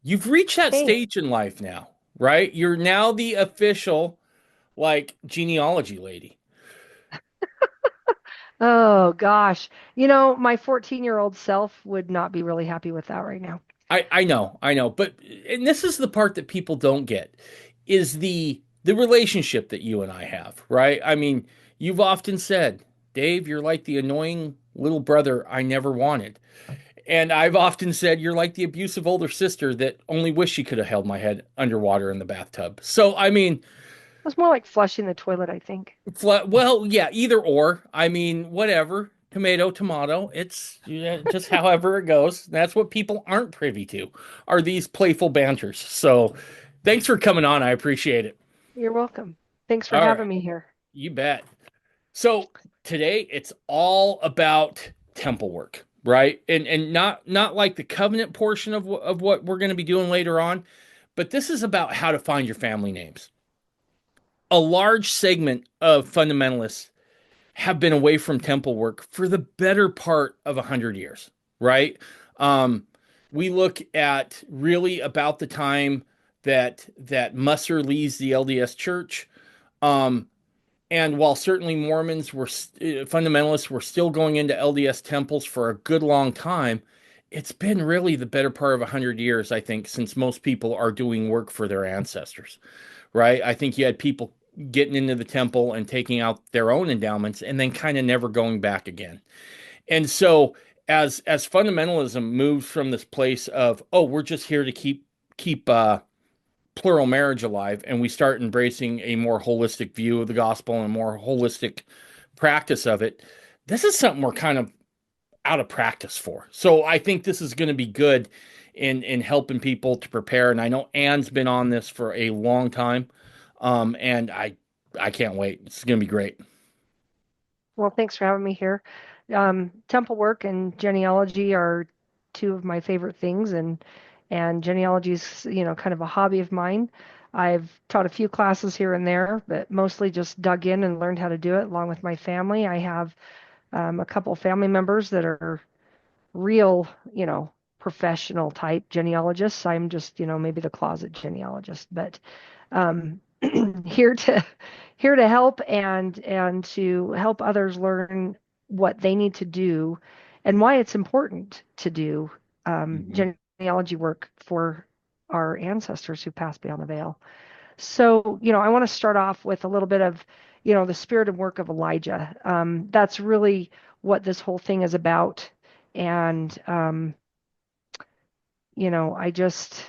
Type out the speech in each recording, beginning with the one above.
You've reached that Hey. stage in life now, right? You're now the official, like, genealogy lady. Oh gosh. My 14-year-old self would not be really happy with that right now. I know, but and this is the part that people don't get is the relationship that you and I have, right? I mean, you've often said, Dave, you're like the annoying little brother I never wanted. And I've often said you're like the abusive older sister that only wish she could have held my head underwater in the bathtub. So, I mean, It was more like flushing the toilet, I think. well, yeah, either or. I mean, whatever. Tomato, tomato. It's yeah, just however it goes. That's what people aren't privy to are these playful banters. So, thanks for coming on. I appreciate it. You're welcome. Thanks for All having right, me here. you bet. So, today it's all about temple work, right? And not like the covenant portion of what we're going to be doing later on, but this is about how to find your family names. A large segment of fundamentalists have been away from temple work for the better part of 100 years, right? Um, we look at really about the time that Musser leaves the LDS Church, um, and while certainly Mormons were fundamentalists were still going into LDS temples for a good long time, it's been really the better part of 100 years, I think, since most people are doing work for their ancestors, right? I think you had people getting into the temple and taking out their own endowments and then kind of never going back again. And so as fundamentalism moves from this place of, oh, we're just here to keep plural marriage alive, and we start embracing a more holistic view of the gospel and a more holistic practice of it, this is something we're kind of out of practice for. So I think this is going to be good in helping people to prepare. And I know Anne's been on this for a long time, and I can't wait. It's going to be great. Well, thanks for having me here. Temple work and genealogy are two of my favorite things, and genealogy is, kind of a hobby of mine. I've taught a few classes here and there, but mostly just dug in and learned how to do it along with my family. I have a couple family members that are real, professional type genealogists. I'm just, maybe the closet genealogist, but um, here to here to help and to help others learn what they need to do and why it's important to do Mhm. genealogy work for our ancestors who passed beyond the veil. So, I want to start off with a little bit of, the spirit and work of Elijah. That's really what this whole thing is about. And, I just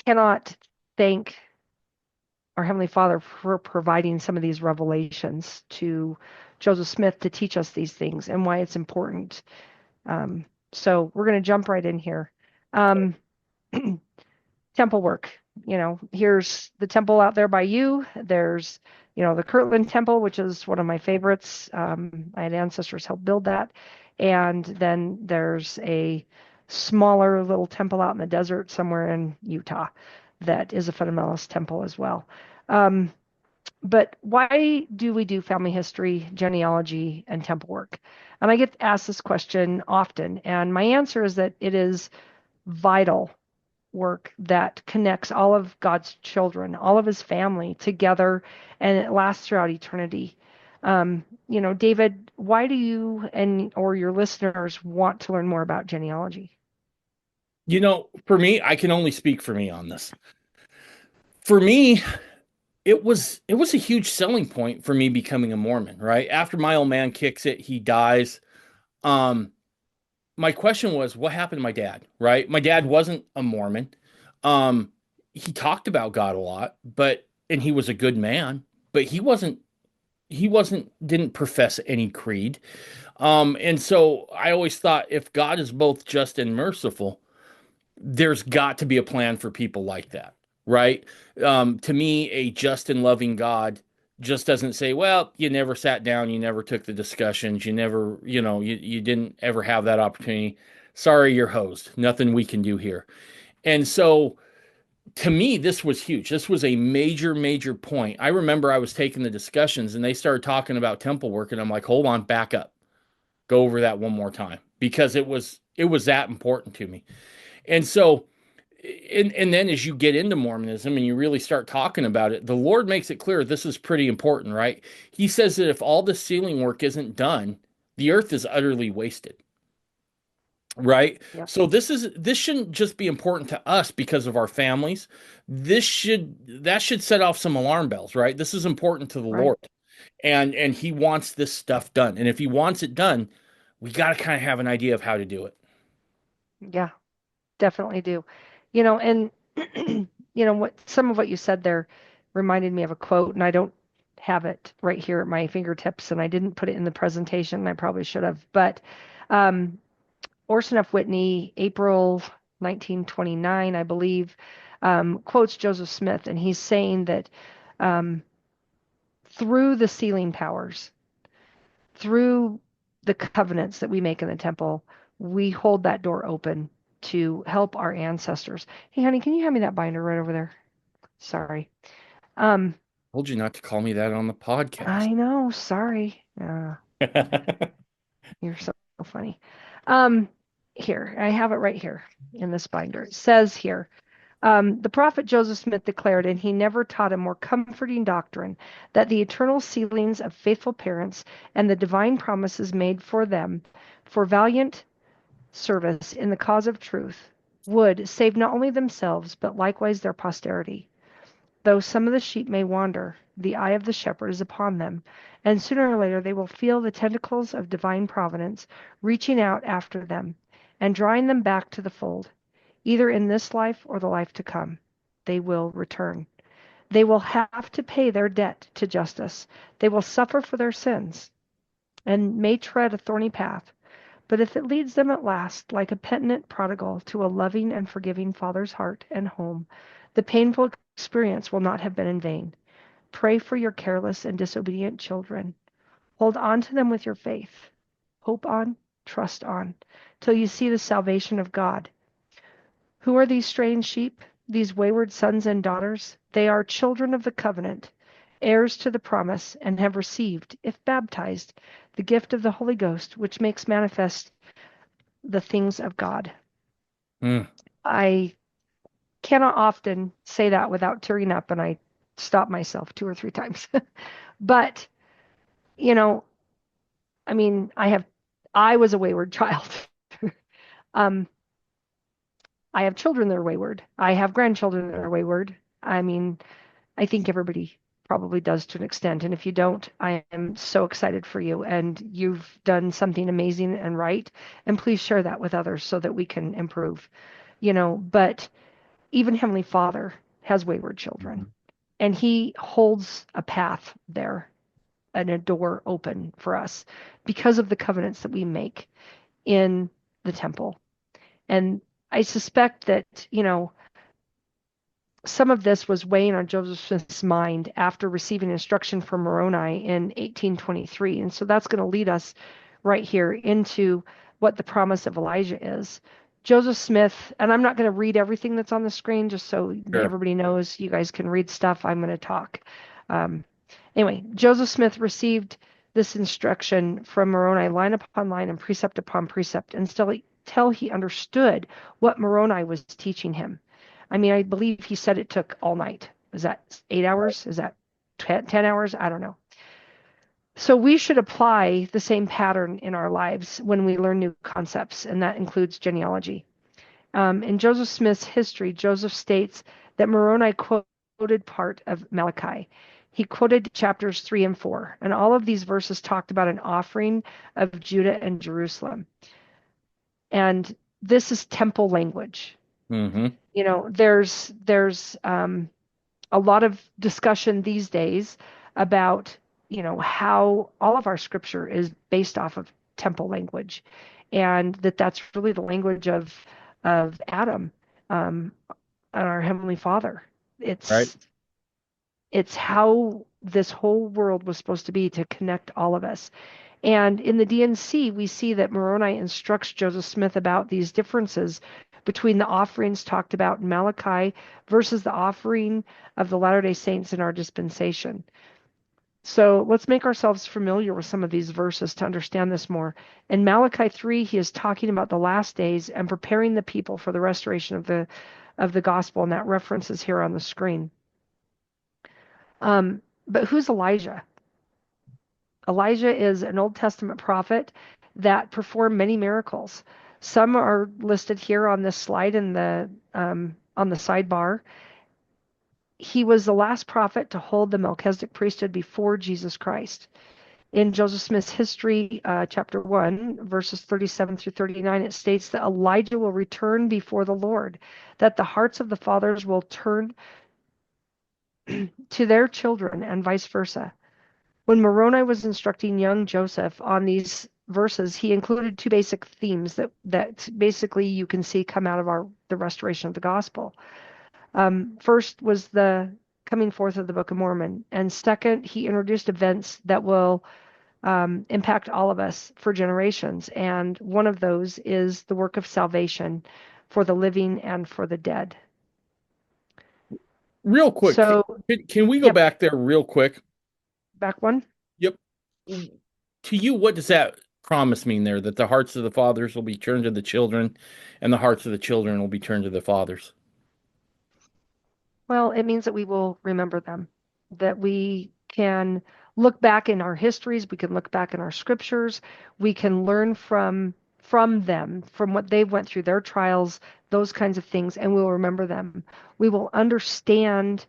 cannot thank our Heavenly Father for providing some of these revelations to Joseph Smith to teach us these things and why it's important. Um, so we're going to jump right in here. Um, temple work. Here's the temple out there by you. There's, the Kirtland Temple, which is one of my favorites. I had ancestors help build that. And then there's a smaller little temple out in the desert somewhere in Utah that is a fundamentalist temple as well. Um, but why do we do family history, genealogy, and temple work? And I get asked this question often. And my answer is that it is vital work that connects all of God's children, all of his family together, and it lasts throughout eternity. David, why do you and or your listeners want to learn more about genealogy? For me, I can only speak for me on this. For me, it was a huge selling point for me becoming a Mormon, right? After my old man kicks it, he dies. Um, my question was, what happened to my dad, right? My dad wasn't a Mormon. Um, he talked about God a lot, and he was a good man, but didn't profess any creed. And so I always thought if God is both just and merciful, there's got to be a plan for people like that, right? To me, a just and loving God just doesn't say, well, you never sat down, you never took the discussions, you never, you didn't ever have that opportunity. Sorry, you're hosed. Nothing we can do here. And so to me, this was huge. This was a major, major point. I remember I was taking the discussions and they started talking about temple work, and I'm like, hold on, back up, go over that one more time because It was that important to me. And so, and then as you get into Mormonism and you really start talking about it, the Lord makes it clear this is pretty important, right? He says that if all the sealing work isn't done, the earth is utterly wasted, right? Yep. So this shouldn't just be important to us because of our families. That should set off some alarm bells, right? This is important to the Right. Lord. And he wants this stuff done. And if he wants it done, we got to kind of have an idea of how to do it. Yeah, definitely do. And what some of what you said there reminded me of a quote, and I don't have it right here at my fingertips, and I didn't put it in the presentation, and I probably should have. But um, Orson F. Whitney, April 1929, I believe, quotes Joseph Smith, and he's saying that um, through the sealing powers, through the covenants that we make in the temple, we hold that door open to help our ancestors. Hey, honey, can you hand me that binder right over there? Sorry. Um, Told you not to call me that on the podcast. I know. Sorry. You're so funny. Um, Here, I have it right here in this binder. It says here, the prophet Joseph Smith declared, and he never taught a more comforting doctrine, that the eternal sealings of faithful parents and the divine promises made for them for valiant service in the cause of truth would save not only themselves, but likewise their posterity. Though some of the sheep may wander, the eye of the shepherd is upon them, and sooner or later they will feel the tentacles of divine providence reaching out after them and drawing them back to the fold, either in this life or the life to come. They will return. They will have to pay their debt to justice. They will suffer for their sins and may tread a thorny path. But if it leads them at last, like a penitent prodigal, to a loving and forgiving Father's heart and home, the painful experience will not have been in vain. Pray for your careless and disobedient children. Hold on to them with your faith. Hope on, trust on, till you see the salvation of God. Who are these strange sheep, these wayward sons and daughters? They are children of the covenant, heirs to the promise, and have received, if baptized, the gift of the Holy Ghost, which makes manifest the things of God. Mm, I cannot often say that without tearing up, and I stop myself two or three times. But, you know, I mean, I was a wayward child. um, I have children that are wayward. I have grandchildren that are wayward. I mean, I think everybody probably does to an extent. And if you don't, I am so excited for you. And you've done something amazing and right. And please share that with others so that we can improve. But even Heavenly Father has wayward children, mhm. and He holds a path there and a door open for us because of the covenants that we make in the temple. And I suspect that, some of this was weighing on Joseph Smith's mind after receiving instruction from Moroni in 1823. And so that's going to lead us right here into what the promise of Elijah is. Joseph Smith, and I'm not going to read everything that's on the screen just so Sure. everybody knows you guys can read stuff. I'm going to talk. Um, anyway, Joseph Smith received this instruction from Moroni line upon line and precept upon precept until he understood what Moroni was teaching him. I mean, I believe he said it took all night. Is that 8 hours? Is that 10 hours? I don't know. So we should apply the same pattern in our lives when we learn new concepts, and that includes genealogy. In Joseph Smith's history, Joseph states that Moroni quoted part of Malachi. He quoted chapters 3 and 4, and all of these verses talked about an offering of Judah and Jerusalem. And this is temple language. Hmm. There's a lot of discussion these days about, how all of our scripture is based off of temple language, and that's really the language of Adam, and our Heavenly Father. Right. It's how this whole world was supposed to be to connect all of us. And in the DNC, we see that Moroni instructs Joseph Smith about these differences between the offerings talked about in Malachi versus the offering of the Latter-day Saints in our dispensation. So let's make ourselves familiar with some of these verses to understand this more. In Malachi 3, he is talking about the last days and preparing the people for the restoration of the gospel, and that reference is here on the screen. But who's Elijah? Elijah is an Old Testament prophet that performed many miracles. Some are listed here on this slide in the on the sidebar. He was the last prophet to hold the Melchizedek priesthood before Jesus Christ. In Joseph Smith's History, chapter 1, verses 37 through 39, it states that Elijah will return before the Lord, that the hearts of the fathers will turn to their children, and vice versa. When Moroni was instructing young Joseph on these verses, he included two basic themes that basically you can see come out of the restoration of the gospel. First was the coming forth of the Book of Mormon, and second, he introduced events that will impact all of us for generations. And one of those is the work of salvation for the living and for the dead. Real quick, So, can we go yep, back there real quick? back one. Yep. To you, what does that promise mean there? That the hearts of the fathers will be turned to the children, and the hearts of the children will be turned to the fathers. Well, it means that we will remember them, that we can look back in our histories, we can look back in our scriptures, we can learn from them, from what they went through, their trials, those kinds of things, and we'll remember them. We will understand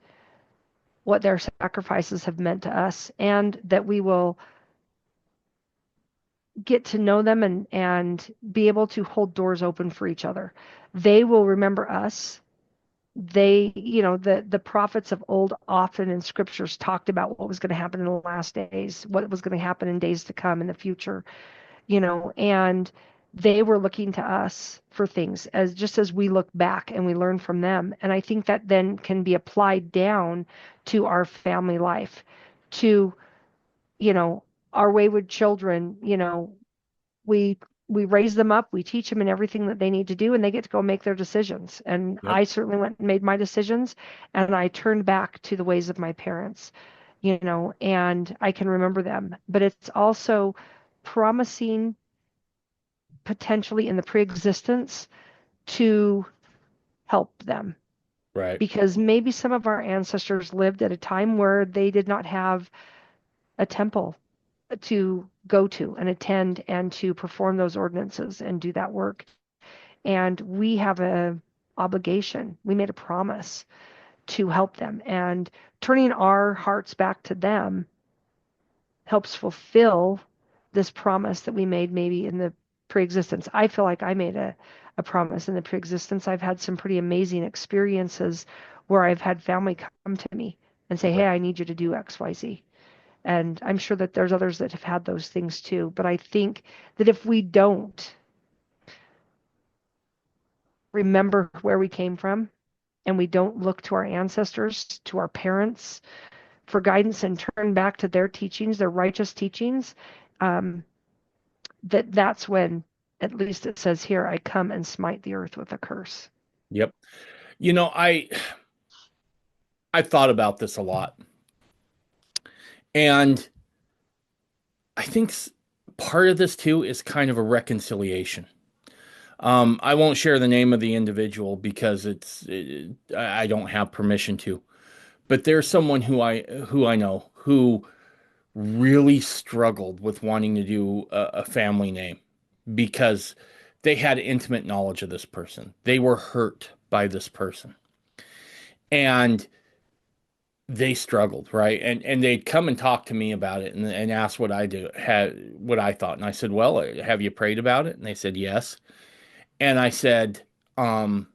what their sacrifices have meant to us, and that we will get to know them and be able to hold doors open for each other. They will remember us. They, the prophets of old often in scriptures talked about what was going to happen in the last days, what was going to happen in days to come in the future, and they were looking to us for things as just as we look back and we learn from them. And I think that then can be applied down to our family life, to, you know, our wayward children, we we raise them up, we teach them in everything that they need to do, and they get to go make their decisions. And Yep. I certainly went and made my decisions, and I turned back to the ways of my parents, and I can remember them. But it's also promising potentially in the pre-existence to help them, Right. because maybe some of our ancestors lived at a time where they did not have a temple to go to and attend and to perform those ordinances and do that work. And we have a obligation. We made a promise to help them, and turning our hearts back to them helps fulfill this promise that we made maybe in the pre-existence. I feel like I made a promise in the pre-existence. I've had some pretty amazing experiences where I've had family come to me and say, hey, Right. I need you to do XYZ. And I'm sure that there's others that have had those things too. But I think that if we don't remember where we came from, and we don't look to our ancestors, to our parents for guidance and turn back to their teachings, their righteous teachings, um, that's when, at least it says here, I come and smite the earth with a curse. Yep. You know, I thought about this a lot, and I think part of this too is kind of a reconciliation. I won't share the name of the individual because I don't have permission to. But there's someone who I know who really struggled with wanting to do a family name because they had intimate knowledge of this person. They were hurt by this person, and they struggled, right? And they'd come and talk to me about it and ask what I thought. And I said, "Well, have you prayed about it?" And they said, "Yes." And I said, um,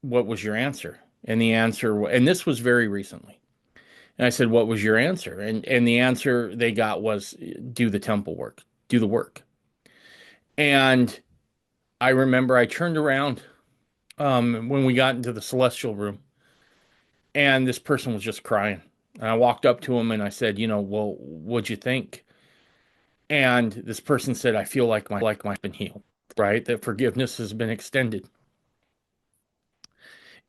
"What was your answer?" And the answer, and this was very recently. And I said, "What was your answer?" And the answer they got was, "Do the temple work, do the work." And I remember I turned around when we got into the celestial room, and this person was just crying. And I walked up to him and I said, "Well, what'd you think?" And this person said, "I feel like my been healed, right? That forgiveness has been extended."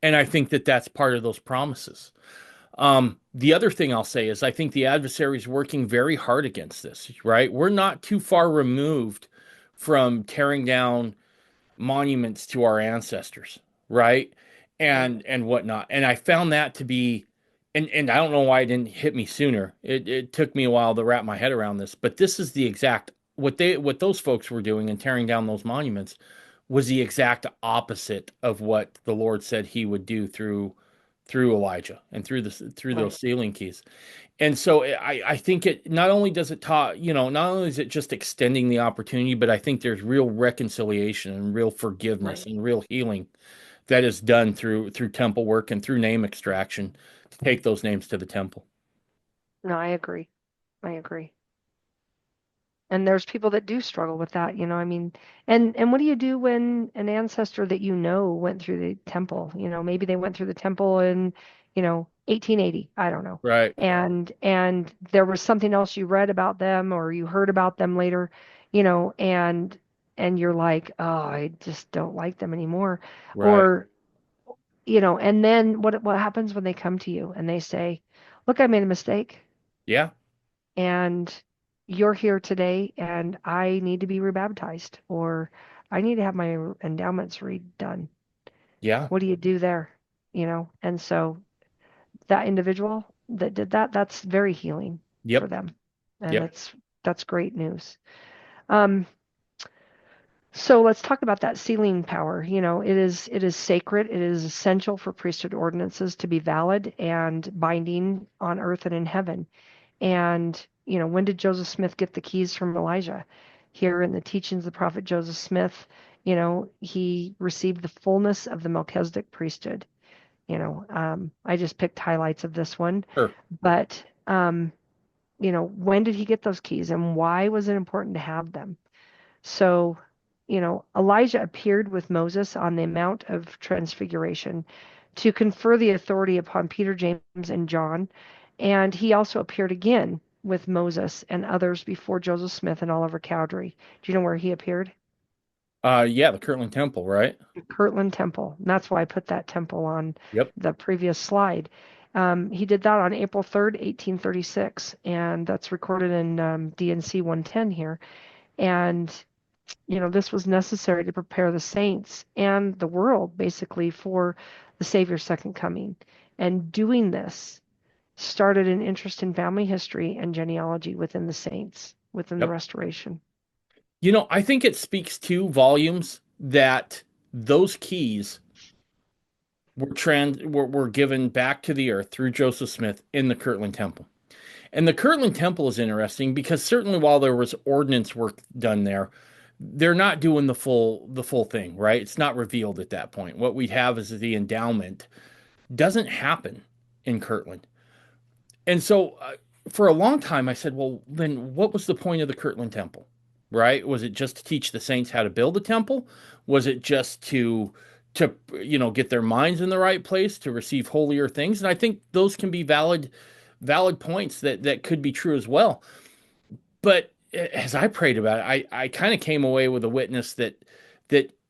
And I think that that's part of those promises. The other thing I'll say is I think the adversary is working very hard against this, right? We're not too far removed from tearing down monuments to our ancestors, right? Right. And whatnot. And I found that to be, and I don't know why it didn't hit me sooner. It took me a while to wrap my head around this, but this is the exact what those folks were doing and tearing down those monuments was the exact opposite of what the Lord said he would do through Elijah and through Right. those sealing keys. And so I think it not only does it talk, not only is it just extending the opportunity, but I think there's real reconciliation and real forgiveness Right. and real healing that is done through temple work and through name extraction to take those names to the temple. No, I agree. I agree. And there's people that do struggle with that, I mean, and what do you do when an ancestor that went through the temple? Maybe they went through the temple in, 1880, I don't know. Right. And there was something else you read about them or you heard about them later, and you're like, "Oh, I just don't like them anymore." Right. Or, and then what happens when they come to you and they say, "Look, I made a mistake." Yeah. And you're here today and I need to be rebaptized or I need to have my endowments redone. Yeah. What do you do there? And so that individual that did that, that's very healing for Yep. them. And Yep. that's great news. Um, so let's talk about that sealing power. It is sacred. It is essential for priesthood ordinances to be valid and binding on earth and in heaven. And, when did Joseph Smith get the keys from Elijah? Here in the teachings of the prophet Joseph Smith, he received the fullness of the Melchizedek priesthood. I just picked highlights of this one, Sure. but, when did he get those keys and why was it important to have them? So, Elijah appeared with Moses on the Mount of Transfiguration to confer the authority upon Peter, James, and John. And he also appeared again with Moses and others before Joseph Smith and Oliver Cowdery. Do you know where he appeared? Yeah, the Kirtland Temple, right? Kirtland Temple. And that's why I put that temple on Yep. the previous slide. He did that on April 3rd, 1836, and that's recorded in DNC 110 here. And this was necessary to prepare the saints and the world basically for the Savior's second coming. And doing this started an interest in family history and genealogy within the saints, within the Yep. restoration. I think it speaks to volumes that those keys were given back to the earth through Joseph Smith in the Kirtland Temple. And the Kirtland Temple is interesting because certainly while there was ordnance work done there, they're not doing the full thing, right? It's not revealed at that point. What we have is the endowment doesn't happen in Kirtland. And so for a long time I said, well, then what was the point of the Kirtland Temple? Right? Was it just to teach the saints how to build a temple? Was it just to get their minds in the right place to receive holier things? And I think those can be valid points that could be true as well. But as I prayed about it, I kind of came away with a witness that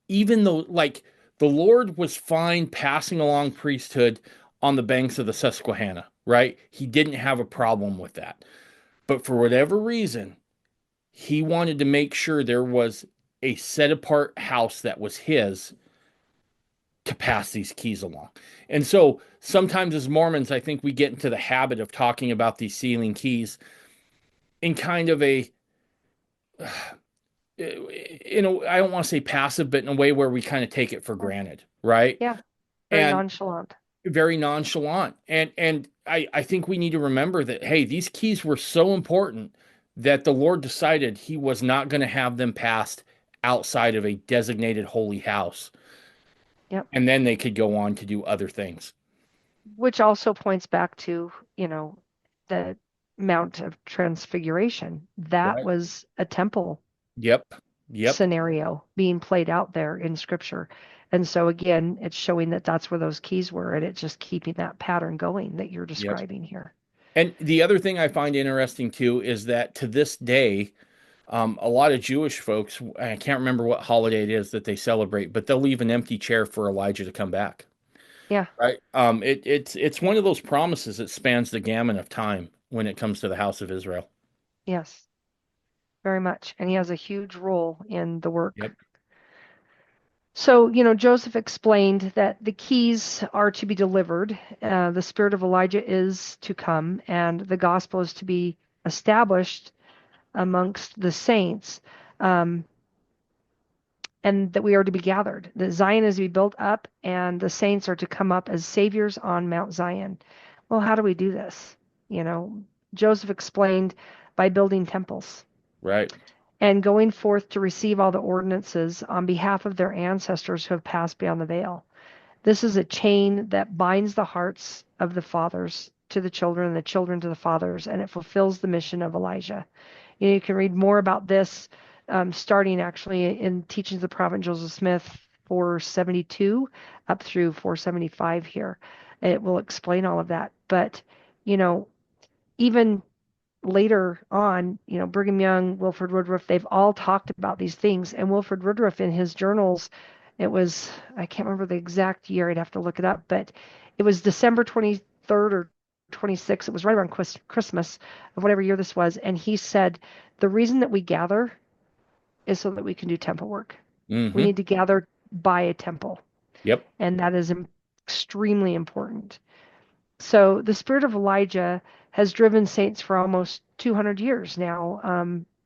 even though like the Lord was fine passing along priesthood on the banks of the Susquehanna, right? He didn't have a problem with that. But for whatever reason, he wanted to make sure there was a set apart house that was his to pass these keys along. And so sometimes as Mormons, I think we get into the habit of talking about these sealing keys in kind of a I don't want to say passive, but in a way where we kind of take it for Yeah, granted, right? yeah, very And nonchalant. very nonchalant. And I think we need to remember that, hey, these keys were so important that the Lord decided he was not going to have them passed outside of a designated holy house. Yep. And then they could go on to do other things. Which also points back to, the Mount of Transfiguration. That Right. was a temple Yep. Yep. scenario being played out there in scripture. And so again, it's showing that that's where those keys were, and it's just keeping that pattern going that you're Yep. describing here. And the other thing I find interesting too is that to this day, a lot of Jewish folks, I can't remember what holiday it is that they celebrate, but they'll leave an empty chair for Elijah to come back. Yeah. right? It's one of those promises that spans the gamut of time when it comes to the house of Israel. Yes. Very much. And he has a huge role in the work. Yep. So, Joseph explained that the keys are to be delivered. The spirit of Elijah is to come, and the gospel is to be established amongst the saints, um, and that we are to be gathered. That Zion is to be built up, and the saints are to come up as saviors on Mount Zion. Well, how do we do this? You know, Joseph explained by building temples Right. and going forth to receive all the ordinances on behalf of their ancestors who have passed beyond the veil. This is a chain that binds the hearts of the fathers to the children and the children to the fathers, and it fulfills the mission of Elijah. You can read more about this starting actually in Teachings of the Prophet Joseph Smith 472 up through 475 here. It will explain all of that. But, you know, even later on, Brigham Young, Wilford Woodruff, they've all talked about these things. And Wilford Woodruff in his journals, it was, I can't remember the exact year, I'd have to look it up, but it was December 23rd or 26th. It was right around Christmas of whatever year this was. And he said, the reason that we gather is so that we can do temple work. We Mm-hmm. need to gather by a temple. Yep. And that is extremely important. So the spirit of Elijah has driven saints for almost 200 years now,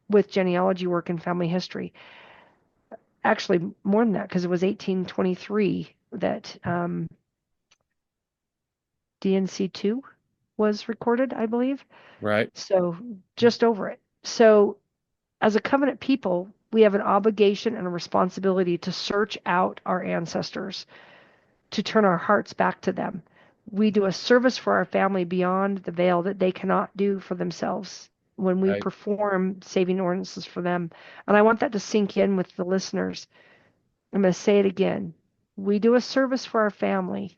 with genealogy work and family history. Actually, more than that, because it was 1823 that DNC2 was recorded, I believe. Right. So just over it. So as a covenant people, we have an obligation and a responsibility to search out our ancestors, to turn our hearts back to them. We do a service for our family beyond the veil that they cannot do for themselves when we Right. perform saving ordinances for them. And I want that to sink in with the listeners. I'm going to say it again. We do a service for our family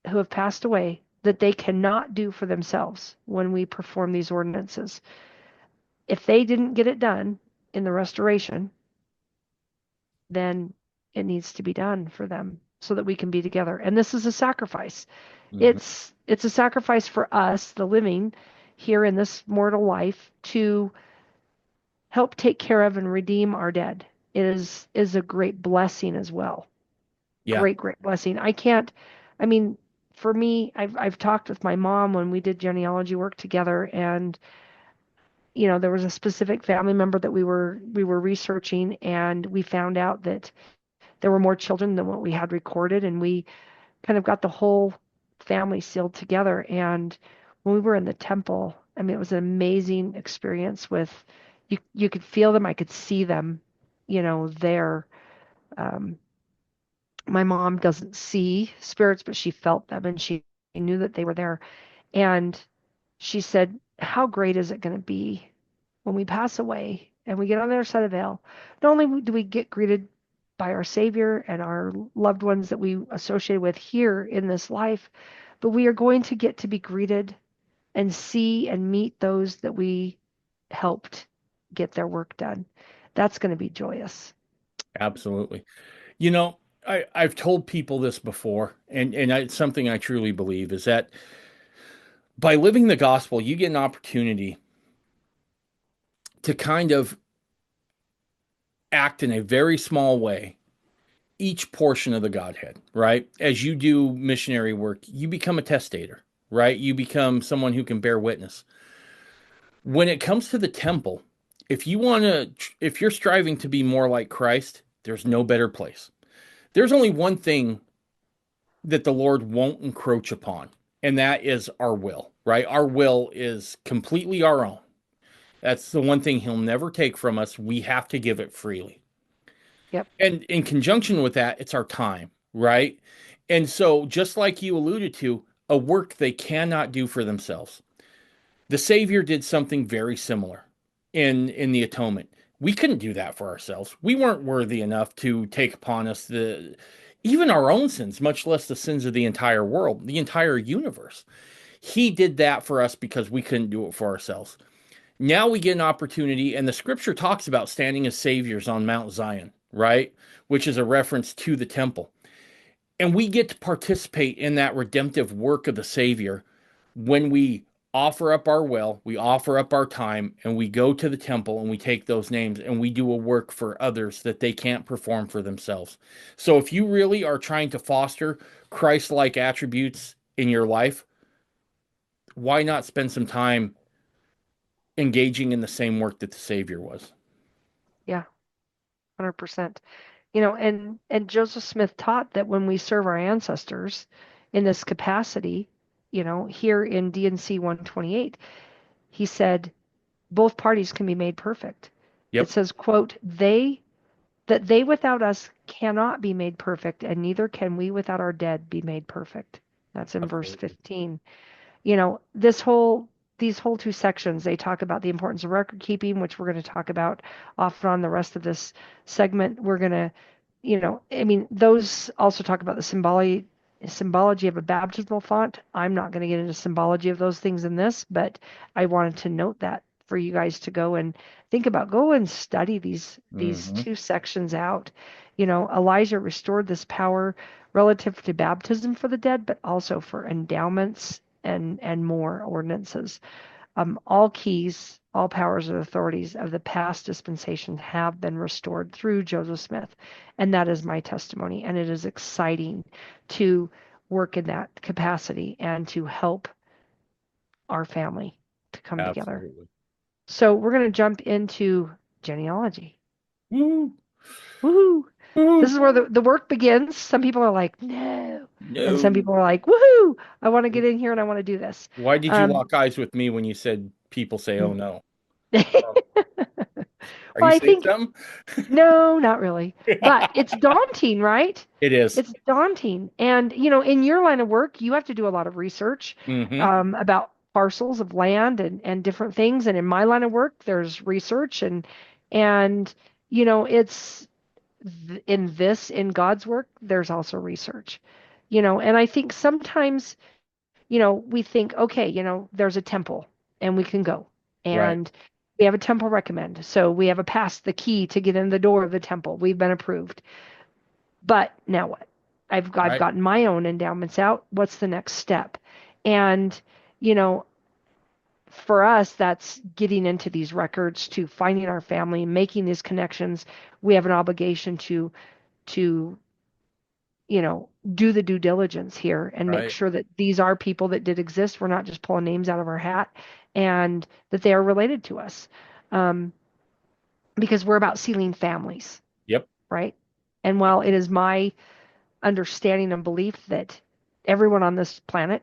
who have passed away that they cannot do for themselves when we perform these ordinances. If they didn't get it done in the restoration, then it needs to be done for them so that we can be together. And this is a sacrifice. Mm-hmm. It's a sacrifice for us, the living, here in this mortal life, to help take care of and redeem our dead. It is a great blessing as well. Yeah. Great blessing. I mean, for me, I've talked with my mom when we did genealogy work together, and there was a specific family member that we were researching, and we found out that there were more children than what we had recorded, and we kind of got the whole family sealed together. And when we were in the temple, I mean, it was an amazing experience. With you could feel them, I could see them, there. Um, my mom doesn't see spirits, but she felt them, and she knew that they were there. And she said, how great is it going to be when we pass away and we get on the other side of the veil? Not only do we get greeted by our Savior and our loved ones that we associate with here in this life, but we are going to get to be greeted and see and meet those that we helped get their work done. That's going to be joyous. Absolutely. You know, I've told people this before, and it's something I truly believe is that by living the gospel, you get an opportunity to kind of act in a very small way each portion of the Godhead, right? As you do missionary work, you become a testator, right? You become someone who can bear witness. When it comes to the temple, if you're striving to be more like Christ, there's no better place. There's only one thing that the Lord won't encroach upon, and that is our will, right? Our will is completely our own. That's the one thing He'll never take from us. We have to give it freely. Yep. And in conjunction with that, it's our time, right? And so, just like you alluded to, a work they cannot do for themselves. The Savior did something very similar in the atonement. We couldn't do that for ourselves. We weren't worthy enough to take upon us the even our own sins, much less the sins of the entire world, the entire universe. He did that for us because we couldn't do it for ourselves. Now we get an opportunity, and the scripture talks about standing as saviors on Mount Zion, right? Which is a reference to the temple. And we get to participate in that redemptive work of the Savior when we offer up our will, we offer up our time, and we go to the temple and we take those names and we do a work for others that they can't perform for themselves. So if you really are trying to foster Christ-like attributes in your life, why not spend some time engaging in the same work that the Savior was? Yeah, 100%. And Joseph Smith taught that when we serve our ancestors in this capacity, here in D&C 128, he said both parties can be made perfect. It Yep, says, quote, they without us cannot be made perfect, and neither can we without our dead be made perfect. That's in verse absolutely. 15. These whole two sections, they talk about the importance of record keeping, which we're going to talk about off and on the rest of this segment. We're going to, I mean, those also talk about the symbology of a baptismal font. I'm not going to get into symbology of those things in this, but I wanted to note that for you guys to go and think about. Go and study these Hmm. two sections out. Elijah restored this power relative to baptism for the dead, but also for endowments and more ordinances. All keys, all powers and authorities of the past dispensation have been restored through Joseph Smith. And that is my testimony. And it is exciting to work in that capacity and to help our family to come together. Absolutely. So we're going to jump into genealogy. Woo, Woohoo! This woo. is where the work begins. Some people are like, no. And some No. people are like, woohoo! I want to get in here and I want to do this. Why did you Um, lock eyes with me when you said people say, oh no? Oh, are well, you I saying think something? no, not really. But it's daunting, right? It is. It's daunting. And, in your line of work, you have to do a lot of research Mm-hmm. about parcels of land and different things. And in my line of work, there's research and, it's in God's work, there's also research. And I think sometimes we think, okay, there's a temple and we can go. Right. And we have a temple recommend. So we have a pass, the key to get in the door of the temple. We've been approved. But now what? I've Right. gotten my own endowments out. What's the next step? And, you know, for us, that's getting into these records, to finding our family, making these connections. We have an obligation to do the due diligence here and make Right. sure that these are people that did exist. We're not just pulling names out of our hat, and that they are related to us. Um, because we're about sealing families, Yep. right? And while it is my understanding and belief that everyone on this planet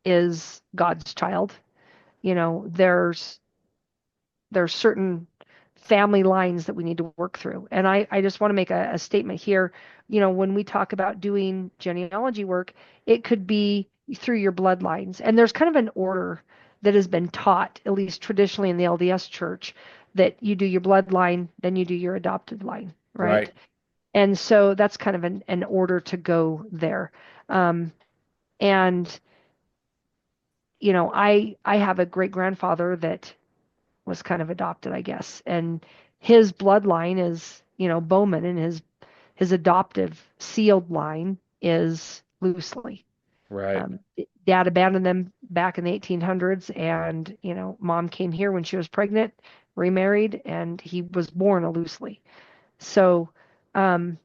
is God's child, there's certain family lines that we need to work through. And I just want to make a statement here. When we talk about doing genealogy work, it could be through your bloodlines. And there's kind of an order that has been taught, at least traditionally in the LDS church, that you do your bloodline, then you do your adopted line, right? Right. And so that's kind of an order to go there. Um, and, I have a great grandfather that was kind of adopted, I guess. And his bloodline is, Bowman, and his adoptive sealed line is loosely. Right. Um, Dad abandoned them back in the 1800s, and mom came here when she was pregnant, remarried, and he was born a loosely. So, um,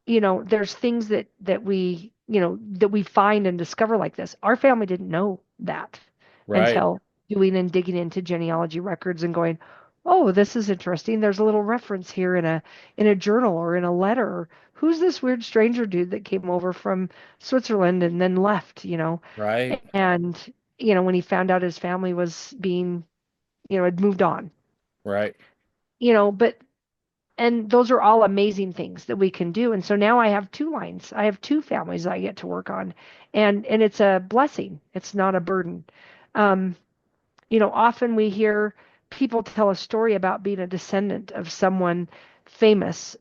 there's things that we find and discover like this. Our family didn't know that Right. until doing and digging into genealogy records and going, oh, this is interesting. There's a little reference here in a journal or in a letter. Who's this weird stranger dude that came over from Switzerland and then left? Right. And, when he found out his family was being, had moved on, Right. but and those are all amazing things that we can do. And so now I have two lines. I have two families I get to work on, and it's a blessing. It's not a burden. Um, Often we hear people tell a story about being a descendant of someone famous.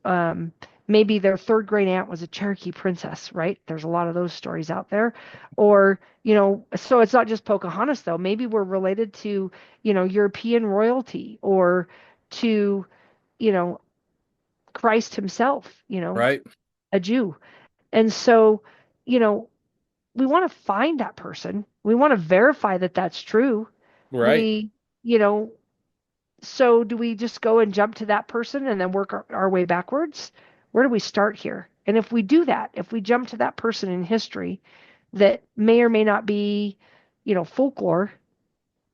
Maybe their third great aunt was a Cherokee princess, right? There's a lot of those stories out there. Or, so it's not just Pocahontas, though. Maybe we're related to, European royalty, or to, you know, Christ himself, Right. a Jew. And so, you know, we want to find that person. We want to verify that that's true. Right. We, you know, so do we just go and jump to that person and then work our way backwards? Where do we start here? And if we do that, if we jump to that person in history that may or may not be, folklore,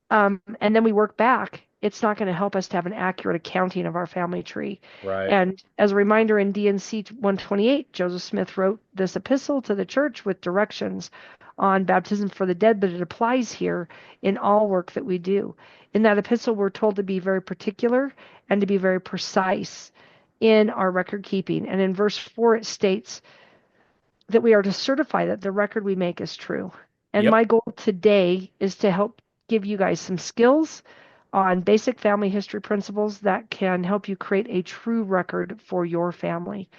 and then we work back, it's not going to help us to have an accurate accounting of our family tree. Right. And as a reminder, in D&C 128, Joseph Smith wrote this epistle to the church with directions on baptism for the dead, but it applies here in all work that we do. In that epistle, we're told to be very particular and to be very precise in our record keeping. And in verse 4, it states, that we are to certify that the record we make is true. And Yep. my goal today is to help give you guys some skills on basic family history principles that can help you create a true record for your family.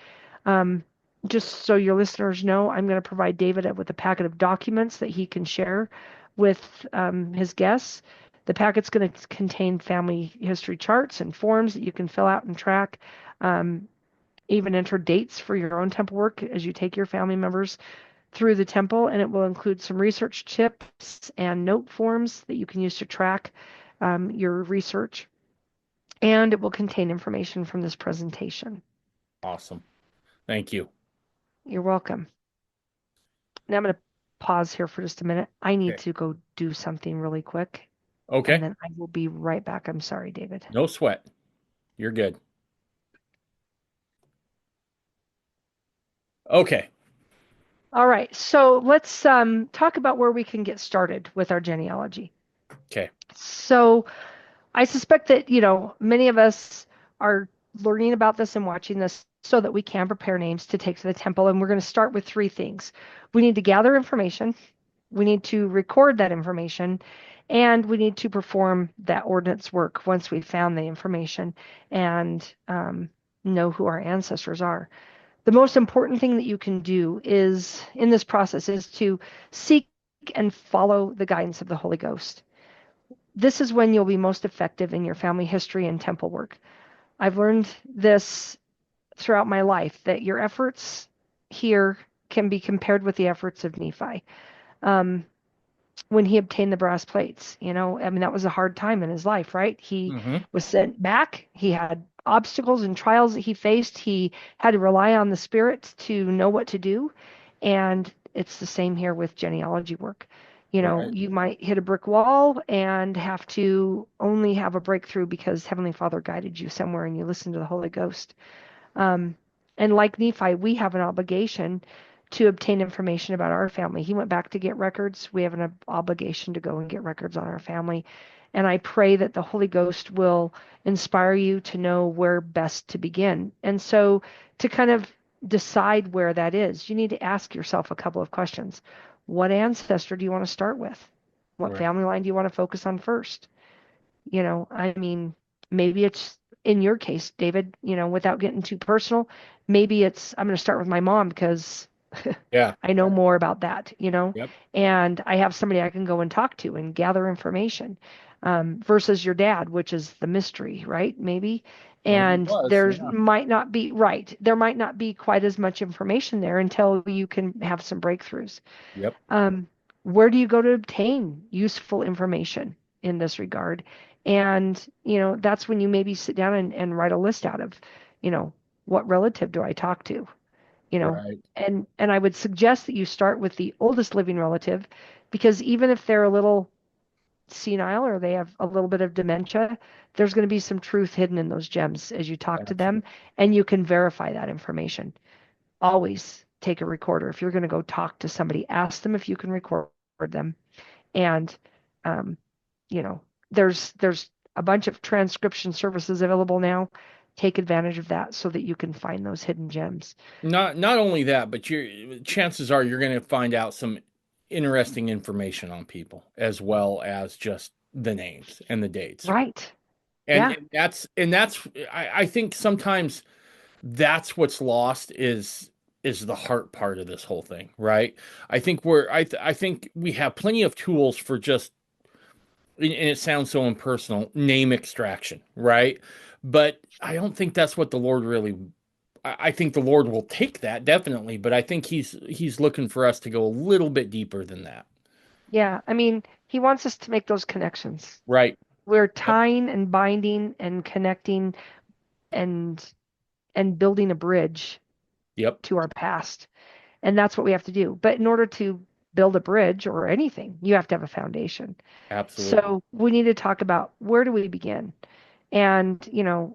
Um, just so your listeners know, I'm going to provide David with a packet of documents that he can share with his guests. The packet's going to contain family history charts and forms that you can fill out and track. Um, Even enter dates for your own temple work as you take your family members through the temple, and it will include some research tips and note forms that you can use to track your research, and it will contain information from this presentation. Awesome. Thank you. You're welcome. Now I'm going to pause here for just a minute. I need Okay. to go do something really quick, and Okay. then I will be right back. I'm sorry, David. No sweat. You're good. Okay. All right, so let's talk about where we can get started with our genealogy. Okay. So I suspect that, many of us are learning about this and watching this so that we can prepare names to take to the temple. And we're going to start with three things. We need to gather information, we need to record that information, and we need to perform that ordinance work once we've found the information and know who our ancestors are. The most important thing that you can do is in this process is to seek and follow the guidance of the Holy Ghost. This is when you'll be most effective in your family history and temple work. I've learned this throughout my life that your efforts here can be compared with the efforts of Nephi. Um, when he obtained the brass plates, I mean, that was a hard time in his life, right? He Mm-hmm. was sent back. He had obstacles and trials that he faced. He had to rely on the Spirit to know what to do. And it's the same here with genealogy work. Right. You might hit a brick wall and have to only have a breakthrough because Heavenly Father guided you somewhere and you listened to the Holy Ghost. Um, and like Nephi, we have an obligation to obtain information about our family. He went back to get records. We have an obligation to go and get records on our family. And I pray that the Holy Ghost will inspire you to know where best to begin. And so, to kind of decide where that is, you need to ask yourself a couple of questions. What ancestor do you want to start with? What Right. family line do you want to focus on first? I mean, maybe it's in your case, David, without getting too personal, maybe it's I'm going to start with my mom because Yeah. I know more about that, Yep. and I have somebody I can go and talk to and gather information, versus your dad, which is the mystery, right? Maybe. Well, he And was. there's Yeah. might not be right. There might not be quite as much information there until you can have some breakthroughs. Yep. um, where do you go to obtain useful information in this regard? And, that's when you maybe sit down and write a list out of, you know, what relative do I talk to? You know, Right. and I would suggest that you start with the oldest living relative because even if they're a little senile or they have a little bit of dementia, there's going to be some truth hidden in those gems as you talk to them, Absolutely. and you can verify that information. Always take a recorder. If you're going to go talk to somebody, ask them if you can record them. And um, you know, there's a bunch of transcription services available now. Take advantage of that so that you can find those hidden gems. Not only that, but your chances are you're going to find out some interesting information on people as well as just the names and the dates. Right. And, Yeah. and that's I think sometimes that's what's lost is the heart part of this whole thing, right? I think we have plenty of tools for just and it sounds so impersonal, name extraction, right? But I don't think that's what the Lord really I think the Lord will take that definitely, but I think he's looking for us to go a little bit deeper than that. Yeah, I mean, he wants us to make those connections. Right. We're Yep. tying and binding and connecting and building a bridge Yep. to our past. And that's what we have to do. But in order to build a bridge or anything, you have to have a foundation. Absolutely. So we need to talk about where do we begin? And,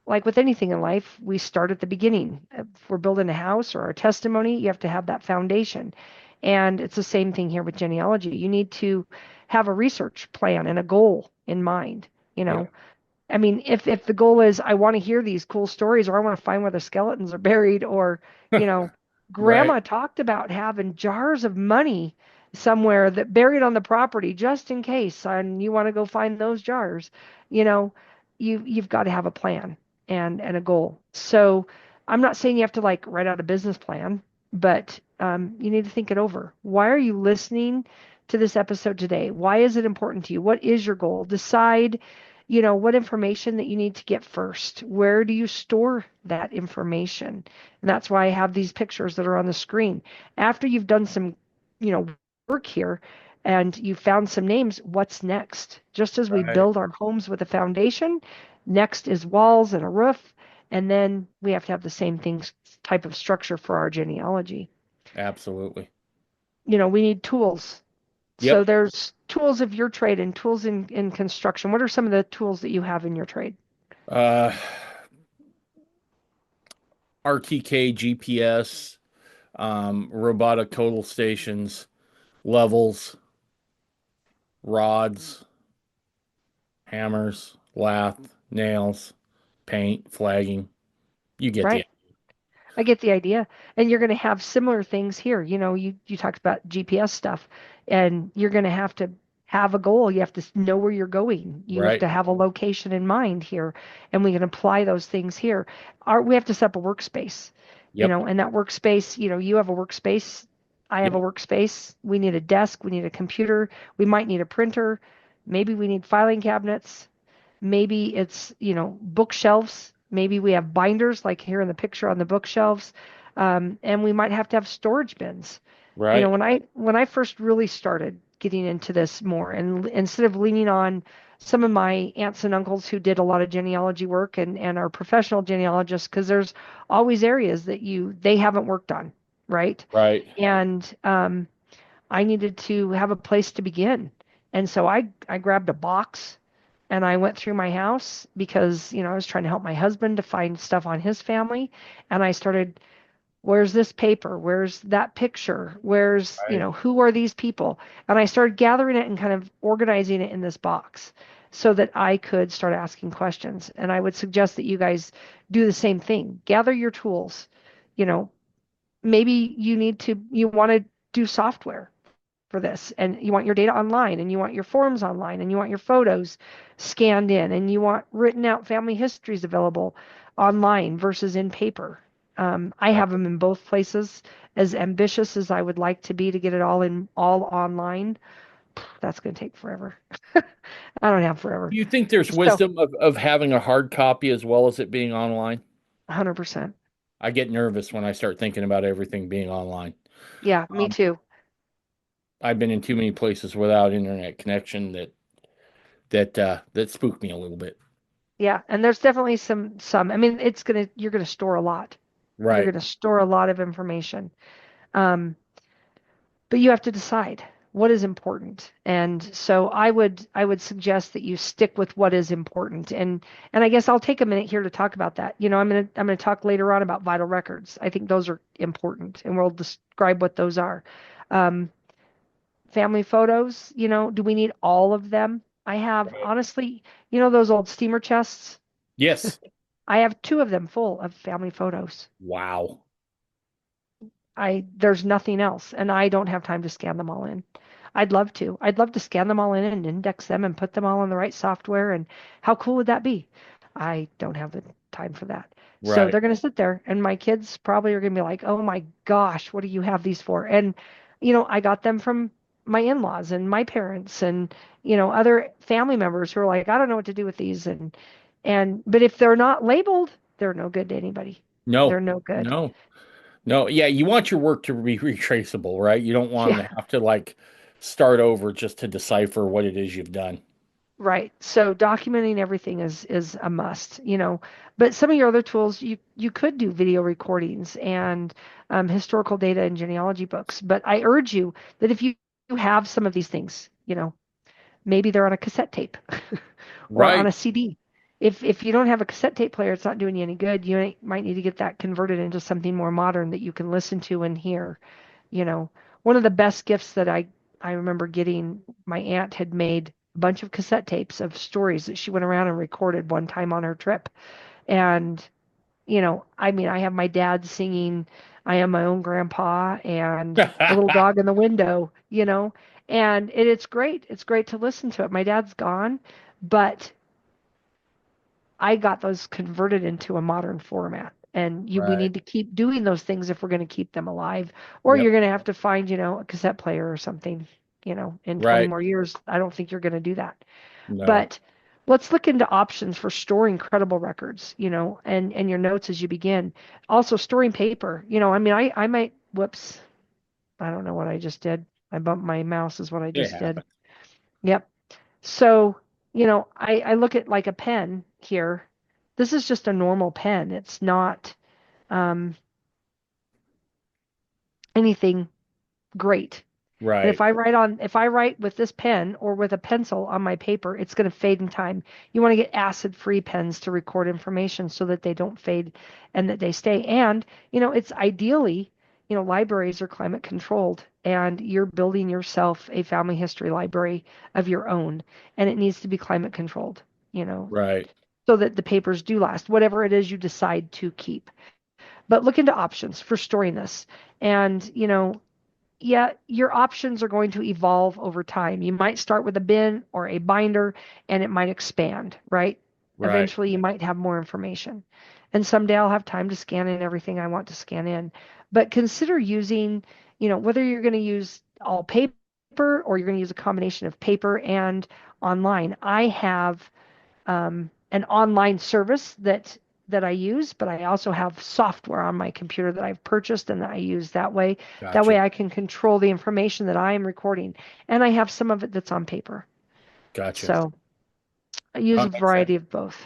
like with anything in life, we start at the beginning. If we're building a house or a testimony, you have to have that foundation. And it's the same thing here with genealogy. You need to have a research plan and a goal in mind. You Yep. know, I mean, if the goal is I want to hear these cool stories or I want to find where the skeletons are buried or, you know, Right. grandma talked about having jars of money somewhere that buried on the property just in case and you want to go find those jars, you know, you've got to have a plan and a goal. So I'm not saying you have to like write out a business plan, but you need to think it over. Why are you listening to this episode today? Why is it important to you? What is your goal? Decide what information that you need to get first. Where do you store that information? And that's why I have these pictures that are on the screen. After you've done some, you know, work here and you found some names, what's next? Just as we Right. build our homes with a foundation, next is walls and a roof, and then we have to have the same things type of structure for our genealogy. Absolutely. We need tools. So Yep. there's tools of your trade and tools in construction. What are some of the tools that you have in your trade? Uh, RTK GPS, robotic total stations, levels, rods, hammers, lath, nails, paint, flagging. You get the Right. I get the idea. And you're going to have similar things here. You talked about GPS stuff, and you're going to have a goal. You have to know where you're going. You have right. to have a location in mind here, and we can apply those things here. We have to set up a workspace, Yep. and that workspace, you have a workspace. I have a Yep. workspace. We need a desk. We need a computer. We might need a printer. Maybe we need filing cabinets. Maybe it's, bookshelves. Maybe we have binders like here in the picture on the bookshelves. And we might have to have storage bins. Right. When I first really started getting into this more and instead of leaning on some of my aunts and uncles who did a lot of genealogy work and are professional genealogists, because there's always areas that they haven't worked on, right? Right. And I needed to have a place to begin. And so I grabbed a box and I went through my house because, I was trying to help my husband to find stuff on his family. And I started, where's this paper? Where's that picture? Right. Who are these people? And I started gathering it and kind of organizing it in this box so that I could start asking questions. And I would suggest that you guys do the same thing. Gather your tools. You know, maybe you want to do software for this and you want your data online and you want your forms online and you want your photos scanned in and you want written out family histories available online versus in paper. I Right. have them in both places. As ambitious as I would like to be to get it all online, that's going to take forever. I don't have forever. Do you think there's So wisdom of having a hard copy as well as it being online? 100%. I get nervous when I start thinking about everything being online. Yeah, me Um, too. I've been in too many places without internet connection that spooked me a little bit. Yeah, and there's definitely some. I mean, you're gonna store a lot. You're Right. gonna store a lot of information. Um, but you have to decide what is important. And so I would suggest that you stick with what is important. And I guess I'll take a minute here to talk about that. I'm going to talk later on about vital records. I think those are important and we'll describe what those are. Um, family photos, do we need all of them? I have Right. honestly, those old steamer chests. Yes. I have two of them full of family photos. Wow. There's nothing else, and I don't have time to scan them all in. I'd love to. I'd love to scan them all in and index them and put them all in the right software. And how cool would that be? I don't have the time for that. So Right. they're going to sit there, and my kids probably are going to be like, "Oh my gosh, what do you have these for?" And I got them from my in-laws and my parents and other family members who are like, "I don't know what to do with these." But if they're not labeled, they're no good to anybody. They're No, no good. no, no. Yeah, you want your work to be retraceable, right? You don't want Yeah. to have to like start over just to decipher what it is you've done. Right. So documenting everything is a must, you know. But some of your other tools, you could do video recordings and historical data and genealogy books. But I urge you that if you have some of these things, you know, maybe they're on a cassette tape or on Right. a CD. If you don't have a cassette tape player, it's not doing you any good. You might need to get that converted into something more modern that you can listen to and hear. You know, one of the best gifts that I remember getting, my aunt had made a bunch of cassette tapes of stories that she went around and recorded one time on her trip. And, you know, I mean, I have my dad singing I Am My Own Grandpa and The Little Dog in the Window, you know, and it's great. It's great to listen to it. My dad's gone, but I got those converted into a modern format. And we Right. need to keep doing those things if we're going to keep them alive. Or Yep. you're going to have to find, you know, a cassette player or something, you know, in 20 Right. more years. I don't think you're going to do that. No. But let's look into options for storing credible records, you know, and your notes as you begin. Also storing paper. You know, I mean, I might, whoops, I don't know what I just did. I bumped my mouse is what I It just did. happened. Yep. So, you know, I look at like a pen here. This is just a normal pen. It's not um, anything great. And Right. if I write with this pen or with a pencil on my paper, it's going to fade in time. You want to get acid-free pens to record information so that they don't fade and that they stay. And, you know, it's ideally, you know, libraries are climate controlled and you're building yourself a family history library of your own, and it needs to be climate controlled, you know, Right. so that the papers do last, whatever it is you decide to keep. But look into options for storing this. And, you know, yeah, your options are going to evolve over time. You might start with a bin or a binder and it might expand, right? Right. Eventually, you might have more information. And someday I'll have time to scan in everything I want to scan in. But consider using, you know, whether you're going to use all paper or you're going to use a combination of paper and online. I have an online service that I use, but I also have software on my computer that I've purchased and that I use that way. That way Gotcha. I can control the information that I am recording. And I have some of it that's on paper. Gotcha. So I use a That makes sense. variety of both.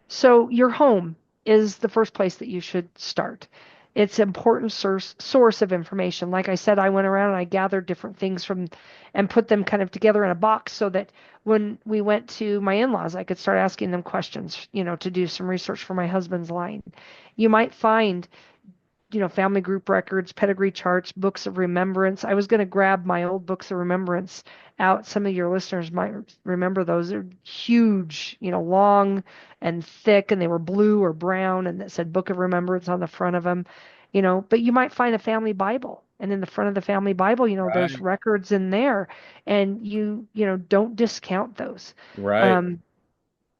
So your home is the first place that you should start. It's an important source of information. Like I said, I went around and I gathered different things from and put them kind of together in a box so that when we went to my in-laws, I could start asking them questions, you know, to do some research for my husband's line. You might find, you know, family group records, pedigree charts, books of remembrance. I was going to grab my old books of remembrance out. Some of your listeners might remember those. They're huge, you know, long and thick, and they were blue or brown, and that said Book of Remembrance on the front of them, you know. But you might find a family Bible. And in the front of the family Bible, you know, there's Right. records in there, and you know, don't discount those. Right. Um,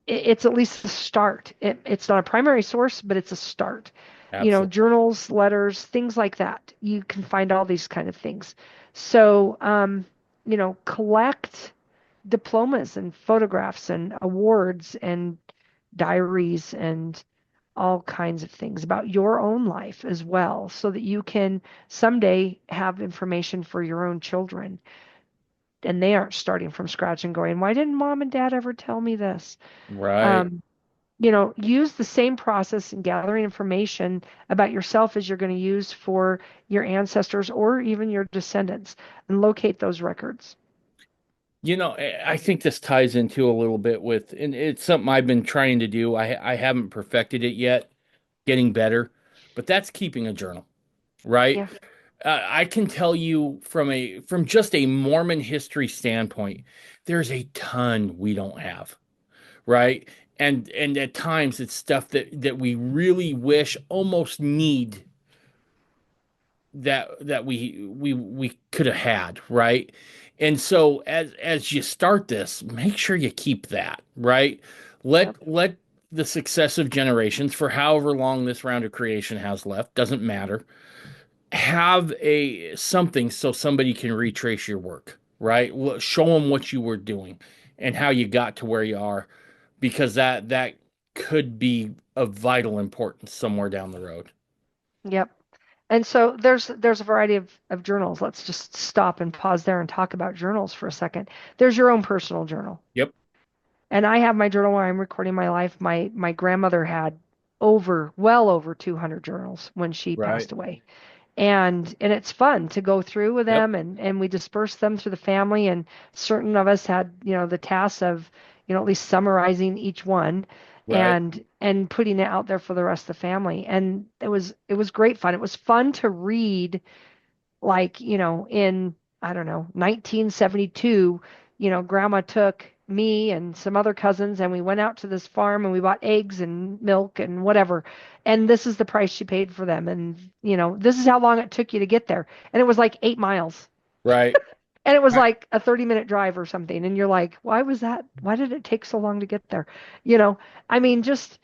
it's at least a start. It's not a primary source, but it's a start. You know, Absolutely. journals, letters, things like that. You can find all these kind of things. So, you know, collect diplomas and photographs and awards and diaries and all kinds of things about your own life as well, so that you can someday have information for your own children and they aren't starting from scratch and going, why didn't mom and dad ever tell me this? Right. Um, you know, use the same process in gathering information about yourself as you're going to use for your ancestors or even your descendants and locate those records. You know, I think this ties into a little bit with, and it's something I've been trying to do. I haven't perfected it yet, getting better, but that's keeping a journal, right? Yeah. I can tell you from just a Mormon history standpoint, there's a ton we don't have, right? And at times it's stuff that we really wish, almost need that we could have had, right? And so as you start this, make sure you keep that, right? Yep. Let the successive generations, for however long this round of creation has left, doesn't matter, have a something so somebody can retrace your work, right? Show them what you were doing and how you got to where you are, because that could be of vital importance somewhere down the road. Yep. And so there's a variety of journals. Let's just stop and pause there and talk about journals for a second. There's your own personal journal. Yep. And I have my journal where I'm recording my life. My grandmother had well over 200 journals when she Right. passed away. And it's fun to go through with Yep. them, and we disperse them through the family, and certain of us had, the task of, at least summarizing each one Right. and putting it out there for the rest of the family. And it was great fun. It was fun to read, like, in, I don't know, 1972, grandma took me and some other cousins and we went out to this farm and we bought eggs and milk and whatever. And this is the price she paid for them. And, this is how long it took you to get there. And it was like 8 miles. Right. And it was I- like a 30-minute drive or something. And you're like, why was that? Why did it take so long to get there? You know, I mean, just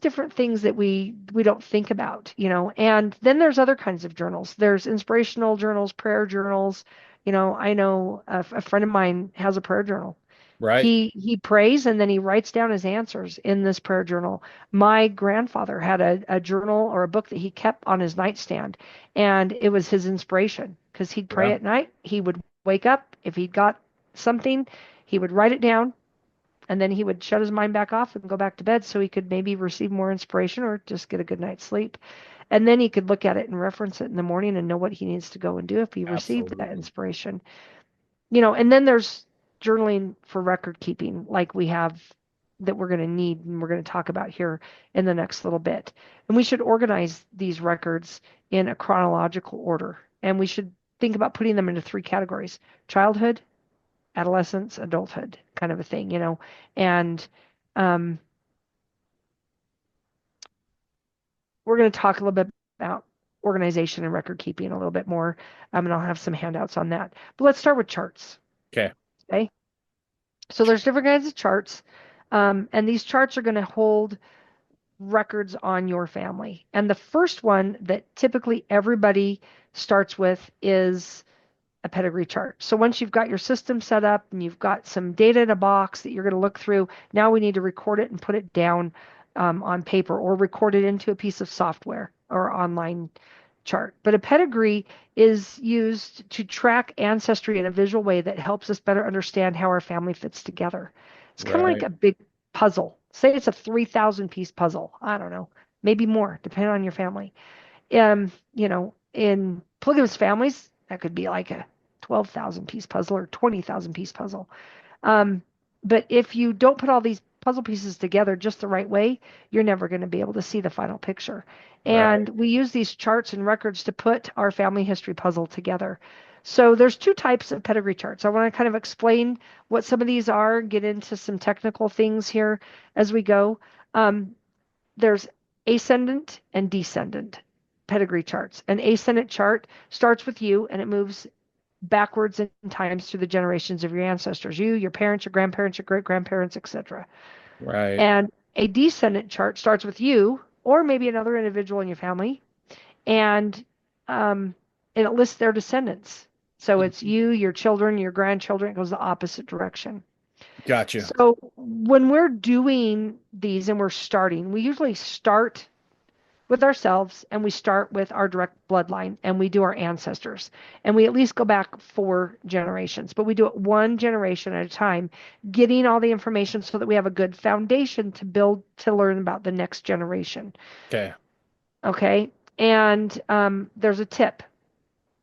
different things that we don't think about, And then there's other kinds of journals. There's inspirational journals, prayer journals. I know a friend of mine has a prayer journal. Right. He prays and then he writes down his answers in this prayer journal. My grandfather had a journal or a book that he kept on his nightstand, and it was his inspiration because he'd pray Yeah. at night. He would wake up if he'd got something, he would write it down, and then he would shut his mind back off and go back to bed so he could maybe receive more inspiration or just get a good night's sleep. And then he could look at it and reference it in the morning and know what he needs to go and do if he received that Absolutely. inspiration. And then there's journaling for record keeping, like we have, that we're going to need and we're going to talk about here in the next little bit. And we should organize these records in a chronological order. And we should think about putting them into three categories: childhood, adolescence, adulthood, kind of a thing. And um, we're going to talk a little bit about organization and record keeping a little bit more. And I'll have some handouts on that. But let's start with charts. Okay. Okay. So there's different kinds of charts, and these charts are going to hold records on your family. And the first one that typically everybody starts with is a pedigree chart. So once you've got your system set up and you've got some data in a box that you're going to look through, now we need to record it and put it down on paper or record it into a piece of software or online chart. But a pedigree is used to track ancestry in a visual way that helps us better understand how our family fits together. It's kind of like Right. a big puzzle. Say it's a 3,000 piece puzzle. I don't know, maybe more, depending on your family. In polygamous families, that could be like a 12,000 piece puzzle or 20,000 piece puzzle. Um, but if you don't put all these puzzle pieces together just the right way, you're never going to be able to see the final picture. And Right. we use these charts and records to put our family history puzzle together. So there's two types of pedigree charts. I want to kind of explain what some of these are, get into some technical things here as we go. There's ascendant and descendant pedigree charts. An ascendant chart starts with you and it moves backwards in times through the generations of your ancestors, you, your parents, your grandparents, your great grandparents, etc. Right. And a descendant chart starts with you or maybe another individual in your family, and um, and it lists their descendants. So it's Mhm. you, your children, your grandchildren. It goes the opposite direction. Gotcha. So when we're doing these and we're starting, we usually start with ourselves and we start with our direct bloodline and we do our ancestors. And we at least go back 4 generations, but we do it one generation at a time, getting all the information so that we have a good foundation to build to learn about the next generation. Okay. Okay. And there's a tip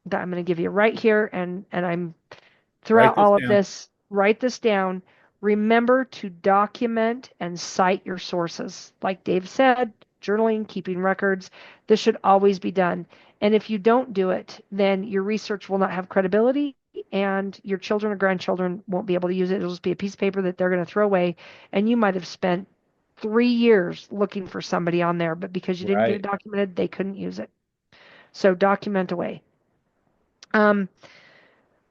that I'm going to give you right here. And I'm Write throughout this all of down. this, write this down. Remember to document and cite your sources. Like Dave said, journaling, keeping records, this should always be done. And if you don't do it, then your research will not have credibility and your children or grandchildren won't be able to use it. It'll just be a piece of paper that they're going to throw away. And you might have spent 3 years looking for somebody on there, but because you didn't get it Right. documented, they couldn't use it. So document away. Um,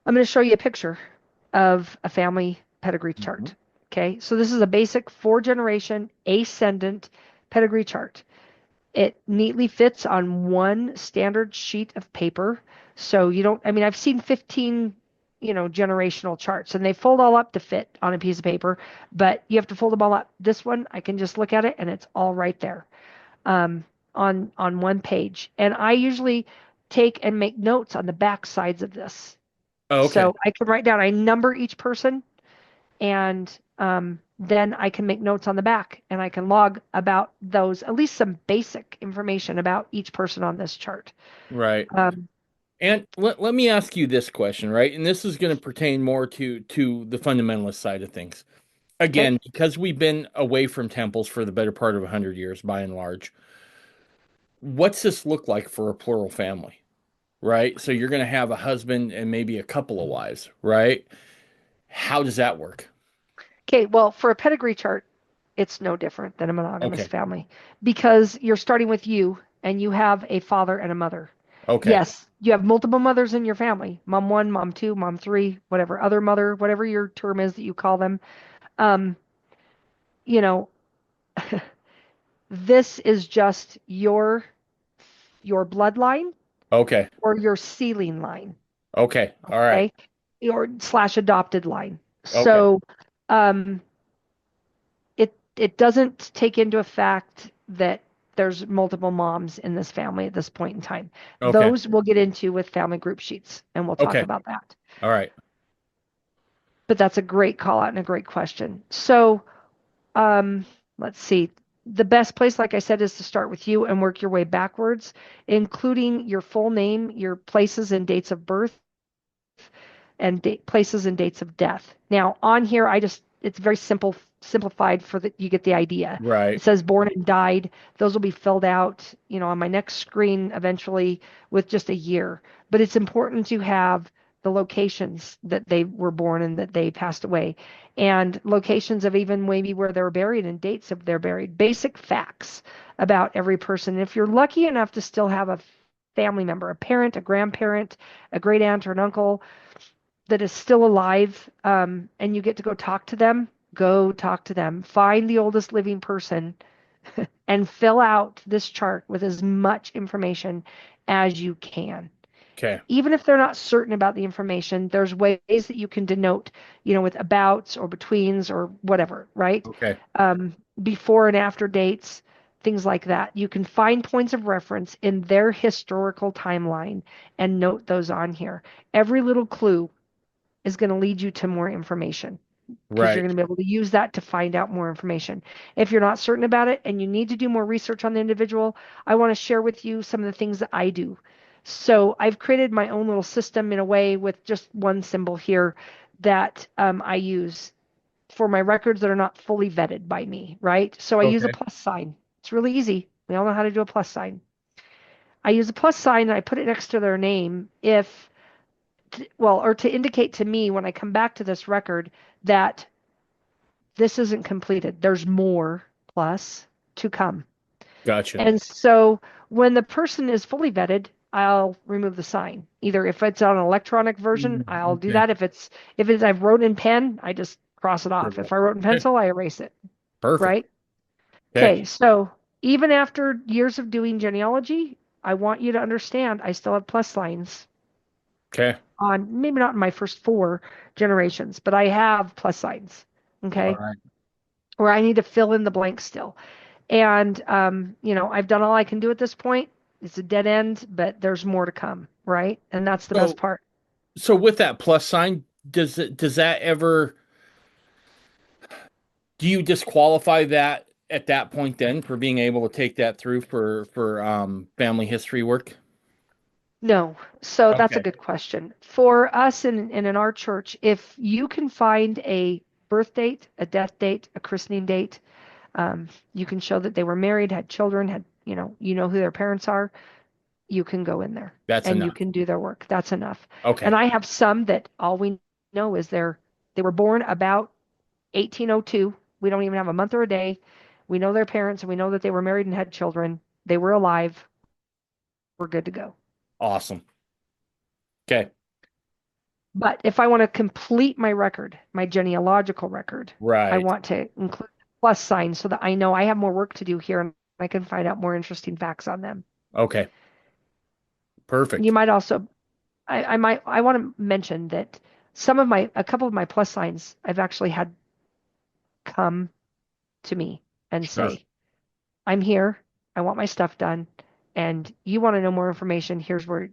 I'm going to show you a picture of a family pedigree Mhm. chart. Okay, so this is a basic 4 generation ascendant pedigree chart. It neatly fits on one standard sheet of paper. So you don't, I mean, I've seen 15 generational charts, and they fold all up to fit on a piece of paper, but you have to fold them all up. This one, I can just look at it and it's all right there, um, on one page. And I usually take and make notes on the back sides of this. Oh, okay. So I can write down, I number each person, and then I can make notes on the back and I can log about those, at least some basic information about each person on this chart. Right. Um, And let me ask you this question, right? And this is going to pertain more to the fundamentalist side of things. okay. Again, because we've been away from temples for the better part of 100 years by and large. What's this look like for a plural family, right? So you're going to have a husband and maybe a couple of wives, right? How does that work? Okay. Well, for a pedigree chart, it's no different than a monogamous Okay. family because you're starting with you and you have a father and a mother. Okay. Yes, you have multiple mothers in your family, mom one, mom two, mom three, whatever, other mother, whatever your term is that you call them. Um, you know, this is just your bloodline Okay. or your sealing line, Okay. All right. okay? Or slash adopted line. Okay. So um, it doesn't take into effect that there's multiple moms in this family at this point in time. Okay. Those we'll get into with family group sheets, and we'll talk Okay. about that. All right. But that's a great call out and a great question. So um, let's see. The best place, like I said, is to start with you and work your way backwards, including your full name, your places and dates of birth, and places and dates of death. Now, on here, it's very simplified for that you get the idea. It Right. says born and died. Those will be filled out, on my next screen eventually with just a year. But it's important to have the locations that they were born and that they passed away, and locations of even maybe where they were buried and dates of their buried. Basic facts about every person. And if you're lucky enough to still have a family member, a parent, a grandparent, a great aunt, or an uncle that is still alive, and you get to go talk to them. Find the oldest living person and fill out this chart with as much information as you can. Okay. Even if they're not certain about the information, there's ways that you can denote, with abouts or betweens or whatever, right? Okay. Before and after dates, things like that. You can find points of reference in their historical timeline and note those on here. Every little clue is going to lead you to more information because you're Right. going to be able to use that to find out more information. If you're not certain about it and you need to do more research on the individual, I want to share with you some of the things that I do. So I've created my own little system in a way with just one symbol here that I use for my records that are not fully vetted by me, right? So I use a Okay. plus sign. It's really easy. We all know how to do a plus sign. I use a plus sign and I put it next to their name if well, or to indicate to me when I come back to this record that this isn't completed. There's more plus to come. Gotcha. And so when the person is fully vetted, I'll remove the sign. Either if it's on an electronic version, I'll do Okay. that. If it's I've wrote in pen, I just cross it off. Perfect. If I wrote in Okay. pencil, I erase it. Perfect. Right? Okay. Okay, so even after years of doing genealogy, I want you to understand I still have plus signs Okay. on maybe not in my first four generations, but I have plus signs, All okay, right. where I need to fill in the blanks still. And, I've done all I can do at this point. It's a dead end, but there's more to come, right? And that's the best So part. so with that plus sign, does that ever do you disqualify that at that point then for being able to take that through for family history work? No, so that's a Okay. good question. For us and in our church, if you can find a birth date, a death date, a christening date, you can show that they were married, had children, you know who their parents are, you can go in there That's and you enough. can do their work. That's enough. And Okay. I have some that all we know is they were born about 1802. We don't even have a month or a day. We know their parents and we know that they were married and had children. They were alive. We're good to go. Awesome. Okay. But if I want to complete my record, my genealogical record, I Right. want to include a plus sign so that I know I have more work to do here and I can find out more interesting facts on them. Okay. You Perfect. might also I want to mention that a couple of my plus signs, I've actually had come to me and Sure. say, I'm here. I want my stuff done. And you want to know more information. Here's where,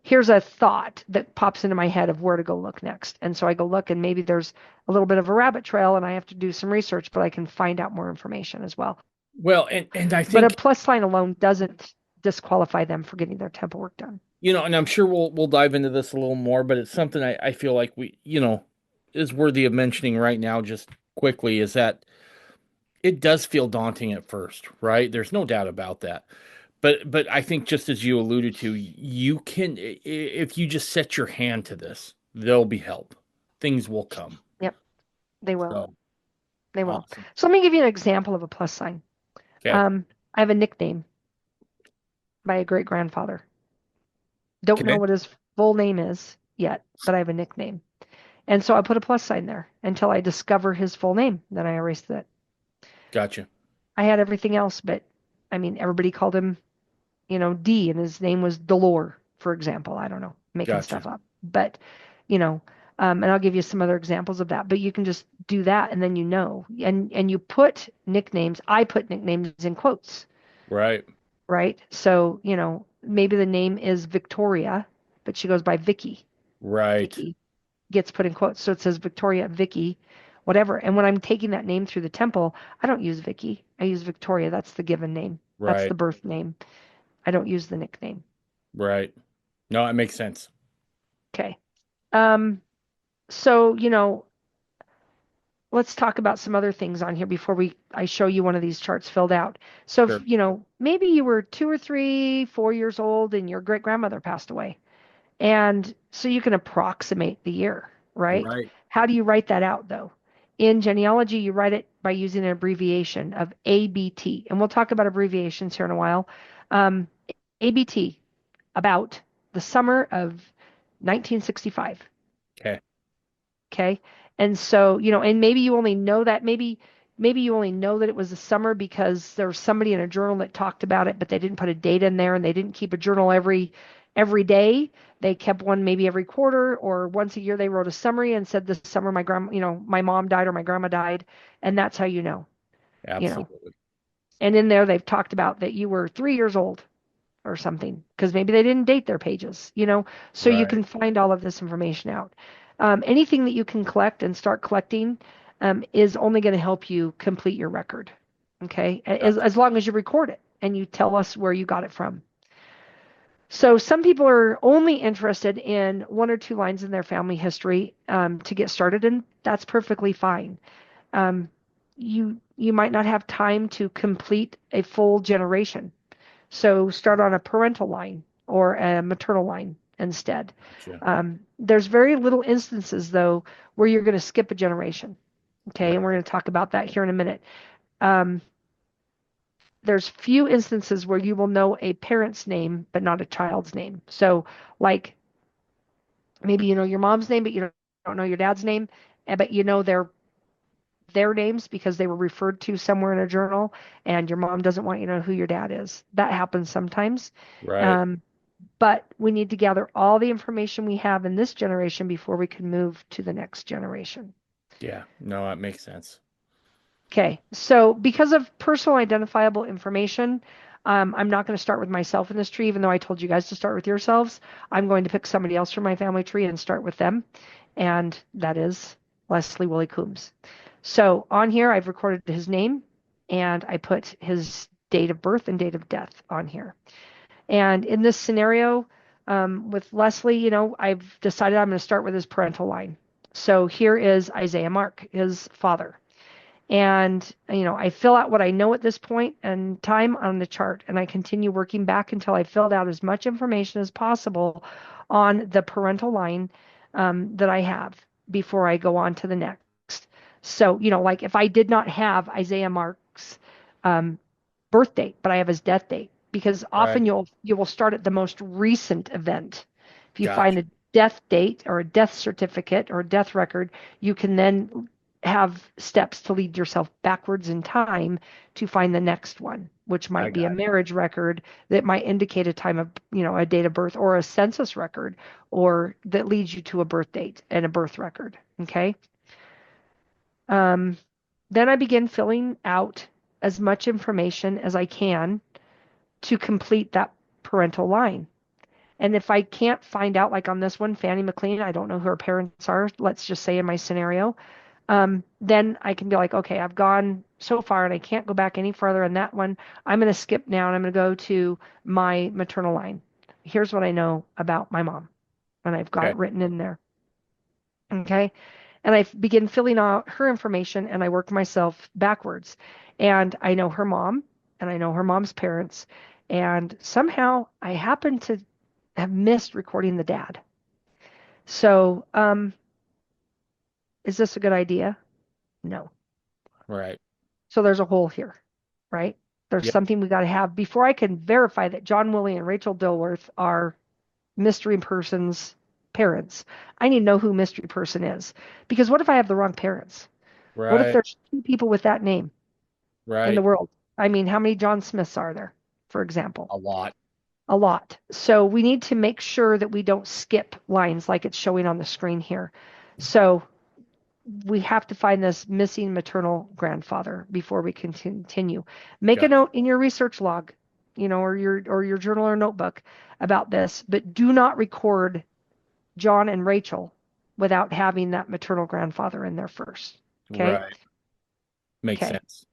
here's a thought that pops into my head of where to go look next. And so I go look, and maybe there's a little bit of a rabbit trail and I have to do some research, but I can find out more information as well. Well, and I But a think, plus sign alone doesn't disqualify them for getting their temple work done. and I'm sure we'll dive into this a little more, but it's something I feel like is worthy of mentioning right now, just quickly, is that it does feel daunting at first, right? There's no doubt about that. But I think, just as you alluded to, you can, if you just set your hand to this, there'll be help. Things will come. Yep, they will. So They will. awesome. So let me give you an example of a plus sign. Okay. I have a nickname by a great grandfather. Don't know Okay. what his full name is yet, but I have a nickname. And so I put a plus sign there until I discover his full name. Then I erased it. Gotcha. I had everything else, but I mean, everybody called him, D, and his name was Delore, for example. I don't know, making Gotcha. stuff up. But, you know, and I'll give you some other examples of that. But you can just do that, and then and you put nicknames. I put nicknames in quotes, Right. right? So, maybe the name is Victoria, but she goes by Vicky. Right. Vicky gets put in quotes. So it says Victoria, Vicky, whatever. And when I'm taking that name through the temple, I don't use Vicky. I use Victoria. That's the given name. That's the Right. birth name. I don't use the nickname. Right. No, it makes sense. Okay. Um, so, let's talk about some other things on here before I show you one of these charts filled out. So, if, Sure. maybe you were 2 or 3, 4 years old and your great grandmother passed away. And so you can approximate the year, right? Right. How do you write that out, though? In genealogy, you write it by using an abbreviation of ABT. And we'll talk about abbreviations here in a while. Um, ABT, about the summer of 1965. Okay. Okay. And so, and maybe you only know that, maybe you only know that it was the summer because there was somebody in a journal that talked about it, but they didn't put a date in there and they didn't keep a journal every day. They kept one maybe every quarter or once a year they wrote a summary and said this summer my grandma, my mom died or my grandma died, and that's how you know. Absolutely. And in there they've talked about that you were 3 years old or something because maybe they didn't date their pages, so you Right. can find all of this information out. Anything that you can collect and start collecting is only going to help you complete your record. Okay. Gotcha. As long as you record it and you tell us where you got it from. So some people are only interested in 1 or 2 lines in their family history to get started, and that's perfectly fine. Um, you might not have time to complete a full generation, so start on a parental line or a maternal line instead. Gotcha. There's very little instances, though, where you're going to skip a generation. Okay, and we're Right. going to talk about that here in a minute. Um, there's few instances where you will know a parent's name but not a child's name. So, like maybe you know your mom's name, but you don't know your dad's name, but you know their names because they were referred to somewhere in a journal, and your mom doesn't want you to know who your dad is. That happens sometimes. Right. Um, but we need to gather all the information we have in this generation before we can move to the next generation. Yeah. No, that makes sense. Okay, so because of personal identifiable information, I'm not going to start with myself in this tree, even though I told you guys to start with yourselves. I'm going to pick somebody else from my family tree and start with them, and that is Leslie Willie Coombs. So on here, I've recorded his name, and I put his date of birth and date of death on here. And in this scenario, with Leslie, I've decided I'm going to start with his parental line. So here is Isaiah Mark, his father. And, I fill out what I know at this point in time on the chart, and I continue working back until I filled out as much information as possible on the parental line that I have before I go on to the next. So, like if I did not have Isaiah Mark's um, birth date, but I have his death date, because often Right. you will start at the most recent event. If you find Gotcha. a death date or a death certificate or a death record, you can then have steps to lead yourself backwards in time to find the next one, which I might be a got marriage record that might indicate a time of, a date of birth, or a census record, or that leads you to a birth date and a birth record. Okay. Um, then I begin filling out as much information as I can to complete that parental line. And if I can't find out, like on this one, Fannie McLean, I don't know who her parents are, let's just say in my scenario, then I can be like, okay, I've gone so far and I can't go back any further in that one. I'm going to skip now and I'm going to go to my maternal line. Here's what I know about my mom, and I've got okay. it written in there. Okay. And I begin filling out her information and I work myself backwards. And I know her mom and I know her mom's parents. And somehow I happen to have missed recording the dad. So, is this a good idea? No. Right. So there's a hole here, right? There's Yep. something we got to have before I can verify that John Woolley and Rachel Dilworth are mystery person's parents. I need to know who mystery person is. Because what if I have the wrong parents? What if Right. there's two people with that name in the Right. world? I mean, how many John Smiths are there, for example? A lot. A lot. So we need to make sure that we don't skip lines like it's showing on the screen here. So we have to find this missing maternal grandfather before we can continue. Make a Got note in your research log, or your journal or notebook about this, but do not record John and Rachel without having that maternal grandfather in there first. Okay? right. Makes Okay. sense.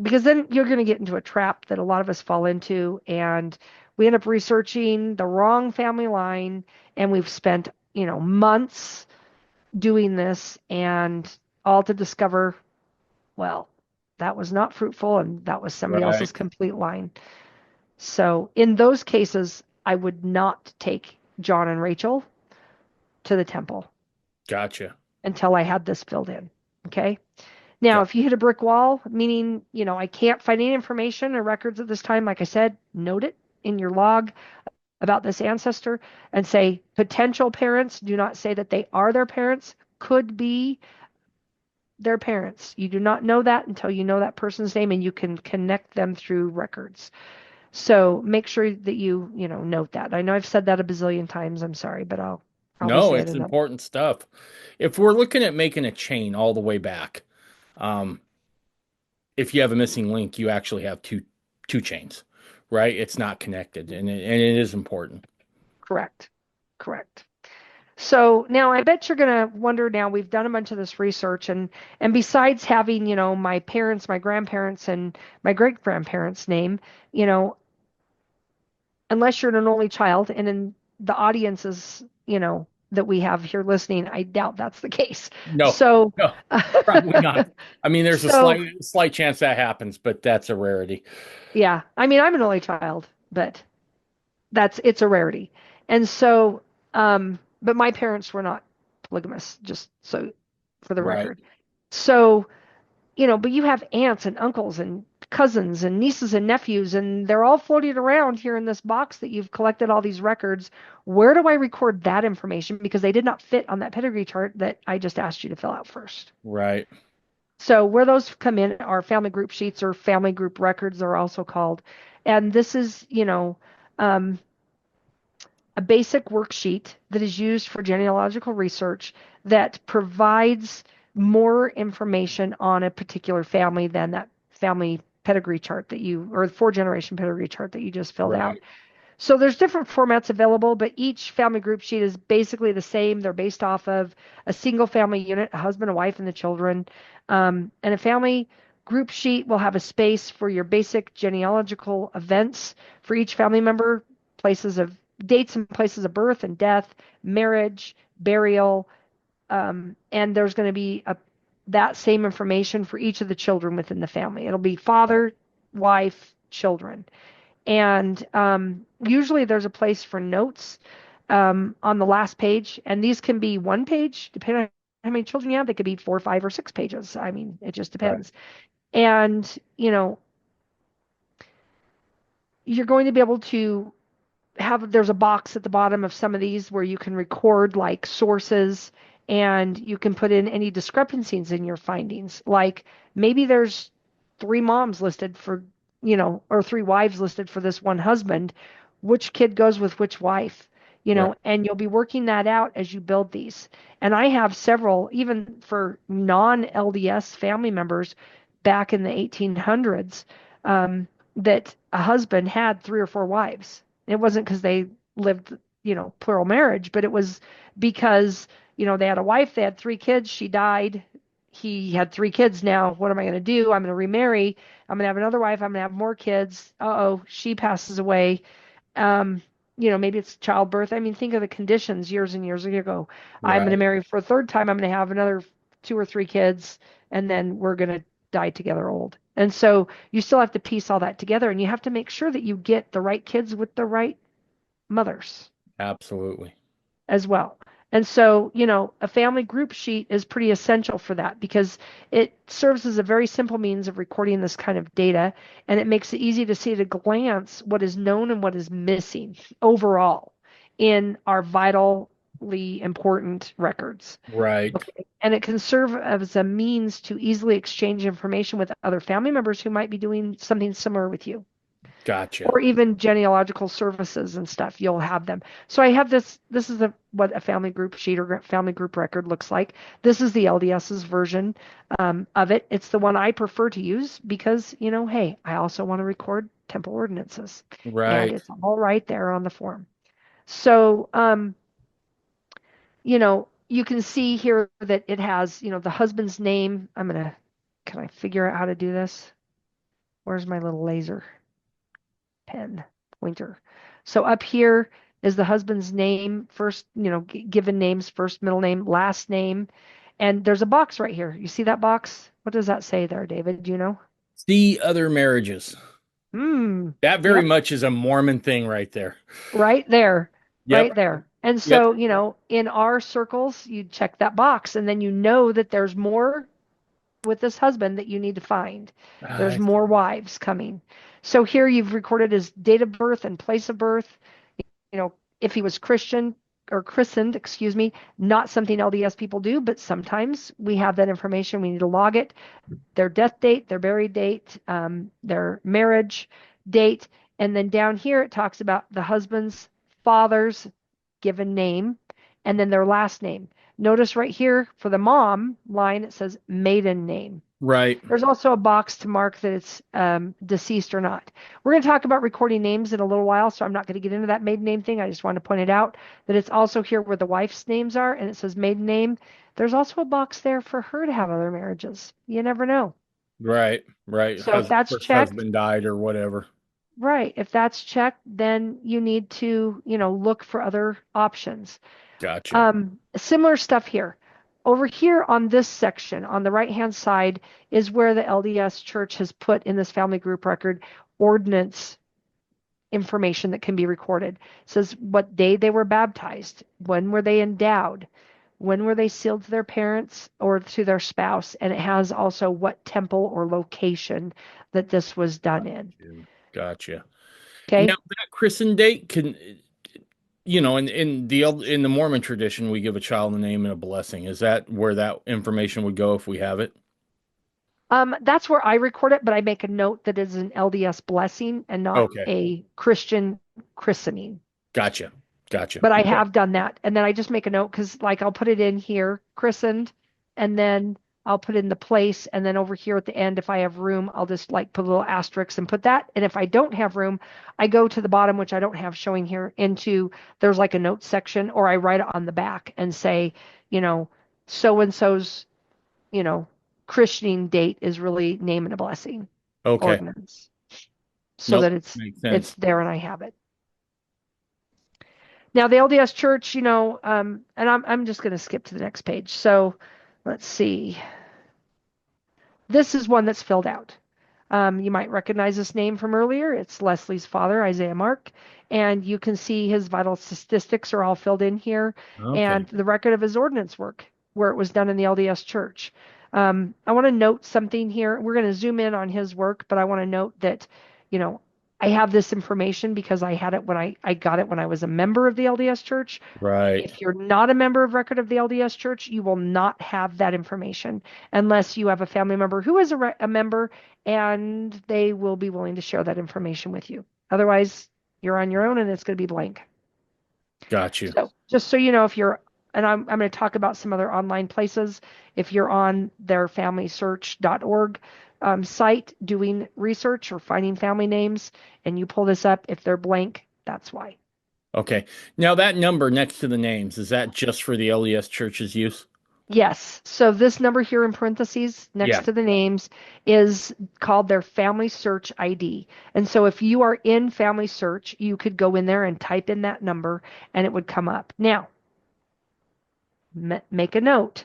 Because then you're going to get into a trap that a lot of us fall into, and we end up researching the wrong family line, and we've spent, months doing this, and all to discover, well, that was not fruitful and that was somebody Right. else's complete line. So in those cases, I would not take John and Rachel to the temple Gotcha. until I had this filled in. Okay. Now, Got if you hit a brick wall, meaning, I can't find any information or records at this time, like I said, note it in your log about this ancestor and say potential parents. Do not say that they are their parents, could be their parents. You do not know that until you know that person's name and you can connect them through records. So make sure that you note that. I know I've said that a bazillion times. I'm sorry, but I'll probably No, say it it's enough. important stuff. If we're looking at making a chain all the way back, um, if you have a missing link, you actually have two chains, right? It's not connected, and it is important. Correct. Correct. So now I bet you're going to wonder, now we've done a bunch of this research, and besides having, my parents, my grandparents and my great grandparents name, you know, unless you're an only child, and in the audiences, that we have here listening, I doubt that's the case. No, So, no, probably not. I mean, there's a so slight chance that happens, but that's a rarity. yeah, I mean, I'm an only child, but it's a rarity. And so, but my parents were not polygamous, just so for the Right, record. So, but you have aunts and uncles and cousins and nieces and nephews, and they're all floating around here in this box that you've collected all these records. Where do I record that information? Because they did not fit on that pedigree chart that I just asked you to fill out first. right, So where those come in are family group sheets, or family group records, they're also called. And this is, um, a basic worksheet that is used for genealogical research that provides more information on a particular family than that family pedigree chart or 4 generation pedigree chart that you just filled out. right, So there's different formats available, but each family group sheet is basically the same. They're based off of a single family unit, a husband, a wife, and the children. And a family group sheet will have a space for your basic genealogical events for each family member, places of dates and places of birth and death, marriage, burial, and there's going to be that same information for each of the children within the family. It'll be father, wife, children. And usually there's a place for notes on the last page, and these can be one page, depending on how many children you have. They could be 4, 5, or 6 pages. I mean, it just right, depends. And, you're going to be able to there's a box at the bottom of some of these where you can record like sources and you can put in any discrepancies in your findings. Like maybe there's three moms listed for, or three wives listed for this one husband. Which kid goes with which wife? Right. And you'll be working that out as you build these. And I have several, even for non-LDS family members back in the 1800s, that a husband had three or four wives. It wasn't because they lived, plural marriage, but it was because, they had a wife, they had three kids, she died. He had three kids now. What am I going to do? I'm going to remarry. I'm going to have another wife. I'm going to have more kids. Uh-oh, she passes away. Um, maybe it's childbirth. I mean, think of the conditions years and years ago. I'm going to Right. marry for a third time. I'm going to have another two or three kids, and then we're going to die together old. And so you still have to piece all that together, and you have to make sure that you get the right kids with the right mothers Absolutely. as well. And so, a family group sheet is pretty essential for that because it serves as a very simple means of recording this kind of data, and it makes it easy to see at a glance what is known and what is missing overall in our vitally important records. Right. Okay. And it can serve as a means to easily exchange information with other family members who might be doing something similar with you, Gotcha. or even genealogical services and stuff. You'll have them. So I have this is what a family group sheet or family group record looks like. This is the LDS's version of it. It's the one I prefer to use because, hey, I also want to record temple ordinances, and Right. it's all right there on the form. So you can see here that it has, the husband's name. Can I figure out how to do this? Where's my little laser pen pointer? So up here is the husband's name, first, given names, first, middle name, last name. And there's a box right here. You see that box? What does that say there, David? Do you know? See other marriages. Hmm. That very Yep. much is a Mormon thing right there. Right there. Yep. Right there. And Yep. so, in our circles, you check that box and then you know that there's more with this husband that you need to find. There's I more wives coming. So here you've recorded his date of birth and place of birth. You know, if he was Christian or christened, excuse me, not something LDS people do, but sometimes we have that information. We need to log it, their death date, their buried date, their marriage date. And then down here, it talks about the husband's father's given name and then their last name. Notice right here for the mom line, it says maiden name. right. There's also a box to mark that it's deceased or not. We're going to talk about recording names in a little while, so I'm not going to get into that maiden name thing. I just want to point it out that it's also here where the wife's names are, and it says maiden name. There's also a box there for her to have other marriages. You never know. Right. Right. So if Hus that's First checked, husband died or whatever. right, if that's checked, then you need to, look for other options. Gotcha. Similar stuff here. Over here on this section, on the right-hand side, is where the LDS Church has put in this family group record ordinance information that can be recorded. It says what day they were baptized, when were they endowed, when were they sealed to their parents or to their spouse, and it has also what temple or location that this was done in. Gotcha. And now Okay. that christen date can, in the Mormon tradition, we give a child a name and a blessing. Is that where that information would go if we have it? That's where I record it, but I make a note that it's an LDS blessing and not Okay. a Christian christening. Gotcha. Gotcha. But I Okay. have done that. And then I just make a note because, like, I'll put it in here, christened, and then I'll put in the place. And then over here at the end, if I have room, I'll just like put a little asterisk and put that. And if I don't have room, I go to the bottom, which I don't have showing here, into there's like a note section, or I write it on the back and say, you know, so and so's, you know, christening date is really name and a blessing Okay. ordinance so Nope. that Makes it's sense. there and I have it. Now the LDS Church, and I'm just going to skip to the next page. So let's see. This is one that's filled out. You might recognize this name from earlier. It's Leslie's father, Isaiah Mark, and you can see his vital statistics are all filled in here, Okay. and the record of his ordinance work where it was done in the LDS Church. I want to note something here. We're going to zoom in on his work, but I want to note that, you know, I have this information because I had it when I got it when I was a member of the LDS church. Right. If you're not a member of record of the LDS church, you will not have that information unless you have a family member who is a member, and they will be willing to share that information with you. Otherwise, you're on your own and it's going to be blank. Got you. So just so you know, if you're, and I'm going to talk about some other online places. If you're on their familysearch.org site doing research or finding family names, and you pull this up, if they're blank, that's why. Okay. Now that number next to the names, is that just for the LES church's use? Yes. So this number here in parentheses next Yeah. to the names is called their family search ID. And so if you are in family search, you could go in there and type in that number and it would come up. Now, make a note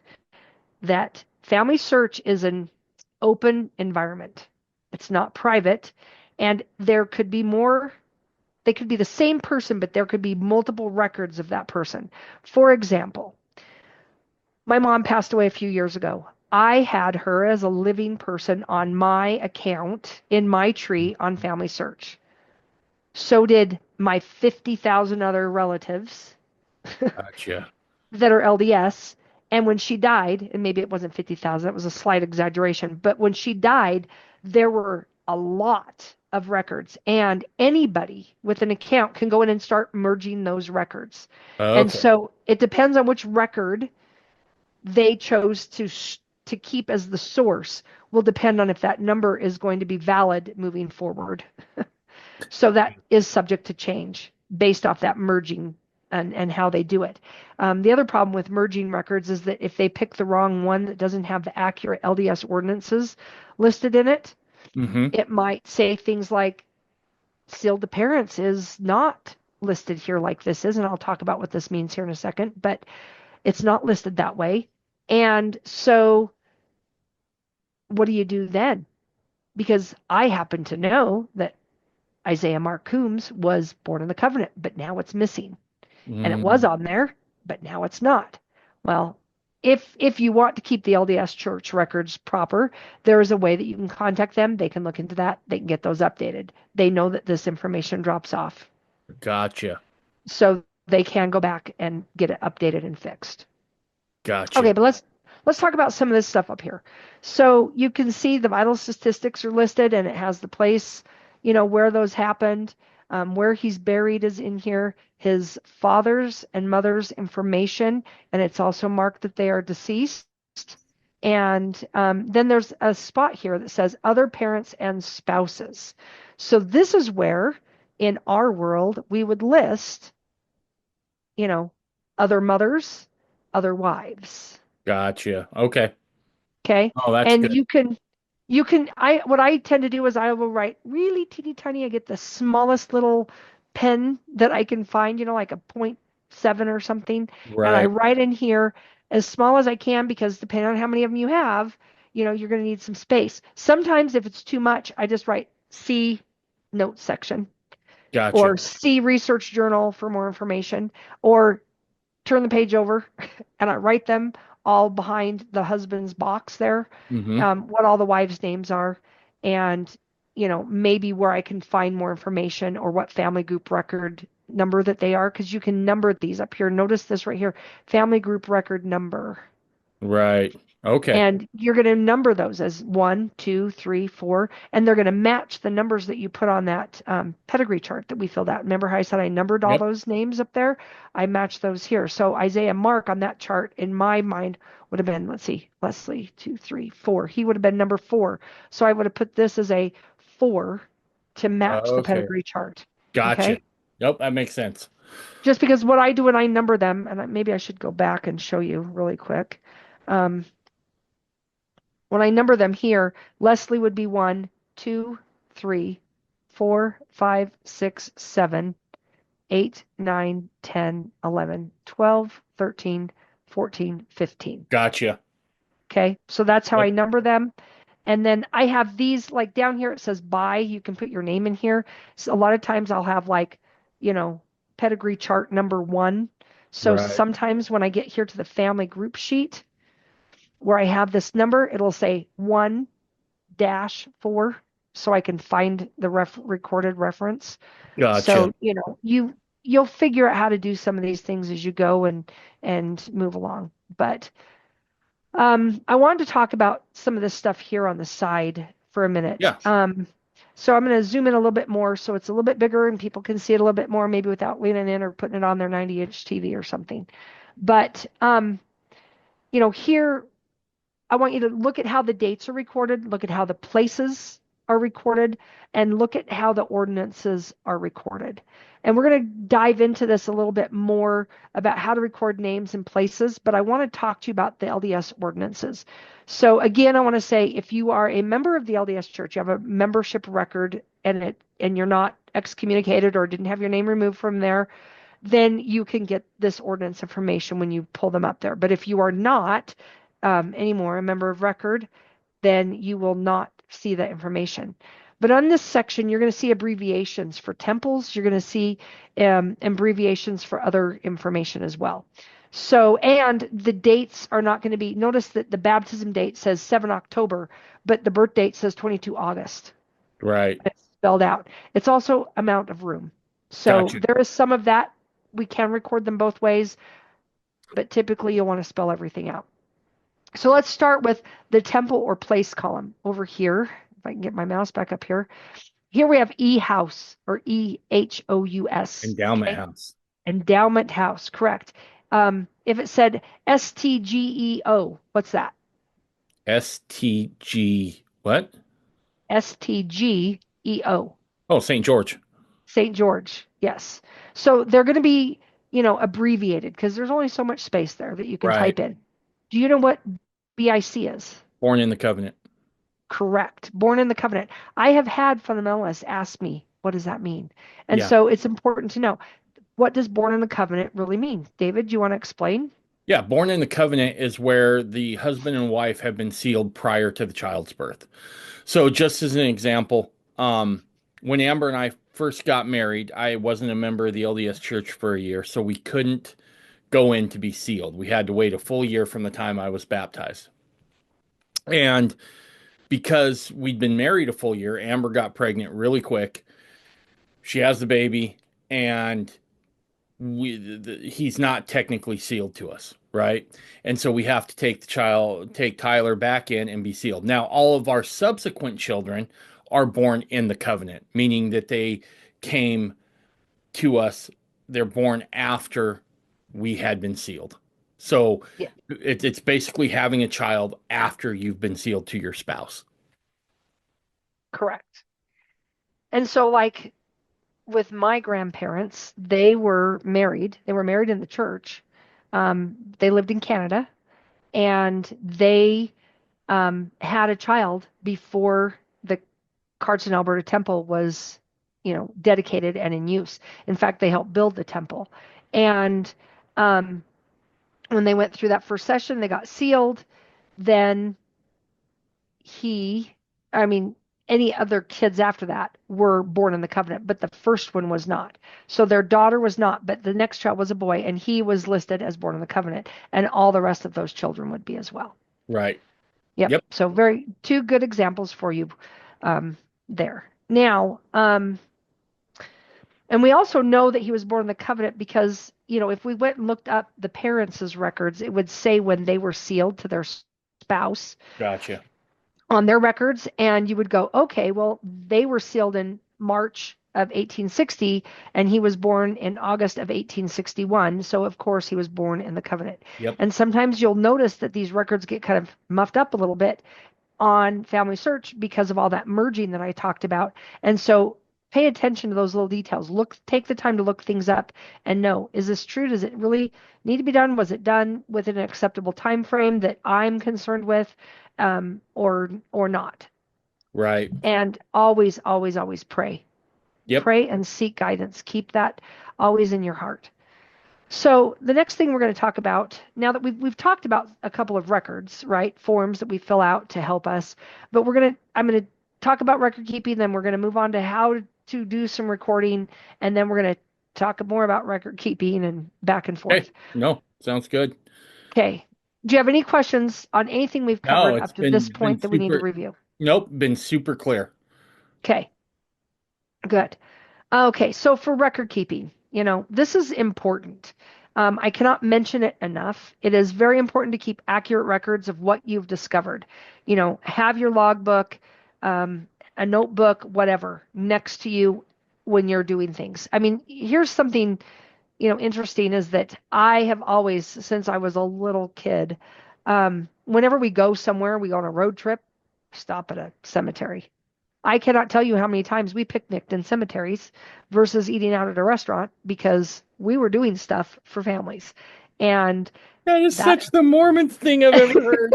that family search is an open environment. It's not private. And there could be more, they could be the same person, but there could be multiple records of that person. For example, my mom passed away a few years ago. I had her as a living person on my account in my tree on Family Search. So did my 50,000 other relatives Gotcha. that are LDS. And when she died, and maybe it wasn't 50,000, it was a slight exaggeration, but when she died, there were a lot of records, and anybody with an account can go in and start merging those records. And Okay. so it depends on which record they chose to keep as the source will depend on if that number is going to be valid moving forward. So that is subject to change based off that merging and how they do it. The other problem with merging records is that if they pick the wrong one that doesn't have the accurate LDS ordinances listed in it, Mm-hmm. it might say things like sealed to parents is not listed here like this is, and I'll talk about what this means here in a second, but it's not listed that way. And so what do you do then? Because I happen to know that Isaiah Mark Coombs was born in the covenant, but now it's missing. And it was Mm, on there, but now it's not. Well, if you want to keep the LDS church records proper, there is a way that you can contact them. They can look into that. They can get those updated. They know that this information drops off. gotcha. So they can go back and get it updated and fixed. Gotcha. Okay, but let's talk about some of this stuff up here. So you can see the vital statistics are listed, and it has the place, where those happened, where he's buried is in here, his father's and mother's information, and it's also marked that they are deceased. And then there's a spot here that says other parents and spouses. So this is where, in our world, we would list, you know, other mothers, other wives. Gotcha. Okay. Okay. Oh, that's And good. what I tend to do is I will write really teeny tiny. I get the smallest little pen that I can find, like a .7 or something. And I Right. write in here as small as I can because depending on how many of them you have, you're going to need some space. Sometimes if it's too much, I just write C notes section Gotcha. or C research journal for more information or turn the page over and I write them all behind the husband's box there, Mm-hmm. what all the wives' names are, and maybe where I can find more information or what family group record number that they are, because you can number these up here. Notice this right here, family group record number. Right. Okay. And you're going to number those as 1, 2, 3, 4, and they're going to match the numbers that you put on that pedigree chart that we filled out. Remember how I said I numbered all Yep. those names up there? I matched those here. So Isaiah Mark on that chart in my mind would have been, let's see, Leslie, 2, 3, 4. He would have been number 4. So I would have put this as a 4 to match the Okay. pedigree chart. Gotcha. Okay. Yep, that makes sense. Just because what I do when I number them, and maybe I should go back and show you really quick. Um, When I number them here, Leslie would be 1, 2, 3, 4, 5, 6, 7, 8, 9, 10, 11, 12, 13, 14, 15. Gotcha. Okay, so that's how I Yep. number them. And then I have these like down here, it says by, you can put your name in here. So a lot of times I'll have like, you know, pedigree chart number 1. So Right. sometimes when I get here to the family group sheet where I have this number, it'll say 1-4. so I can find the recorded reference. Gotcha. So, you'll figure out how to do some of these things as you go and move along. But I wanted to talk about some of this stuff here on the side for a minute. Yeah. So I'm going to zoom in a little bit more so it's a little bit bigger and people can see it a little bit more, maybe without leaning in or putting it on their 90-inch TV or something. But here I want you to look at how the dates are recorded, look at how the places are recorded, and look at how the ordinances are recorded. And we're going to dive into this a little bit more about how to record names and places, but I want to talk to you about the LDS ordinances. So again, I want to say if you are a member of the LDS Church, you have a membership record and you're not excommunicated or didn't have your name removed from there, then you can get this ordinance information when you pull them up there. But if you are not anymore a member of record, then you will not see that information. But on this section, you're going to see abbreviations for temples. You're going to see abbreviations for other information as well. So, and the dates are not going to be, notice that the baptism date says 7 October, but the birth date says 22 August. Right. It's spelled out. It's also amount of room. So Gotcha. there is some of that. We can record them both ways, but typically you'll want to spell everything out. So let's start with the temple or place column over here. If I can get my mouse back up here. Here we have E house or EHOUS. Endowment Okay. house. Endowment house. Correct. If it said STGEO, what's that? STG. What? STGEO. Oh, St. George. St. George. Yes. So they're going to be, abbreviated because there's only so much space there that you can Right. type in. Do you know what BIC is? Born in the covenant. Correct. Born in the covenant. I have had fundamentalists ask me, what does that mean? And Yeah. so it's important to know, what does born in the covenant really mean? David, do you want to explain? Yeah. Born in the covenant is where the husband and wife have been sealed prior to the child's birth. So, just as an example, when Amber and I first got married, I wasn't a member of the LDS Church for a year, so we couldn't go in to be sealed. We had to wait a full year from the time I was baptized. And because we'd been married a full year, Amber got pregnant really quick. She has the baby, and he's not technically sealed to us, right? And so we have to take Tyler back in and be sealed. Now, all of our subsequent children are born in the covenant, meaning that they came to us, they're born after we had been sealed. So Yeah, it's basically having a child after you've been sealed to your spouse. correct. And so, like with my grandparents, they were married. They were married in the church. They lived in Canada, and they had a child before the Carson, Alberta temple was, dedicated and in use. In fact, they helped build the temple. And um, when they went through that first session, they got sealed. Then he, I mean, any other kids after that were born in the covenant, but the first one was not. So their daughter was not, but the next child was a boy, and he was listed as born in the covenant, and all the rest of those children would be as well. Right. Yep. Yep. So very two good examples for you there. Now, and we also know that he was born in the covenant because, if we went and looked up the parents' records, it would say when they were sealed to their spouse Gotcha. on their records, and you would go, okay, well, they were sealed in March of 1860, and he was born in August of 1861. So, of course, he was born in the covenant. Yep. And sometimes you'll notice that these records get kind of muffed up a little bit on Family Search because of all that merging that I talked about. And so pay attention to those little details. Take the time to look things up and know, is this true? Does it really need to be done? Was it done within an acceptable time frame that I'm concerned with, or not? Right. And always, always, always pray. Yep. Pray and seek guidance. Keep that always in your heart. So the next thing we're going to talk about, now that we've talked about a couple of records, right? Forms that we fill out to help us, but I'm going to talk about record keeping, then we're going to move on to how to do some recording, and then we're going to talk more about record keeping and back and Hey, forth. no, sounds good. Okay. Do you have any questions on anything we've No, covered it's up to this been point that we need to super. review? Nope, been super clear. Okay, good. Okay, so for record keeping, this is important. I cannot mention it enough. It is very important to keep accurate records of what you've discovered. Have your logbook, um, a notebook, whatever, next to you when you're doing things. I mean, here's something, interesting is that I have always, since I was a little kid, whenever we go somewhere, we go on a road trip, stop at a cemetery. I cannot tell you how many times we picnicked in cemeteries versus eating out at a restaurant because we were doing stuff for families. And That is that such the Mormon thing I've ever heard.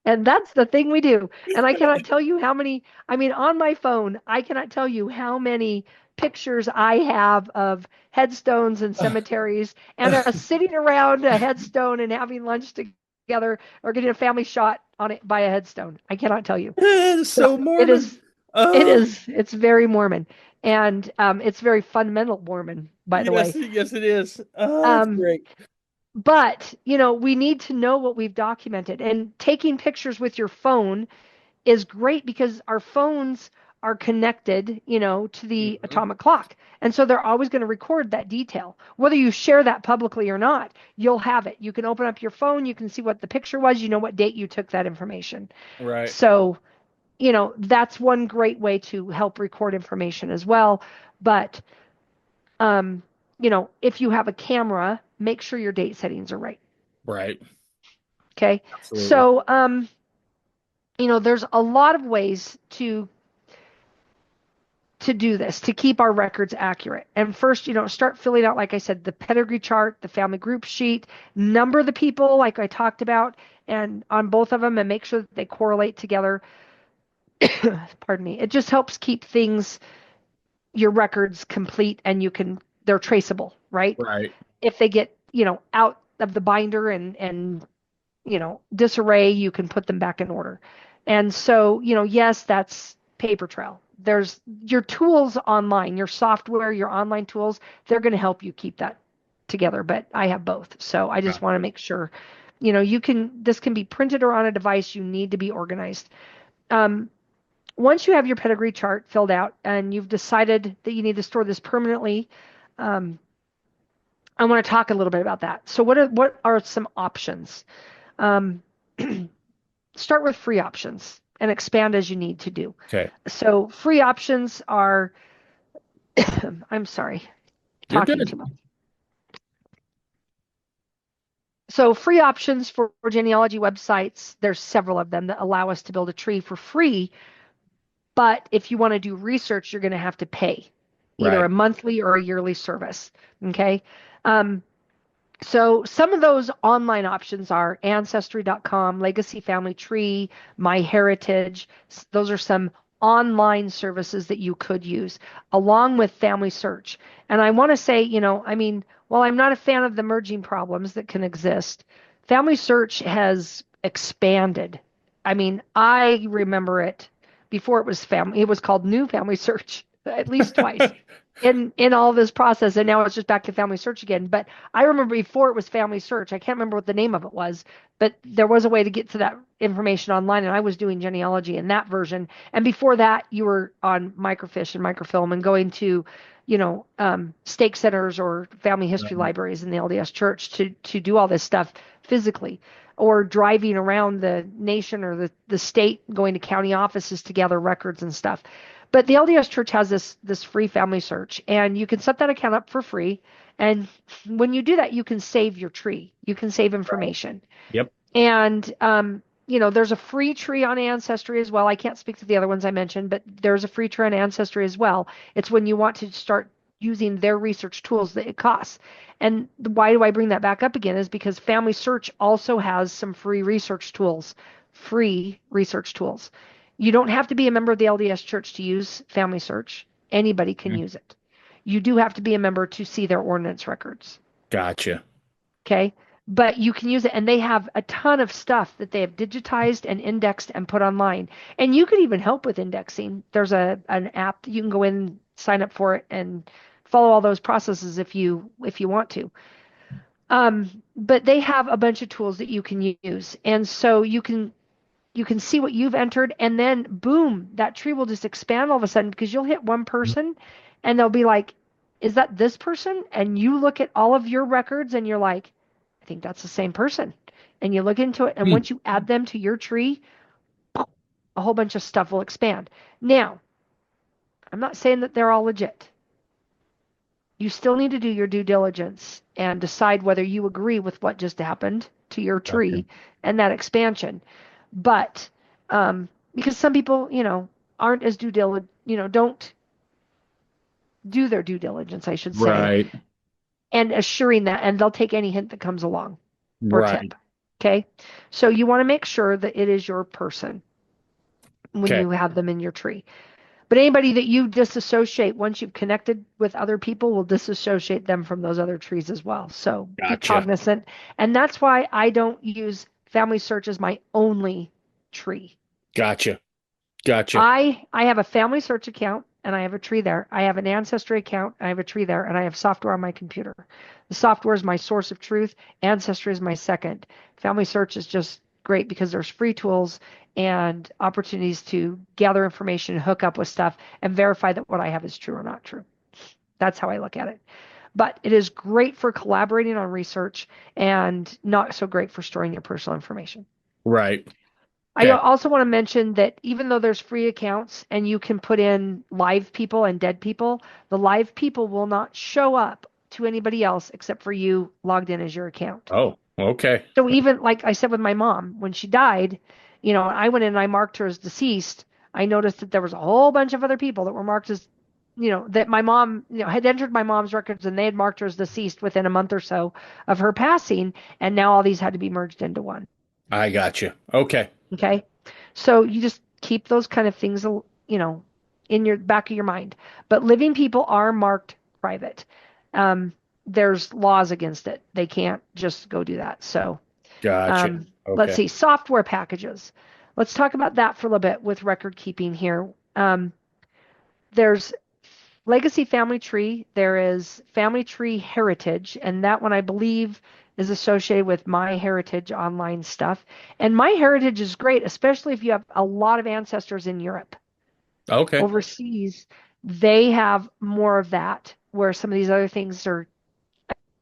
and that's the thing we do. And I cannot tell you how many, I mean, on my phone, I cannot tell you how many pictures I have of headstones and cemeteries and us sitting around a headstone and having lunch together or getting a family shot on it by a headstone. I cannot tell you. That is So so it Mormon. is, Oh, it's very Mormon. And it's very fundamental Mormon, by the yes, way. yes, it is. Oh, that's Um, great. but, we need to know what we've documented. And taking pictures with your phone is great because our phones are connected, to the Mhm. atomic clock. And so they're always going to record that detail. Whether you share that publicly or not, you'll have it. You can open up your phone, you can see what the picture was, you know what date you took that information. Right, So, that's one great way to help record information as well. But, um, if you have a camera, make sure your date settings are right. right. Okay. Absolutely. So, there's a lot of ways to do this, to keep our records accurate. And first, start filling out, like I said, the pedigree chart, the family group sheet, number the people, like I talked about, and on both of them, and make sure that they correlate together. Pardon me. It just helps keep things, your records complete, and they're traceable, right? Right, If they get, out of the binder and disarray, you can put them back in order. And so, yes, that's paper trail. There's your tools online, your software, your online tools, they're going to help you keep that together. But I have both. So I just want to gotcha. make sure, this can be printed or on a device. You need to be organized. Once you have your pedigree chart filled out and you've decided that you need to store this permanently, um, I want to talk a little bit about that. So what are some options? Um, Start with free options and expand as you need to do. Okay, So free options are, I'm sorry, you're talking good. too much. So free options for genealogy websites, there's several of them that allow us to build a tree for free. But if you want to do research, you're going to have to pay either Right, a monthly or a yearly service. Okay. Um, So some of those online options are Ancestry.com, Legacy Family Tree, MyHeritage. Those are some online services that you could use, along with Family Search. And I want to say, I mean, while I'm not a fan of the merging problems that can exist, Family Search has expanded. I mean, I remember it before it was called New Family Search at least twice in all this process, and now it's just back to Family Search again. But I remember before it was Family Search. I can't remember what the name of it was, but there was a way to get to that information online, and I was doing genealogy in that version. And before that, you were on microfiche and microfilm and going to, stake centers or family history right, libraries in the LDS Church to do all this stuff physically, or driving around the nation or the state, going to county offices to gather records and stuff. But the LDS Church has this free family search, and you can set that account up for free. And when you do that, you can save your tree. You can save right. information. Yep. And there's a free tree on Ancestry as well. I can't speak to the other ones I mentioned, but there's a free tree on Ancestry as well. It's when you want to start using their research tools that it costs. And why do I bring that back up again is because Family Search also has some free research tools. You don't have to be a member of the LDS Church to use Family Search. Anybody can Mhm. use it. You do have to be a member to see their ordinance records. Gotcha. Okay. But you can use it, and they have a ton of stuff that they have digitized and indexed and put online. And you could even help with indexing. There's an app that you can go in, sign up for it, and follow all those processes if you want to. But they have a bunch of tools that you can use, and so you can. you can see what you've entered, and then boom, that tree will just expand all of a sudden because you'll hit one person and they'll be like, is that this person? And you look at all of your records and you're like, I think that's the same person. And you look into it, and Hmm. once you add them to your tree, a whole bunch of stuff will expand. Now, I'm not saying that they're all legit. You still need to do your due diligence and decide whether you agree with what just happened to your Gotcha. tree and that expansion. But because some people, aren't as due diligent, don't do their due diligence, I should say, Right. and assuring that, and they'll take any hint that comes along or Right. tip. Okay. So you want to make sure that it is your person when Okay. you have them in your tree. But anybody that you disassociate once you've connected with other people will disassociate them from those other trees as well. So be Gotcha. cognizant. And that's why I don't use Family Search as my only tree. Gotcha. Gotcha. I have a Family Search account and I have a tree there. I have an Ancestry account, I have a tree there, and I have software on my computer. The software is my source of truth. Ancestry is my second. Family Search is just great because there's free tools and opportunities to gather information, hook up with stuff, and verify that what I have is true or not true. That's how I look at it. But it is great for collaborating on research and not so great for storing your personal information. Right. I Okay. also want to mention that even though there's free accounts and you can put in live people and dead people, the live people will not show up to anybody else except for you logged in as your account. Oh, okay. So even like I said with my mom, when she died, I went in and I marked her as deceased. I noticed that there was a whole bunch of other people that were marked as, that my mom, had entered my mom's records and they had marked her as deceased within a month or so of her passing. And now all these had to be merged into one. I got you. Okay. Okay. So you just keep those kind of things, in your back of your mind. But living people are marked private. Um, there's laws against it. They can't just go do that. So Gotcha. let's Okay. see, software packages. Let's talk about that for a little bit with record keeping here. There's Legacy Family Tree. There is Family Tree Heritage, and that one I believe is associated with My Heritage online stuff. And My Heritage is great, especially if you have a lot of ancestors in Europe. Okay. Overseas, they have more of that, where some of these other things are,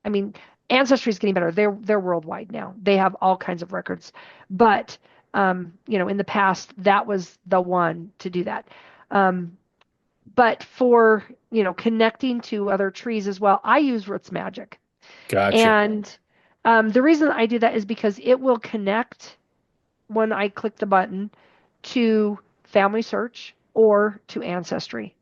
I mean, Ancestry is getting better. They're worldwide now. They have all kinds of records. But in the past, that was the one to do that. But for, connecting to other trees as well, I use Roots Magic. Gotcha. And the reason I do that is because it will connect when I click the button to Family Search or to Ancestry.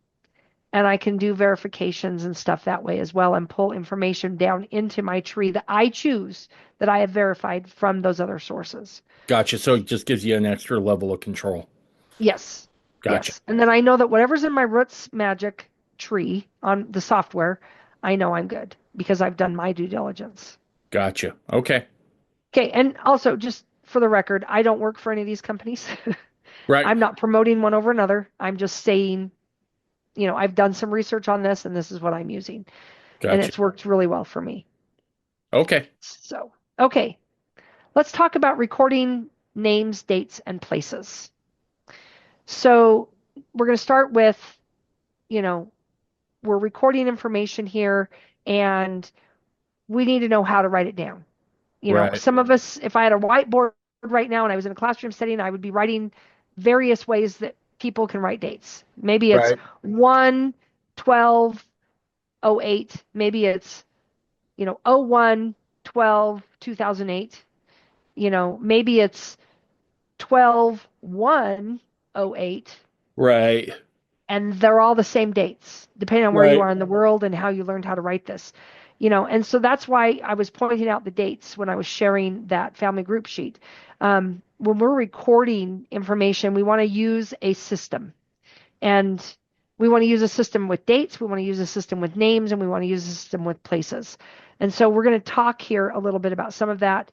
And I can do verifications and stuff that way as well and pull information down into my tree that I choose that I have verified from those other sources. Gotcha. So it just gives you an extra level of control. Yes. Gotcha. Yes. And then I know that whatever's in my Roots Magic tree on the software, I know I'm good because I've done my due diligence. Gotcha. Okay. Okay. And also, just for the record, I don't work for any of these companies. Right. I'm not promoting one over another. I'm just saying, I've done some research on this and this is what I'm using. And Gotcha. it's worked really well for me. Okay. So, okay. Let's talk about recording names, dates, and places. So, we're going to start with, you know, we're recording information here and we need to know how to write it down. Right. Some of us, if I had a whiteboard right now and I was in a classroom setting, I would be writing various ways that people can write dates. Maybe it's Right. 1/12/08. Maybe it's, 01/12/2008. Maybe it's 12/1/08, Right. and they're all the same dates, depending on where you Right. are in the world and how you learned how to write this. And so that's why I was pointing out the dates when I was sharing that family group sheet. When we're recording information, we want to use a system. And we want to use a system with dates, we want to use a system with names, and we want to use a system with places. And so we're going to talk here a little bit about some of that.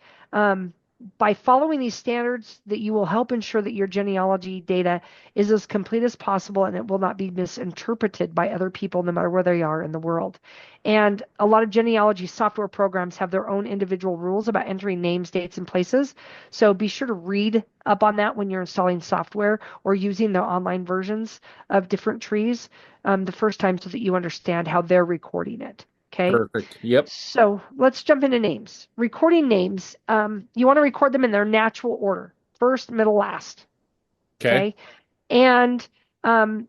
by following these standards, that you will help ensure that your genealogy data is as complete as possible and it will not be misinterpreted by other people, no matter where they are in the world. And a lot of genealogy software programs have their own individual rules about entering names, dates, and places. So be sure to read up on that when you're installing software or using the online versions of different trees the first time, so that you understand how they're recording it. Okay. Perfect. Yep. So let's jump into names. Recording names, you want to record them in their natural order: first, middle, last. Okay. Okay. And um,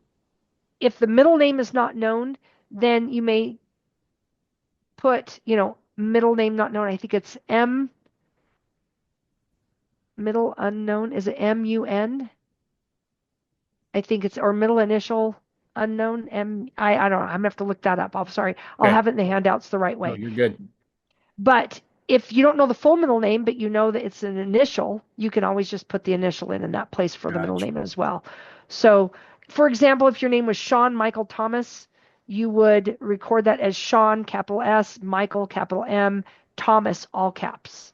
if the middle name is not known, then you may put, middle name not known. I think it's M, middle unknown. Is it MUN? I think it's, or middle initial unknown. I don't know. I'm gonna have to look that up. I'm sorry. I'll Okay. have it in the handouts the right No, way. you're good. But if you don't know the full middle name, but you know that it's an initial, you can always just put the initial in that place for the middle Gotcha. name as well. So, for example, if your name was Sean Michael Thomas, you would record that as Sean, capital S, Michael, capital M, Thomas, all caps.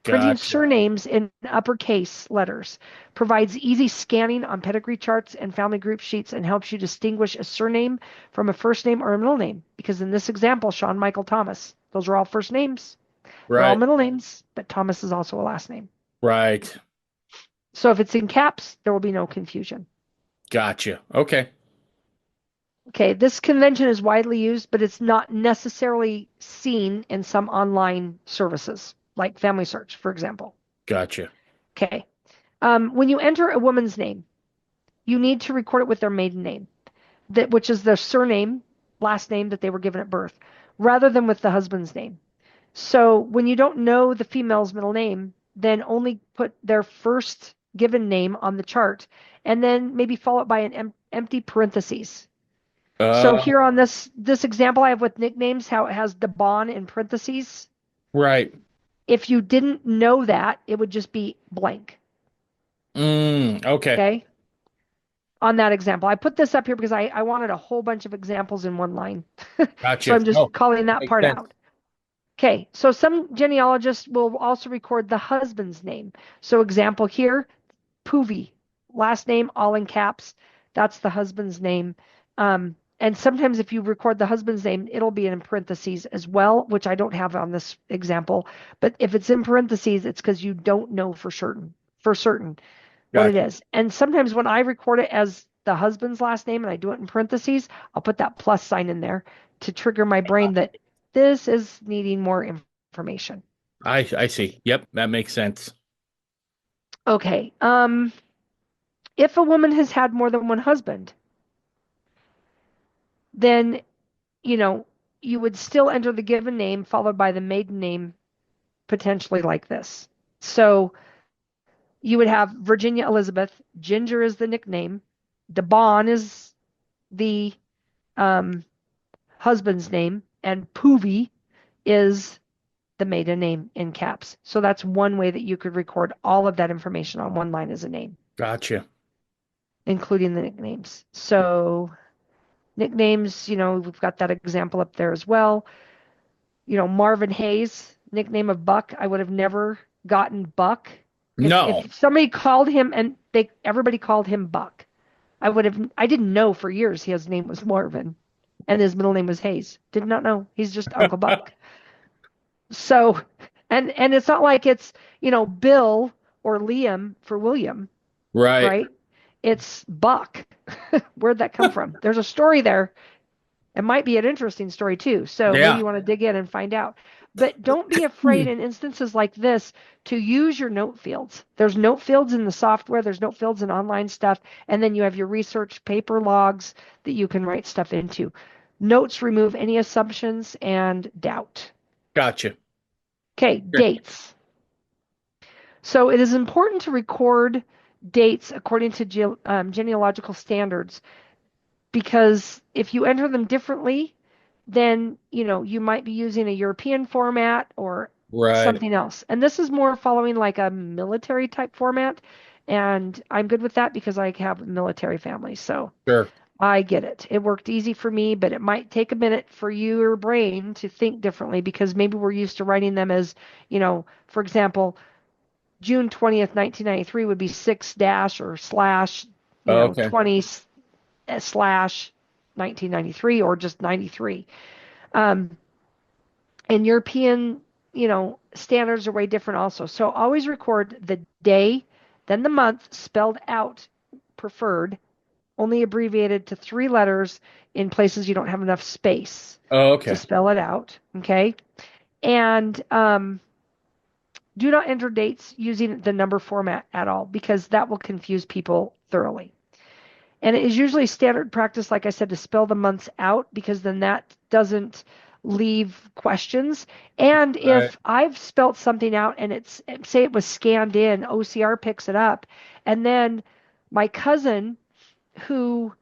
Printing Gotcha. surnames in uppercase letters provides easy scanning on pedigree charts and family group sheets, and helps you distinguish a surname from a first name or a middle name. Because in this example, Sean Michael Thomas, those are all first names. They're all Right. middle names, but Thomas is also a last name. Right. So if it's in caps, there will be no confusion. Gotcha. Okay. Okay, this convention is widely used, but it's not necessarily seen in some online services, like Family Search, for example. Gotcha. Okay. When you enter a woman's name, you need to record it with their maiden name, which is their surname, last name that they were given at birth, rather than with the husband's name. So when you don't know the female's middle name, then only put their first given name on the chart, and then maybe follow it by an empty parentheses. So Uh, here on this example I have with nicknames, how it has Debon in parentheses. right. If you didn't know that, it would just be blank. Okay. Okay. On that example, I put this up here because I wanted a whole bunch of examples in one line. So Gotcha. I'm just No, calling that that makes part sense. out. Okay, so some genealogists will also record the husband's name. So example here, Puvi, last name all in caps. That's the husband's name. And sometimes if you record the husband's name, it'll be in parentheses as well, which I don't have on this example. But if it's in parentheses, it's because you don't know for certain what it Gotcha. is. And sometimes when I record it as the husband's last name and I do it in parentheses, I'll put that plus sign in there to trigger my brain that this is needing more information. I see. Yep, that makes sense. Okay. If a woman has had more than one husband, then, you know, you would still enter the given name followed by the maiden name, potentially like this. So you would have Virginia Elizabeth, Ginger is the nickname, Debon is the um, husband's name, and Puvi is the maiden name in caps. So that's one way that you could record all of that information on one line as a name, Gotcha. including the nicknames. So nicknames, we've got that example up there as well. Marvin Hayes, nickname of Buck. I would have never gotten Buck No. if somebody called him and everybody called him Buck. I didn't know for years his name was Marvin and his middle name was Hayes. Did not know. He's just Uncle Buck. So, and it's not like it's, Bill or Liam for William, Right. right? It's Buck. Where'd that come from? There's a story there. It might be an interesting story too. So maybe Yeah. you want to dig in and find out. But don't be afraid in instances like this to use your note fields. There's note fields in the software, there's note fields in online stuff, and then you have your research paper logs that you can write stuff into. Notes remove any assumptions and doubt. Gotcha. Okay, Sure. dates. So it is important to record dates according to genealogical standards, because if you enter them differently, then you might be using a European format or Right. something else. And this is more following like a military type format, and I'm good with that because I have a military family, so Sure. I get it. It worked easy for me, but it might take a minute for your brain to think differently, because maybe we're used to writing them as, for example, June 20th, 1993 would be 6 dash or slash, Oh, okay. 20 slash 1993 or just 93. Um, and European, standards are way different also. So always record the day, then the month spelled out, preferred, only abbreviated to 3 letters in places you don't have enough space Oh, to okay. spell it out. Okay. And do not enter dates using the number format at all because that will confuse people thoroughly. And it is usually standard practice, like I said, to spell the months out because then that doesn't leave questions. And Right. if I've spelt something out and it's, say it was scanned in, OCR picks it up, and then my cousin who,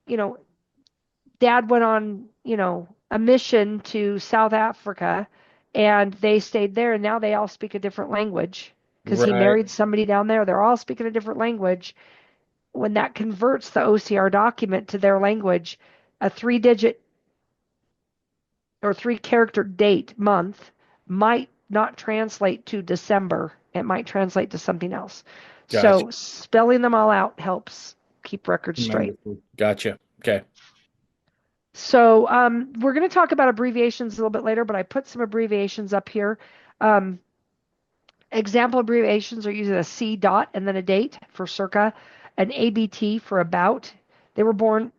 you know, dad went on, a mission to South Africa and they stayed there and now they all speak a different language because he Right. married somebody down there. They're all speaking a different language. When that converts the OCR document to their language, a 3 digit or 3 character date month might not translate to December. It might translate to something else. Gotcha. So spelling them all out helps keep records straight. Tremendously. Gotcha. Okay. So we're going to talk about abbreviations a little bit later, but I put some abbreviations up here. Um, Example abbreviations are using a C dot and then a date for circa, an ABT for about. They were born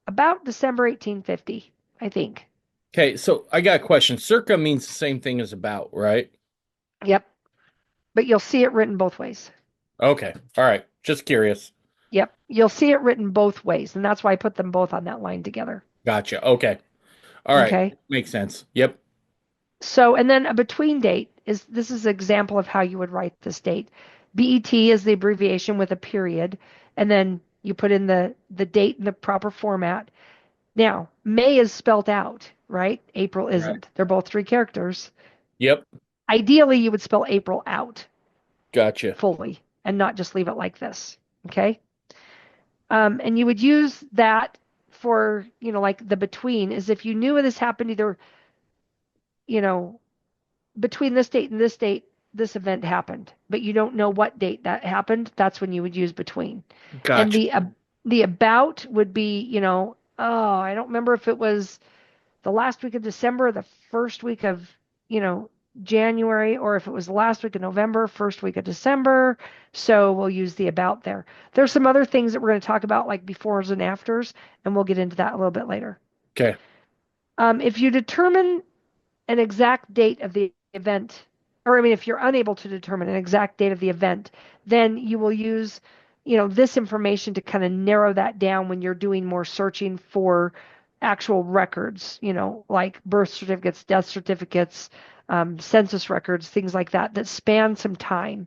about December 1850, I think. Okay. So I got a question. Circa means the same thing as about, right? Yep. But you'll see it written both ways. Okay. All right. Just curious. Yep. You'll see it written both ways. And that's why I put them both on that line together. Gotcha. Okay. All right. Okay. Makes sense. Yep. So, and then a between date is this is an example of how you would write this date. BET is the abbreviation with a period, and then you put in the date in the proper format. Now, May is spelt out, right? April Right. isn't. They're both 3 characters. Yep. Ideally, you would spell April out Gotcha. fully and not just leave it like this. Okay. And you would use that for, like the between is if you knew this happened either, you know, between this date and this date, this event happened, but you don't know what date that happened. That's when you would use between. And Gotcha. the about would be, oh, I don't remember if it was the last week of December, the first week of, you know, January, or if it was the last week of November, first week of December. So we'll use the about there. There's some other things that we're going to talk about, like befores and afters, and we'll get into that a little bit later. Okay. If you determine an exact date of the event, or I mean, if you're unable to determine an exact date of the event, then you will use, this information to kind of narrow that down when you're doing more searching for actual records, like birth certificates, death certificates, census records, things like that that span some time.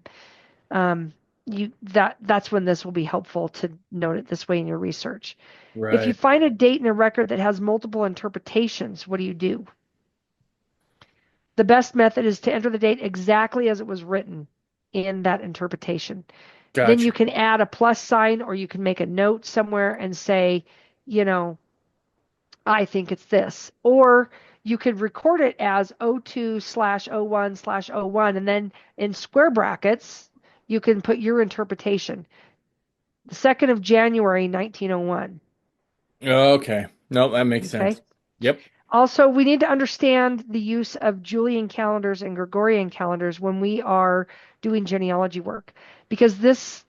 That's when this will be helpful to note it this way in your research. If you Right. find a date in a record that has multiple interpretations, what do you do? The best method is to enter the date exactly as it was written in that interpretation. Then Gotcha. you can add a plus sign or you can make a note somewhere and say, you know, I think it's this. Or you could record it as O2/01/01 and then in square brackets, you can put your interpretation. The 2nd of January, 1901. Okay. No, that makes Okay. sense. Yep. Also, we need to understand the use of Julian calendars and Gregorian calendars when we are doing genealogy work, because this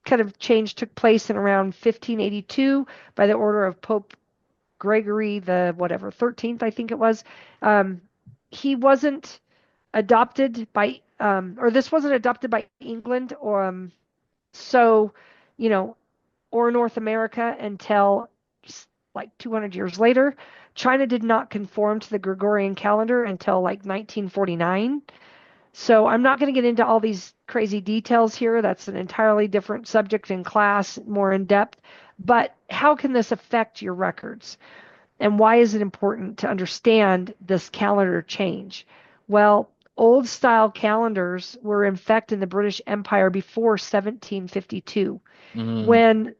kind of change took place in around 1582 by the order of Pope Gregory the whatever 13th, I think it was. Um, he wasn't adopted by, or this wasn't adopted by England, or so, you know, or North America until like 200 years later. China did not conform to the Gregorian calendar until like 1949. So I'm not going to get into all these crazy details here. That's an entirely different subject in class, more in depth. But how can this affect your records? And why is it important to understand this calendar change? Well, old style calendars were in effect in the British Empire before 1752 Mm, when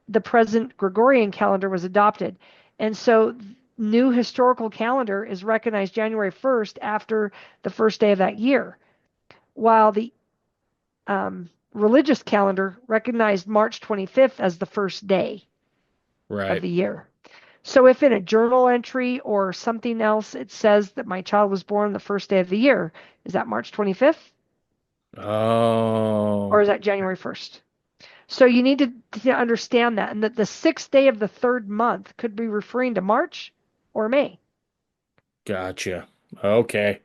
the present Gregorian calendar was adopted. And so new historical calendar is recognized January 1st after the first day of that year. While the religious calendar recognized March 25th as the first day of Right. the year. So if in a journal entry or something else it says that my child was born the first day of the year, is that March 25th or Oh, is that January 1st? So you need to understand that, and that the sixth day of the third month could be referring to March or May. gotcha. Okay.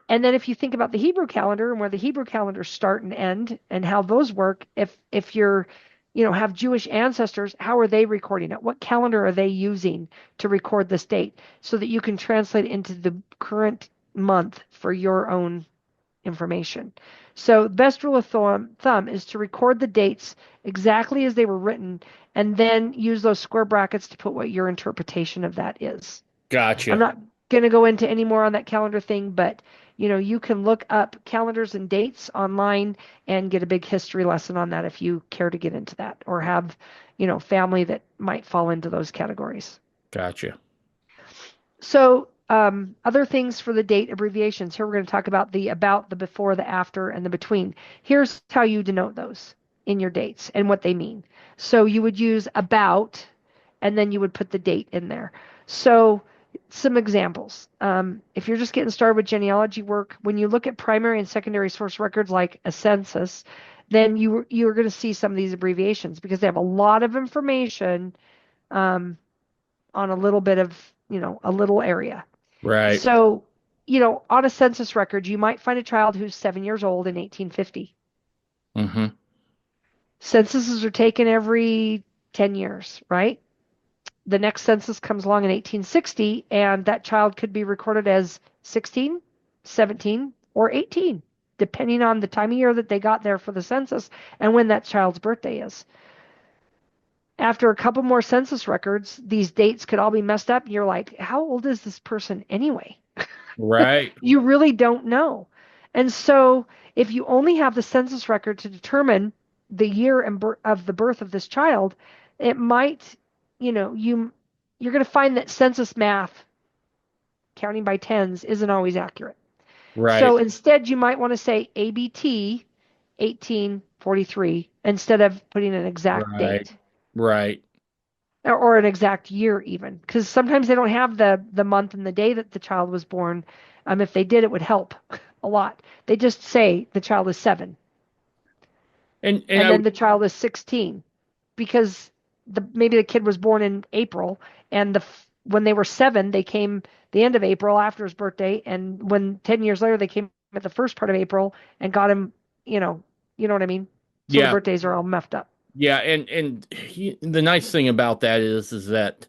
And then if you think about the Hebrew calendar and where the Hebrew calendars start and end and how those work, if you're, have Jewish ancestors, how are they recording it? What calendar are they using to record this date so that you can translate it into the current month for your own information? So best rule of thumb is to record the dates exactly as they were written and then use those square brackets to put what your interpretation of that is. I'm Gotcha. not going to go into any more on that calendar thing, but you can look up calendars and dates online and get a big history lesson on that if you care to get into that or have, family that might fall into those categories. Gotcha. So, other things for the date abbreviations. Here we're going to talk about the about, the before, the after, and the between. Here's how you denote those in your dates and what they mean. So, you would use about, and then you would put the date in there. So, some examples. If you're just getting started with genealogy work, when you look at primary and secondary source records like a census, then you're going to see some of these abbreviations because they have a lot of information um, on a little bit of a little area. Right. So, on a census record, you might find a child who's 7 years old in 1850. Mm-hmm. Censuses are taken every 10 years, right? The next census comes along in 1860, and that child could be recorded as 16, 17, or 18, depending on the time of year that they got there for the census and when that child's birthday is. After a couple more census records, these dates could all be messed up. And you're like, how old is this person anyway? Right. You really don't know. And so, if you only have the census record to determine the year of the birth of this child, it might, you're going to find that census math, counting by tens, isn't always accurate. So Right. instead, you might want to say ABT 1843 instead of putting an exact Right. date Right. or an exact year even, because sometimes they don't have the month and the day that the child was born. If they did, it would help a lot. They just say the child is 7 And and I then the child is 16 because maybe the kid was born in April and when they were 7 they came the end of April after his birthday, and when 10 years later they came at the first part of April and got him, you know you know what I mean. So the yeah, birthdays are all messed up. yeah, the nice thing about that is that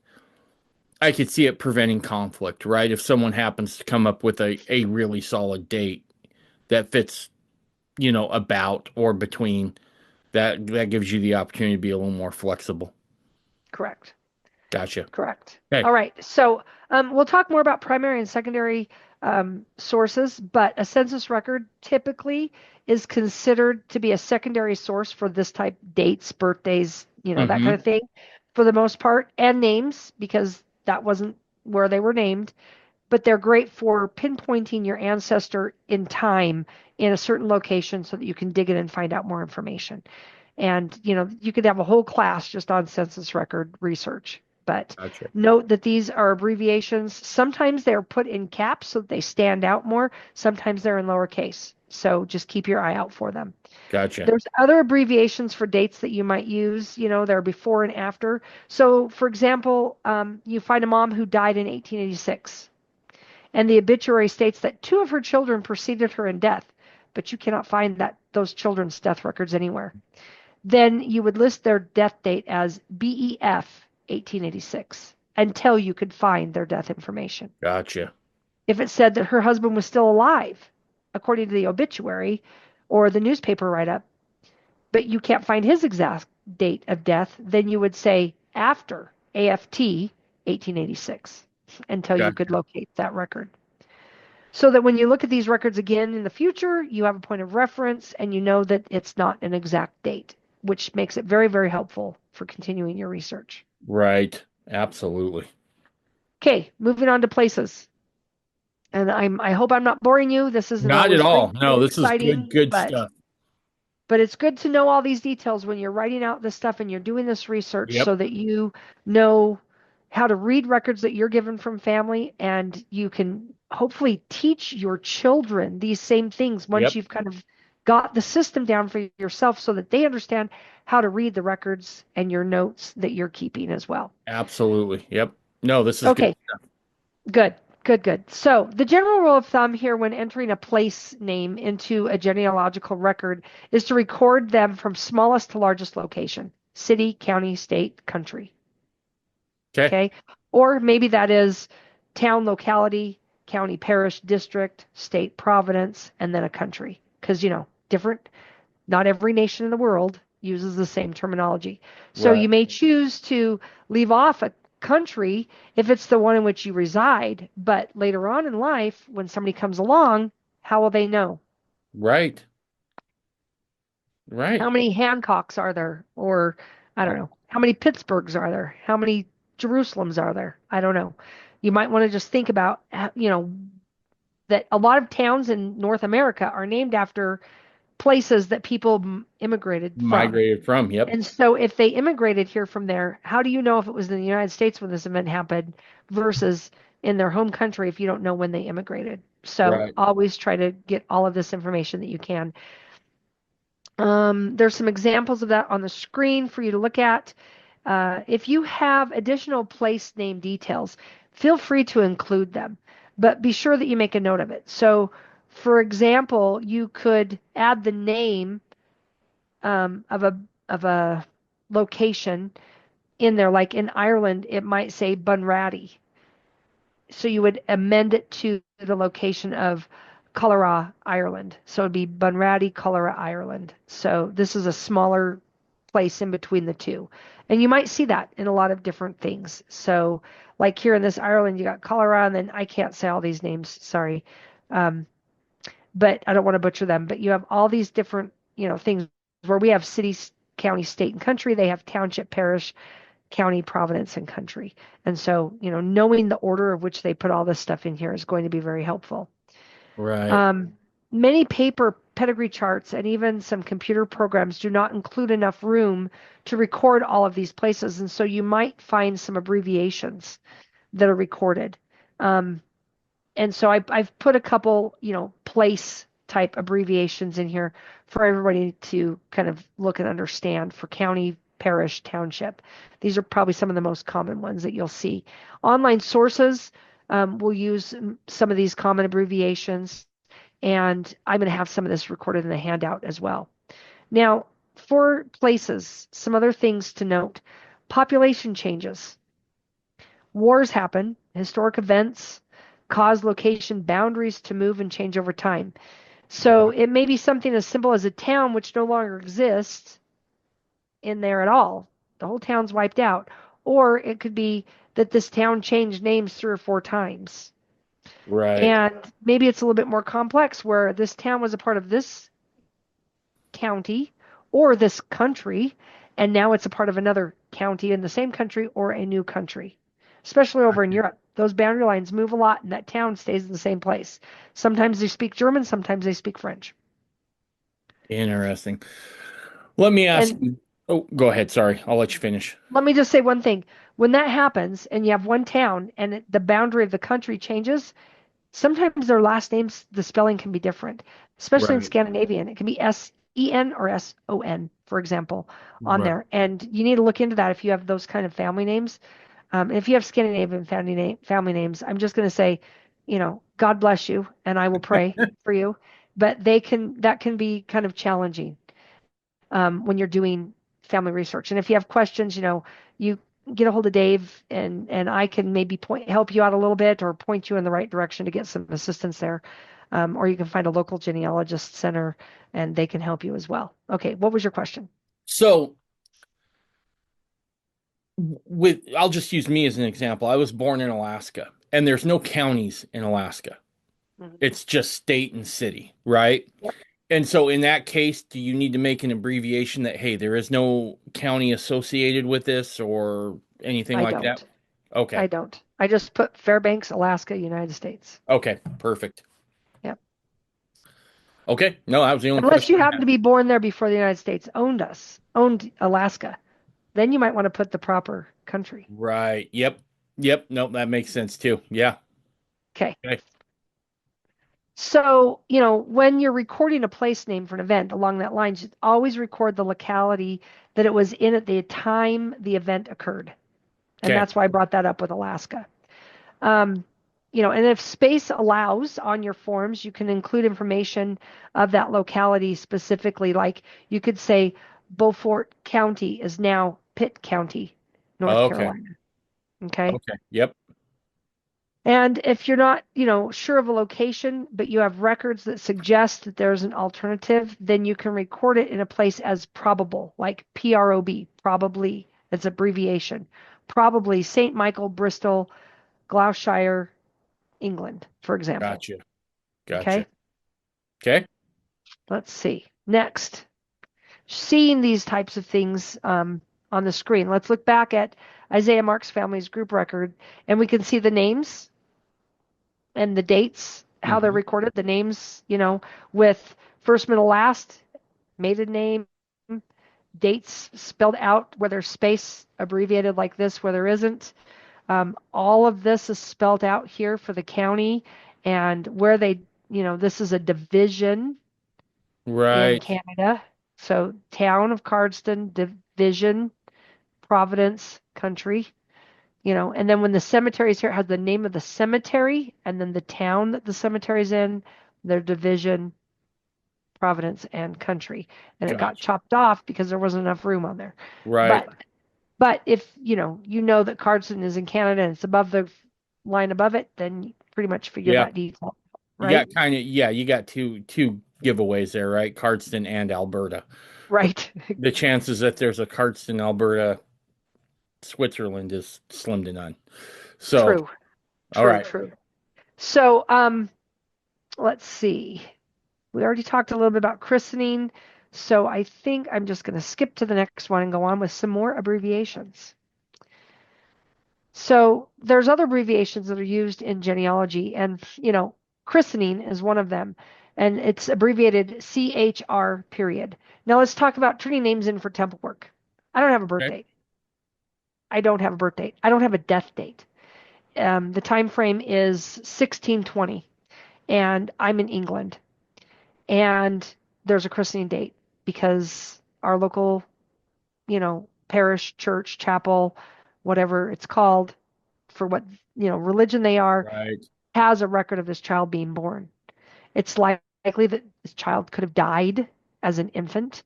I could see it preventing conflict, right? If someone happens to come up with a really solid date that fits, about or between, that gives you the opportunity to be a little more flexible. Correct. Gotcha. Correct. Okay. All right. So we'll talk more about primary and secondary sources, but a census record typically is considered to be a secondary source for this type dates, birthdays, that kind Mm-hmm. of thing for the most part, and names because that wasn't where they were named. But they're great for pinpointing your ancestor in time in a certain location so that you can dig in and find out more information. And, you could have a whole class just on census record research. But Gotcha. note that these are abbreviations. Sometimes they're put in caps so that they stand out more. Sometimes they're in lowercase. So just keep your eye out for them. Gotcha. There's other abbreviations for dates that you might use. They're before and after. So, for example, you find a mom who died in 1886, and the obituary states that 2 of her children preceded her in death, but you cannot find those children's death records anywhere. Then you would list their death date as BEF 1886 until you could find their death information. Gotcha. If it said that her husband was still alive, according to the obituary or the newspaper write up, but you can't find his exact date of death, then you would say after AFT 1886 until you could Gotcha. locate that record. So that when you look at these records again in the future, you have a point of reference and you know that it's not an exact date, which makes it very, very helpful for continuing your research. Right. Absolutely. Okay, moving on to places. And I hope I'm not boring you. This isn't Not at always all. crazy No, and this is good, exciting, good but stuff. But it's good to know all these details when you're writing out this stuff and you're doing this research Yep. so that you know how to read records that you're given from family, and you can hopefully teach your children these same things once Yep. you've kind of got the system down for yourself so that they understand how to read the records and your notes that you're keeping as well. Absolutely. Yep. No, this is good. Okay, good, good, good. So, the general rule of thumb here when entering a place name into a genealogical record is to record them from smallest to largest location: city, county, state, country. Okay. Okay. Or maybe that is town, locality, county, parish, district, state, providence, and then a country. Because, different, not every nation in the world uses the same terminology. So Right. you may choose to leave off a country if it's the one in which you reside, but later on in life, when somebody comes along, how will they know? Right. Right. How many Hancocks are there? Or, I don't know, how many Pittsburghs are there? How many Jerusalems are there? I don't know. You might want to just think about, that a lot of towns in North America are named after places that people immigrated from. Migrated from. Yep. And so if they immigrated here from there, how do you know if it was in the United States when this event happened versus in their home country if you don't know when they immigrated? So Right. always try to get all of this information that you can. There's some examples of that on the screen for you to look at. If you have additional place name details, feel free to include them, but be sure that you make a note of it. So, for example, you could add the name of a location in there. Like in Ireland, it might say Bunratty, so you would amend it to the location of Colera, Ireland. So it'd be Bunratty, Colera, Ireland. So this is a smaller place in between the two. And you might see that in a lot of different things. So, like here in this Ireland, you got Colera, and then I can't say all these names, sorry. Um, but I don't want to butcher them. But you have all these different, things where we have city, county, state, and country. They have township, parish, county, providence, and country. And so, knowing the order of which they put all this stuff in here is going to be very helpful. Right. Um, Many paper pedigree charts and even some computer programs do not include enough room to record all of these places. And so you might find some abbreviations that are recorded. Um, and so I've put a couple, place type abbreviations in here for everybody to kind of look and understand for county, parish, township. These are probably some of the most common ones that you'll see. Online sources will use some of these common abbreviations, and I'm going to have some of this recorded in the handout as well. Now, for places, some other things to note: population changes. Wars happen, historic events cause location boundaries to move and change over time. So Right. it may be something as simple as a town which no longer exists in there at all. The whole town's wiped out. Or it could be that this town changed names 3 or 4 times. Right. And maybe it's a little bit more complex where this town was a part of this county or this country, and now it's a part of another county in the same country or a new country. Especially over in Europe, those boundary lines move a lot, and that town stays in the same place. Sometimes they speak German, sometimes they speak French. Interesting. Let me ask And you. Oh, go ahead. Sorry. I'll let you finish. let me just say one thing. When that happens and you have one town and the boundary of the country changes, sometimes their last names, the spelling can be different, especially in Right. Scandinavian. It can be Sen or Son, for example, on Right. there. And you need to look into that if you have those kind of family names. And if you have Scandinavian family names, I'm just going to say, God bless you, and I will pray for you. But that can be kind of challenging when you're doing family research. And if you have questions, you get a hold of Dave, and I can maybe help you out a little bit or point you in the right direction to get some assistance there. Or you can find a local genealogist center and they can help you as well. Okay, what was your question? So, I'll just use me as an example. I was born in Alaska, and there's no counties in Alaska. Mhm. It's just state and city, right? Yep, And so in that case, do you need to make an abbreviation that, hey, there is no county associated with this or anything I like that? don't. I Okay. don't. I just put Fairbanks, Alaska, United States. Okay. Perfect. Yep. Okay. No, that was the only Unless question you I happen had. to be born there before the United States owned Alaska. Then you might want to put the proper country. Right. Yep. Yep. No, that makes sense too. Yeah. Okay. Okay. So, when you're recording a place name for an event along that line, just always record the locality that it was in at the time the event occurred. And Okay. that's why I brought that up with Alaska. Um, and if space allows on your forms, you can include information of that locality specifically. Like you could say Beaufort County is now Pitt County, North Okay. Carolina. Okay. Okay. Yep. And if you're not, sure of a location, but you have records that suggest that there's an alternative, then you can record it in a place as probable, like PROB, probably, it's abbreviation. Probably St. Michael, Bristol, Gloucestershire, England, for example. Gotcha. Okay, Gotcha. Okay. let's see. Next, seeing these types of things on the screen. Let's look back at Isaiah Marks Family's group record, and we can see the names and the dates, how they're Hmm. recorded, the names, with first, middle, last, maiden name, dates spelled out where there's space abbreviated like this, where there isn't. All of this is spelled out here for the county and where this is a division in Right. Canada. So, town of Cardston, division, Providence, country. And then when the cemeteries here, it has the name of the cemetery and then the town that the cemetery's in, their division, Providence, and country. And it got Gotcha. chopped off because there wasn't enough room on there. Right. But if you know that Cardston is in Canada and it's above the line above it, then you pretty much figure Yeah. that detail, You right? got kind of, yeah, you got two giveaways there, right? Cardston and Alberta. But Right. the chances that there's a Cardston, Alberta, Switzerland is slim to none. So, True. all True. right. True. So, let's see. We already talked a little bit about christening. So I think I'm just going to skip to the next one and go on with some more abbreviations. So there's other abbreviations that are used in genealogy, and christening is one of them, and it's abbreviated CHR period. Now let's talk about turning names in for temple work. I don't have a birth Okay. date. I don't have a birth date. I don't have a death date. The time frame is 1620, and I'm in England, and there's a christening date because our local, parish, church, chapel, whatever it's called, for what religion they are, Right. has a record of this child being born. It's likely that this child could have died as an infant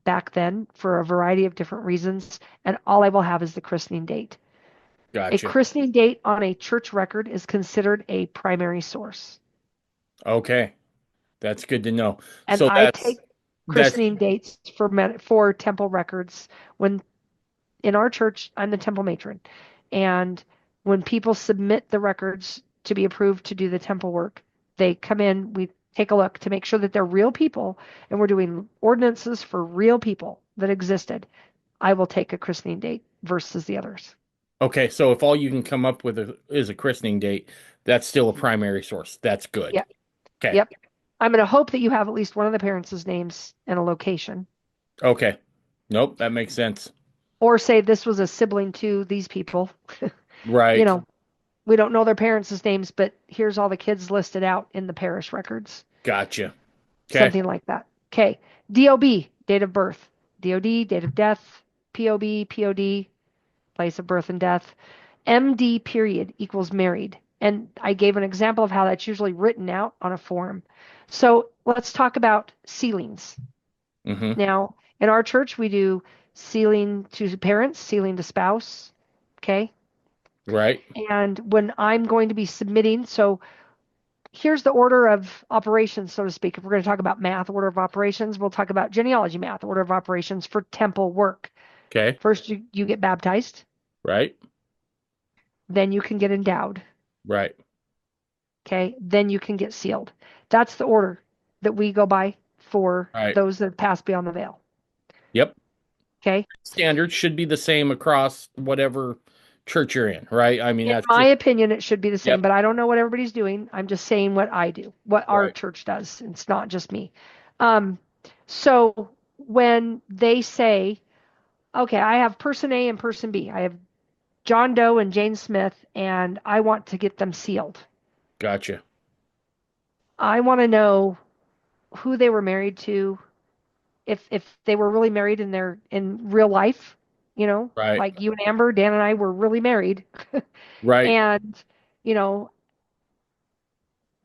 back then for a variety of different reasons, and all I will have is the christening date. A Gotcha. christening date on a church record is considered a primary source, Okay. That's good to know. and So I that's take that's christening dates for temple records when in our church, I'm the temple matron. And when people submit the records to be approved to do the temple work, they come in, we take a look to make sure that they're real people and we're doing ordinances for real people that existed. I will take a christening date versus the others. okay. So if all you can come up with is a christening date, that's still a primary source. That's good. Yep. Okay. Yep. I'm going to hope that you have at least one of the parents' names and a location, Okay. Nope, that makes sense. or say this was a sibling to these people. you Right. know, we don't know their parents' names, but here's all the kids listed out in the parish records. Gotcha. Okay. Something like that. Okay. DOB, date of birth. DOD, date of death. POB, POD, place of birth and death. MD period equals married. And I gave an example of how that's usually written out on a form. So let's talk about sealings. Mm-hmm. Now, in our church, we do sealing to parents, sealing to spouse. Okay. Right. And when I'm going to be submitting, so here's the order of operations, so to speak. If we're going to talk about math, order of operations, we'll talk about genealogy math, order of operations for temple work. Okay. First, you get baptized, Right. then you can get endowed. Right. Okay. Then you can get sealed. That's the order that we go by for Right. those that pass beyond the veil. Yep. Okay. Standards should be the same across whatever church you're in, right? I mean, In that's my just, opinion, it should be the same, yep, but I don't know what everybody's doing. I'm just saying what I do, what our right, church does. It's not just me. Um, so when they say, okay, I have person A and person B, I have John Doe and Jane Smith, and I want to get them sealed. gotcha, I want to know who they were married to, if they were really married in their in real life, right, like you and Amber, Dan and I were really married. right, And, you know,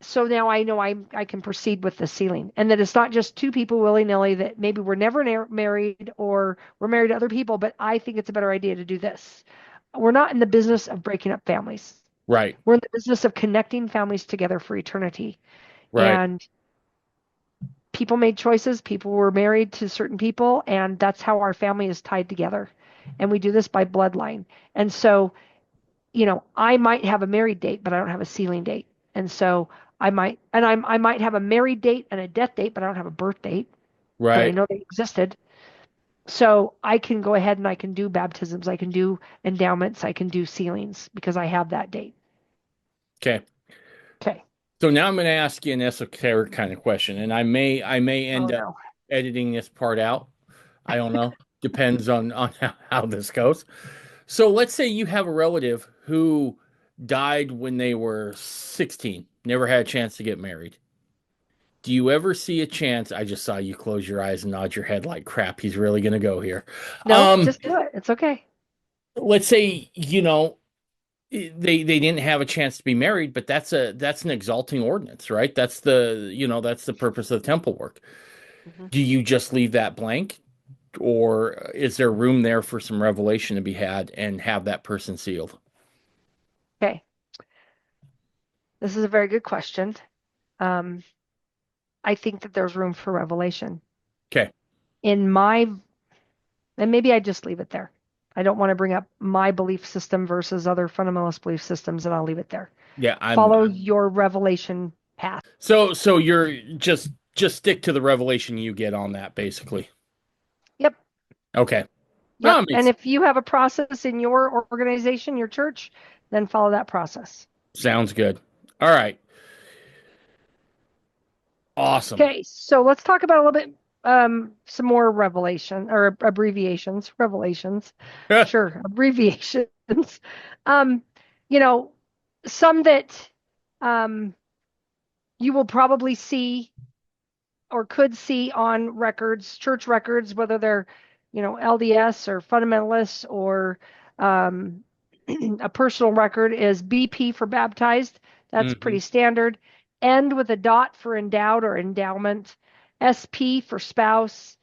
so now I know I can proceed with the sealing, and that it's not just two people willy-nilly that maybe were never married or were married to other people, but I think it's a better idea to do this. We're not in the business of breaking up families. right, We're in the business of connecting families together for eternity. right. And people made choices, people were married to certain people, and that's how our family is tied together. And we do this by bloodline. And so, I might have a married date, but I don't have a sealing date. And so I might have a married date and a death date, but I don't have a birth date, but I Right. know they existed. So I can go ahead and I can do baptisms, I can do endowments, I can do sealings because I have that date. Okay. Okay. So now I'm going to ask you an esoteric kind of question, and I may Oh end up no. editing this part out. I don't know. Depends on how this goes. So let's say you have a relative who died when they were 16, never had a chance to get married. Do you ever see a chance? I just saw you close your eyes and nod your head like crap. He's really going to go here. No, Um, just do it. It's okay. let's say, they didn't have a chance to be married, but that's an exalting ordinance, right? That's the purpose of the temple work. Mhm. Do you just leave that blank, or is there room there for some revelation to be had and have that person sealed? Okay. This is a very good question. Um, I think that there's room for revelation. Okay. In my, and maybe I just leave it there. I don't want to bring up my belief system versus other fundamentalist belief systems, and I'll leave it there. Yeah, I'm Follow your revelation path. so you're just stick to the revelation you get on that, basically. Yep. Okay. Yep. Oh, it And makes if you have a process in your organization, your church, then follow that process. sounds good. All right. Awesome. Okay. So let's talk about a little bit, some more revelation or abbreviations, revelations. Sure. Abbreviations. Um, you know, some that, um, you will probably see or could see on records, church records, whether they're, LDS or fundamentalists or, um, a personal record, is BP for baptized. That's Hmm. pretty standard. End with a dot for endowed or endowment. SP for spouse.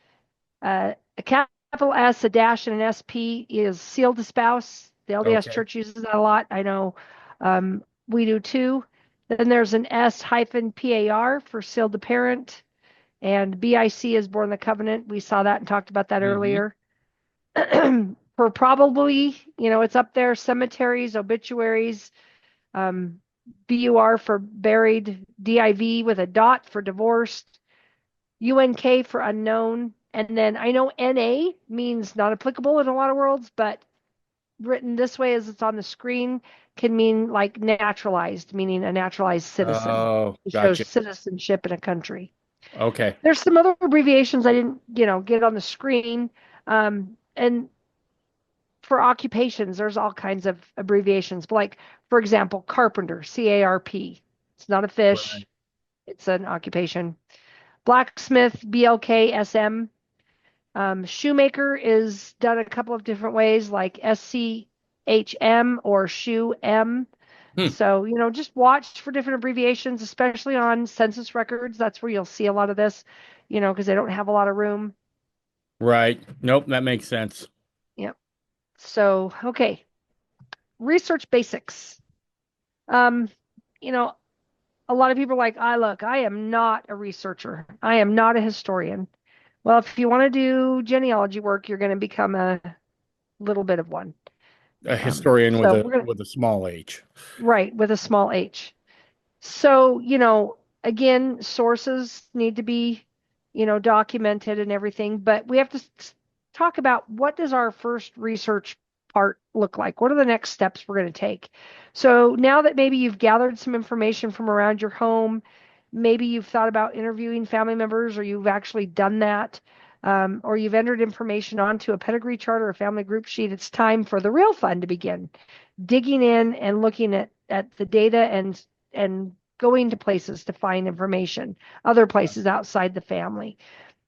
A capital S, a dash, and an SP is sealed to spouse. The LDS Okay. church uses that a lot. I know, we do too. Then there's an S hyphen PAR for sealed to parent. And BIC is born the covenant. We saw that and talked about that Hmm. earlier. For probably, it's up there, cemeteries, obituaries, um, BUR for buried, DIV with a dot for divorced, UNK for unknown. And then I know NA means not applicable in a lot of worlds, but written this way as it's on the screen can mean like naturalized, meaning a naturalized citizen. Oh, It shows gotcha. citizenship in a country. Okay. There's some other abbreviations I didn't, get on the screen. And for occupations, there's all kinds of abbreviations. Like, for example, carpenter, CARP. It's not a Right. fish, it's an occupation. Blacksmith, BLK, SM. Shoemaker is done a couple of different ways, like SCHM or shoe M. Hmm. So, just watch for different abbreviations, especially on census records. That's where you'll see a lot of this, because they don't have a lot of room. Right. Nope, that makes sense. Yep. So, okay. Research basics. Um, you know, a lot of people are like, I am not a researcher. I am not a historian. Well, if you want to do genealogy work, you're going to become a little bit of one. A historian with So a we're going to, with a small H. right, with a small h. So, again, sources need to be, documented and everything, but we have to talk about what does our first research part look like? What are the next steps we're going to take? So now that maybe you've gathered some information from around your home, maybe you've thought about interviewing family members, or you've actually done that, or you've entered information onto a pedigree chart or a family group sheet, it's time for the real fun to begin. Digging in and looking at the data and going to places to find information, other places outside the family.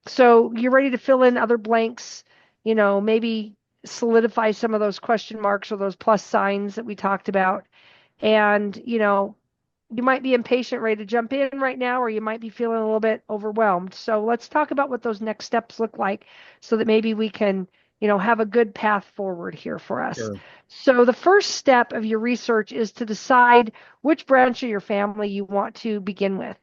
So you're ready to fill in other blanks, maybe solidify some of those question marks or those plus signs that we talked about. And, you might be impatient, ready to jump in right now, or you might be feeling a little bit overwhelmed. So let's talk about what those next steps look like so that maybe we can, have a good path forward here for us. Sure. So the first step of your research is to decide which branch of your family you want to begin with.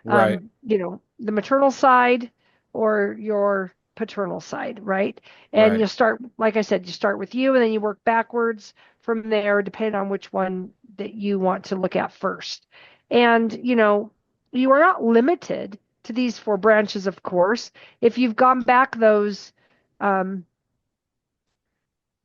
Right. The maternal side or your paternal side, right? And Right. you'll start, like I said, you start with you and then you work backwards from there, depending on which one that you want to look at first. And, you are not limited to these four branches, of course. If you've gone back those um,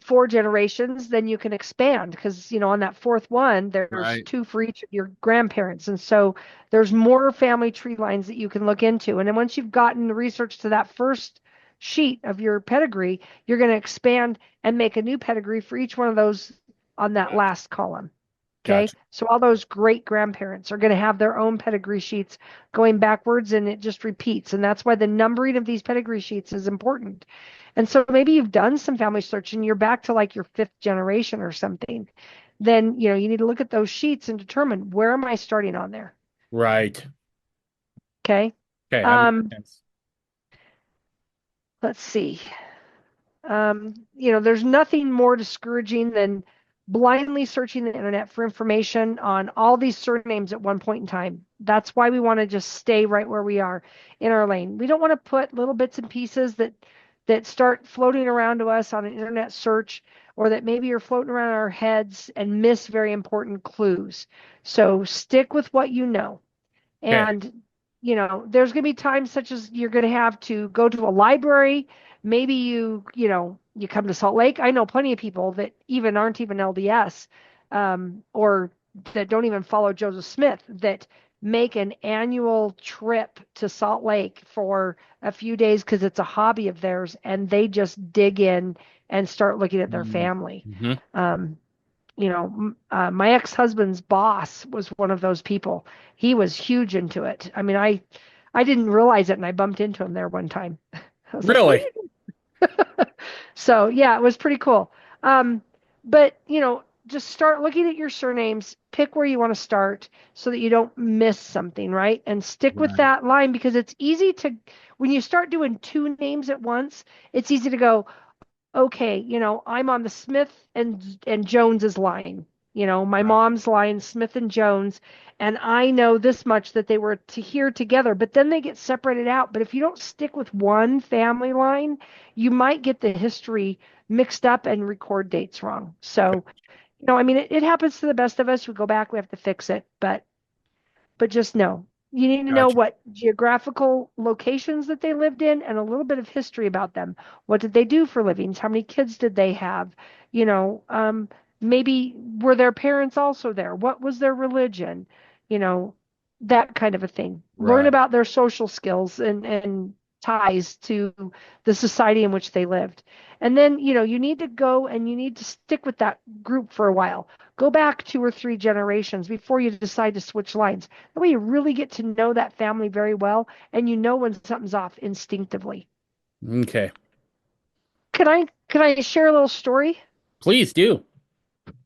four generations, then you can expand because, on that fourth one, there's Right. two for each of your grandparents. And so there's more family tree lines that you can look into. And then once you've gotten the research to that first sheet of your pedigree, you're going to expand and make a new pedigree for each one of those on that Gotcha. last column. Okay. Gotcha. So all those great grandparents are going to have their own pedigree sheets going backwards, and it just repeats. And that's why the numbering of these pedigree sheets is important. And so maybe you've done some family search and you're back to like your fifth generation or something. Then, you need to look at those sheets and determine, where am I starting on there? Right. Okay. Okay, that makes Um, sense. let's see. There's nothing more discouraging than blindly searching the internet for information on all these surnames at one point in time. That's why we want to just stay right where we are in our lane. We don't want to put little bits and pieces that start floating around to us on an internet search, or that maybe are floating around our heads and miss very important clues. So stick with what you know. Okay. And, there's going to be times such as you're going to have to go to a library. Maybe you come to Salt Lake. I know plenty of people that aren't even LDS, or that don't even follow Joseph Smith, that make an annual trip to Salt Lake for a few days because it's a hobby of theirs, and they just dig in and start looking at their family. Mm-hmm. Um, my ex-husband's boss was one of those people. He was huge into it. I mean, I didn't realize it, and I bumped into him there one time. I was like, "What are Really? you doing?" So yeah, it was pretty cool. But just start looking at your surnames, pick where you want to start so that you don't miss something, right? And stick with Right. that line, because it's easy to, when you start doing two names at once, it's easy to go, okay, I'm on the Smith and Jones's line. My Right. mom's line, Smith and Jones, and I know this much, that they were here together, but then they get separated out. But if you don't stick with one family line, you might get the history mixed up and record dates wrong. So, I mean, it happens to the best of us. We go back, we have to fix it, but just know, you need to know Gotcha. what geographical locations that they lived in and a little bit of history about them. What did they do for livings? How many kids did they have? You know, um, Maybe were their parents also there? What was their religion? You know, that kind of a thing. Learn Right. about their social skills and ties to the society in which they lived. And then, you need to go and you need to stick with that group for a while. Go back two or three generations before you decide to switch lines. That way you really get to know that family very well, and you know when something's off instinctively. Okay. Can I share a little story? Please do.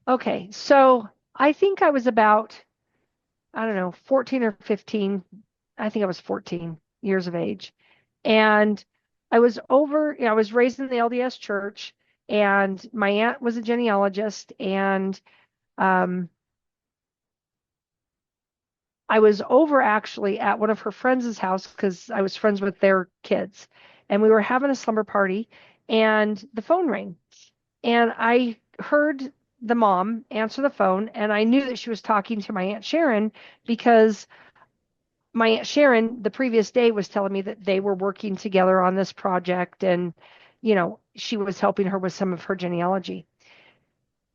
Okay, so I think I was about, I don't know, 14 or 15. I think I was 14 years of age. And I was raised in the LDS church, and my aunt was a genealogist, and um, I was over actually at one of her friends' house because I was friends with their kids. And we were having a slumber party, and the phone rang. And I heard the mom answer the phone, and I knew that she was talking to my Aunt Sharon, because my Aunt Sharon the previous day was telling me that they were working together on this project, and she was helping her with some of her genealogy.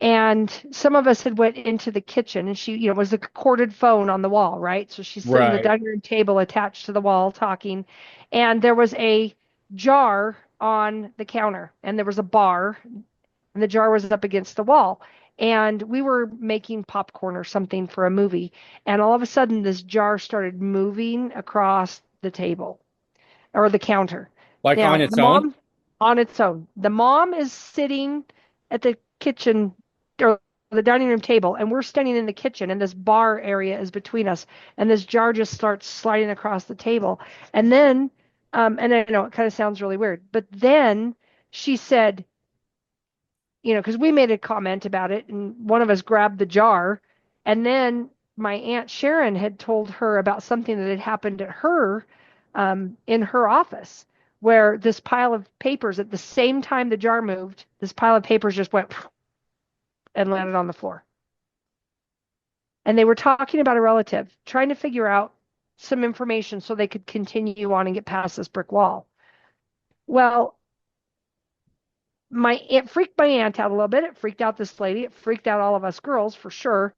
And some of us had went into the kitchen, and she, was a corded phone on the wall, right? So she's sitting at the Right. dining room table attached to the wall talking, and there was a jar on the counter, and there was a bar, and the jar was up against the wall. And we were making popcorn or something for a movie, and all of a sudden this jar started moving across the table or the counter. Like Now, on the its own? mom on its own. The mom is sitting at the kitchen or the dining room table, and we're standing in the kitchen, and this bar area is between us, and this jar just starts sliding across the table. And then, and I know it kind of sounds really weird, but then she said, because we made a comment about it, and one of us grabbed the jar, and then my Aunt Sharon had told her about something that had happened at her in her office, where this pile of papers, at the same time the jar moved, this pile of papers just went and landed on the floor. And they were talking about a relative, trying to figure out some information so they could continue on and get past this brick wall. Well, it freaked my aunt out a little bit. It freaked out this lady. It freaked out all of us girls for sure.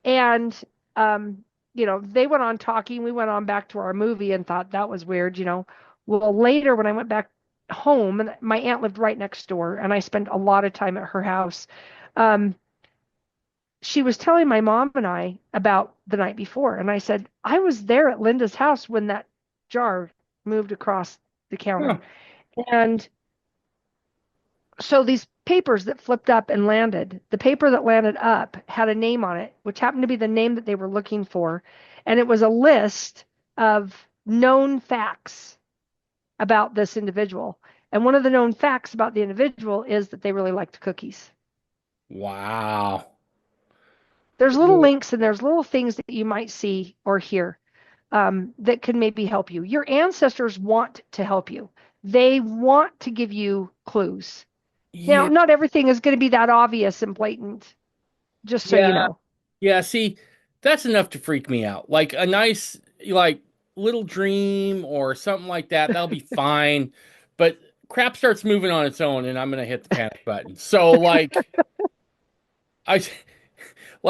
And um, they went on talking. We went on back to our movie and thought that was weird. Well, later when I went back home, and my aunt lived right next door, and I spent a lot of time at her house. Um, she was telling my mom and I about the night before, and I said, I was there at Linda's house when that jar moved across the counter. Huh. And so these papers that flipped up and landed, the paper that landed up had a name on it, which happened to be the name that they were looking for. And it was a list of known facts about this individual. And one of the known facts about the individual is that they really liked cookies. Wow. There's little links and there's little things that you might see or hear that could maybe help you. Your ancestors want to help you, they want to give you clues. Now, Yeah. not everything is going to be that obvious and blatant, just so you Yeah. know. Yeah. See, that's enough to freak me out. Like a nice, like, little dream or something like that, that'll be fine. But crap starts moving on its own, and I'm gonna hit the panic button. So, like, I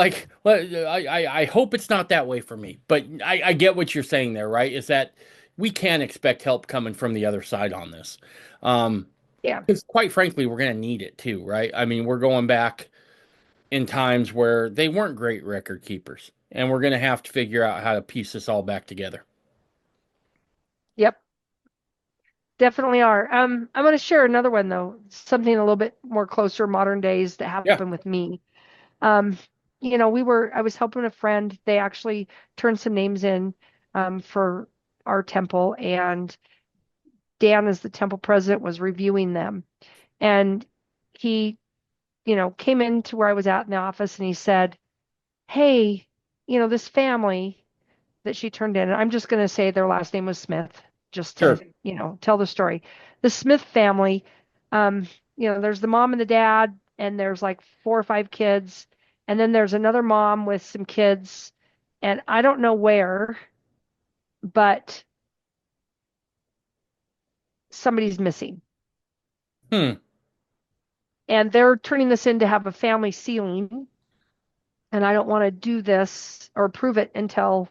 I hope it's not that way for me, but I get what you're saying there, right? Is that we can expect help coming from the other side on this. Um, Yeah. because quite frankly, we're gonna need it too, right? I mean, we're going back in times where they weren't great record keepers, and we're gonna have to figure out how to piece this all back together. Yep. Definitely are. I'm going to share another one though, something a little bit more closer modern days that Yeah, happened with me. Um, I was helping a friend. They actually turned some names in for our temple, and Dan, as the temple president, was reviewing them. And he, came into where I was at in the office, and he said, "Hey, this family that she turned in. And I'm just going to say their last name was Smith, just to, sure. tell the story. The Smith family, um, there's the mom and the dad, and there's like 4 or 5 kids. And then there's another mom with some kids, and I don't know where, but somebody's missing. Hmm. And they're turning this in to have a family sealing. And I don't want to do this or approve it until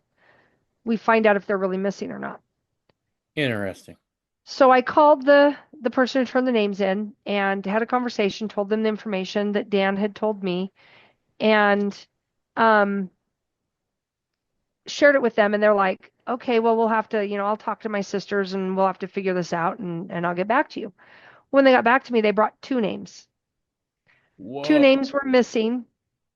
we find out if they're really missing or not. Interesting. So I called the person who turned the names in and had a conversation, told them the information that Dan had told me, and um, shared it with them. And they're like, "Okay, well, we'll have to, I'll talk to my sisters and we'll have to figure this out, and I'll get back to you." When they got back to me, they brought two names. Two Whoa. names were missing,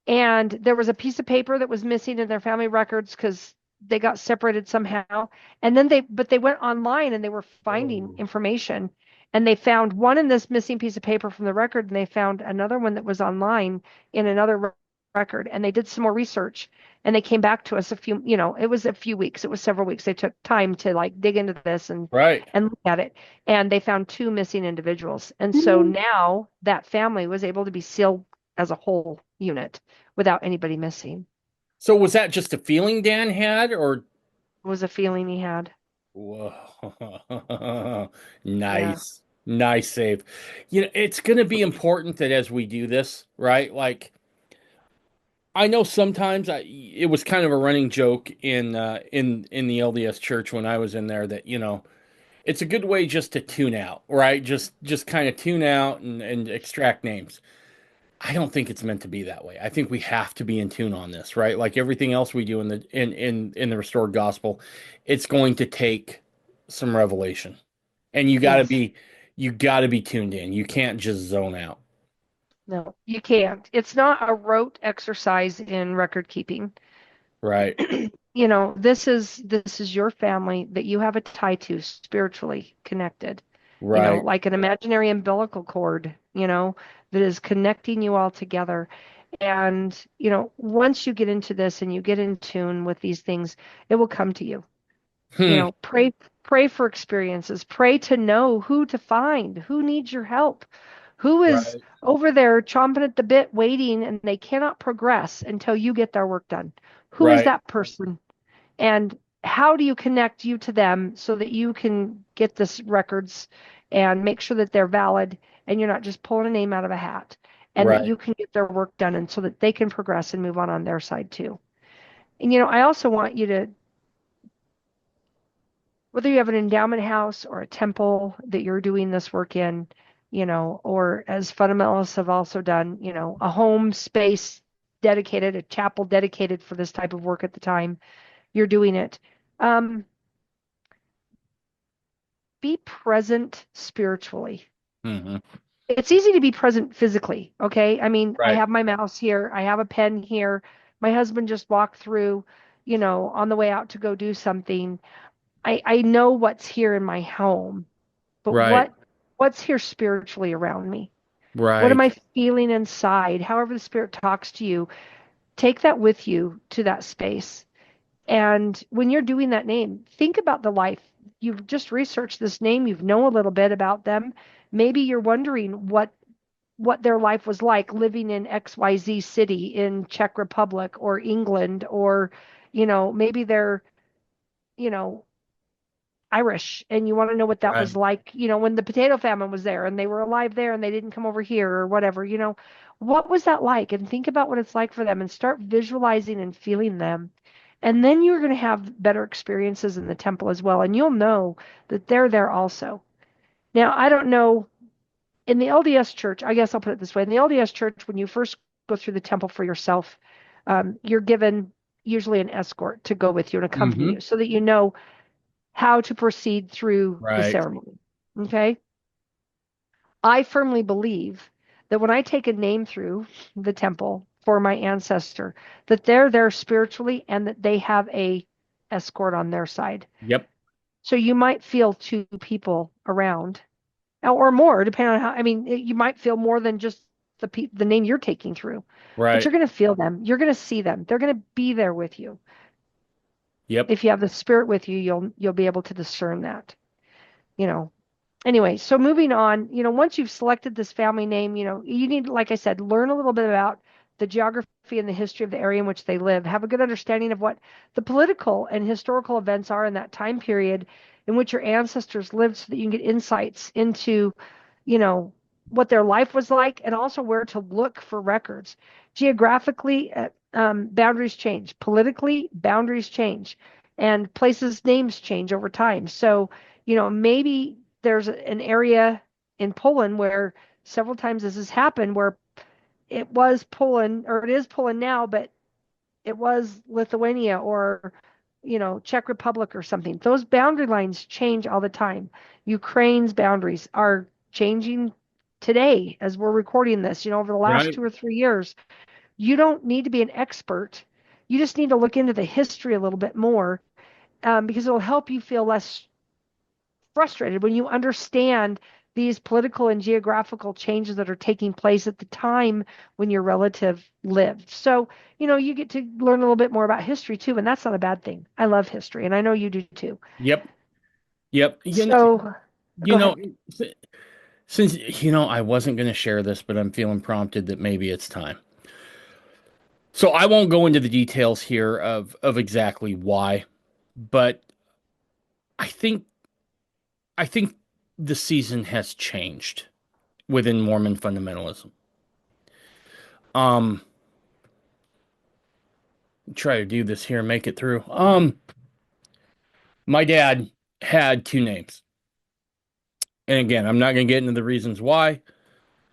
and there was a piece of paper that was missing in their family records because they got separated somehow. And then they went online and they were finding Oh. information, and they found one in this missing piece of paper from the record, and they found another one that was online in another record. And they did some more research, and they came back to us it was a few weeks, it was several weeks. They took time to like dig into this and Right. look at it, and they found two missing individuals. And so now that family was able to be sealed as a whole unit without anybody missing. So was that just a feeling Dan had, or Was a feeling he had. whoa. Yeah. Nice. Nice save. It's going to be important that as we do this, right? Like, I know sometimes it was kind of a running joke in the LDS church when I was in there that, it's a good way just to tune out, right? Just kind of tune out and extract names. I don't think it's meant to be that way. I think we have to be in tune on this, right? Like everything else we do in the restored gospel, it's going to take some revelation. And Yes. you got to be tuned in. You can't just zone out. No, you can't. It's not a rote exercise in record keeping. Right. This is your family that you have a tie to, spiritually connected. Right. Like an imaginary umbilical cord, that is connecting you all together. And, once you get into this and you get in tune with these things, it will come to you. Hmm. Pray for experiences. Pray to know who to find, who needs your help, who is Right. over there chomping at the bit waiting and they cannot progress until you get their work done. Who is Right. that person? And how do you connect you to them so that you can get this records and make sure that they're valid and you're not just pulling a name out of a hat, and that Right. you can get their work done and so that they can progress and move on their side too. And I also want you to, whether you have an endowment house or a temple that you're doing this work in, or as fundamentalists have also done, a home space dedicated, a chapel dedicated for this type of work at the time you're doing it. Um, be present spiritually. Hmm. It's easy to be present physically, okay? I mean, I Right. have my mouse here, I have a pen here. My husband just walked through, on the way out to go do something. I know what's here in my home, but Right. what's here spiritually around me? What am Right. I feeling inside? However the spirit talks to you, take that with you to that space. And when you're doing that name, think about the life. You've just researched this name, you've known a little bit about them. Maybe you're wondering what their life was like living in XYZ city in Czech Republic or England, or maybe they're, you know, Irish and you want to know what that Right. was like, when the potato famine was there and they were alive there and they didn't come over here or whatever, what was that like? And think about what it's like for them and start visualizing and feeling them. And then you're going to have better experiences in the temple as well. And you'll know that they're there also. Now, I don't know, in the LDS church, I guess I'll put it this way. In the LDS church, when you first go through the temple for yourself, you're given usually an escort to go with you and accompany Hmm. you so that you know how to proceed through the Right. ceremony. Okay. I firmly believe that when I take a name through the temple for my ancestor, that they're there spiritually and that they have a escort on their side. Yep. So you might feel two people around or more, depending on how, I mean, you might feel more than just the name you're taking through, but Right. you're going to feel them. You're going to see them. They're going to be there with you. Yep. If you have the spirit with you, you'll be able to discern that, you know. Anyway, so moving on, once you've selected this family name, you need, like I said, learn a little bit about the geography and the history of the area in which they live. Have a good understanding of what the political and historical events are in that time period in which your ancestors lived so that you can get insights into, you know, what their life was like and also where to look for records. Geographically, boundaries change. Politically, boundaries change. And places' names change over time. So, maybe there's an area in Poland where several times this has happened where it was Poland or it is Poland now, but it was Lithuania or Czech Republic or something. Those boundary lines change all the time. Ukraine's boundaries are changing today as we're recording this, over the last Right. 2 or 3 years. You don't need to be an expert. You just need to look into the history a little bit more, because it'll help you feel less frustrated when you understand these political and geographical changes that are taking place at the time when your relative lived. So, you get to learn a little bit more about history too, and that's not a bad thing. I love history, and I know you do too. Yep. Yep. So, You go know, ahead. since I wasn't going to share this, but I'm feeling prompted that maybe it's time. So I won't go into the details here of exactly why, but I think I think the season has changed within Mormon fundamentalism. Um, try to do this here and make it through. My dad had two names. And again, I'm not going to get into the reasons why,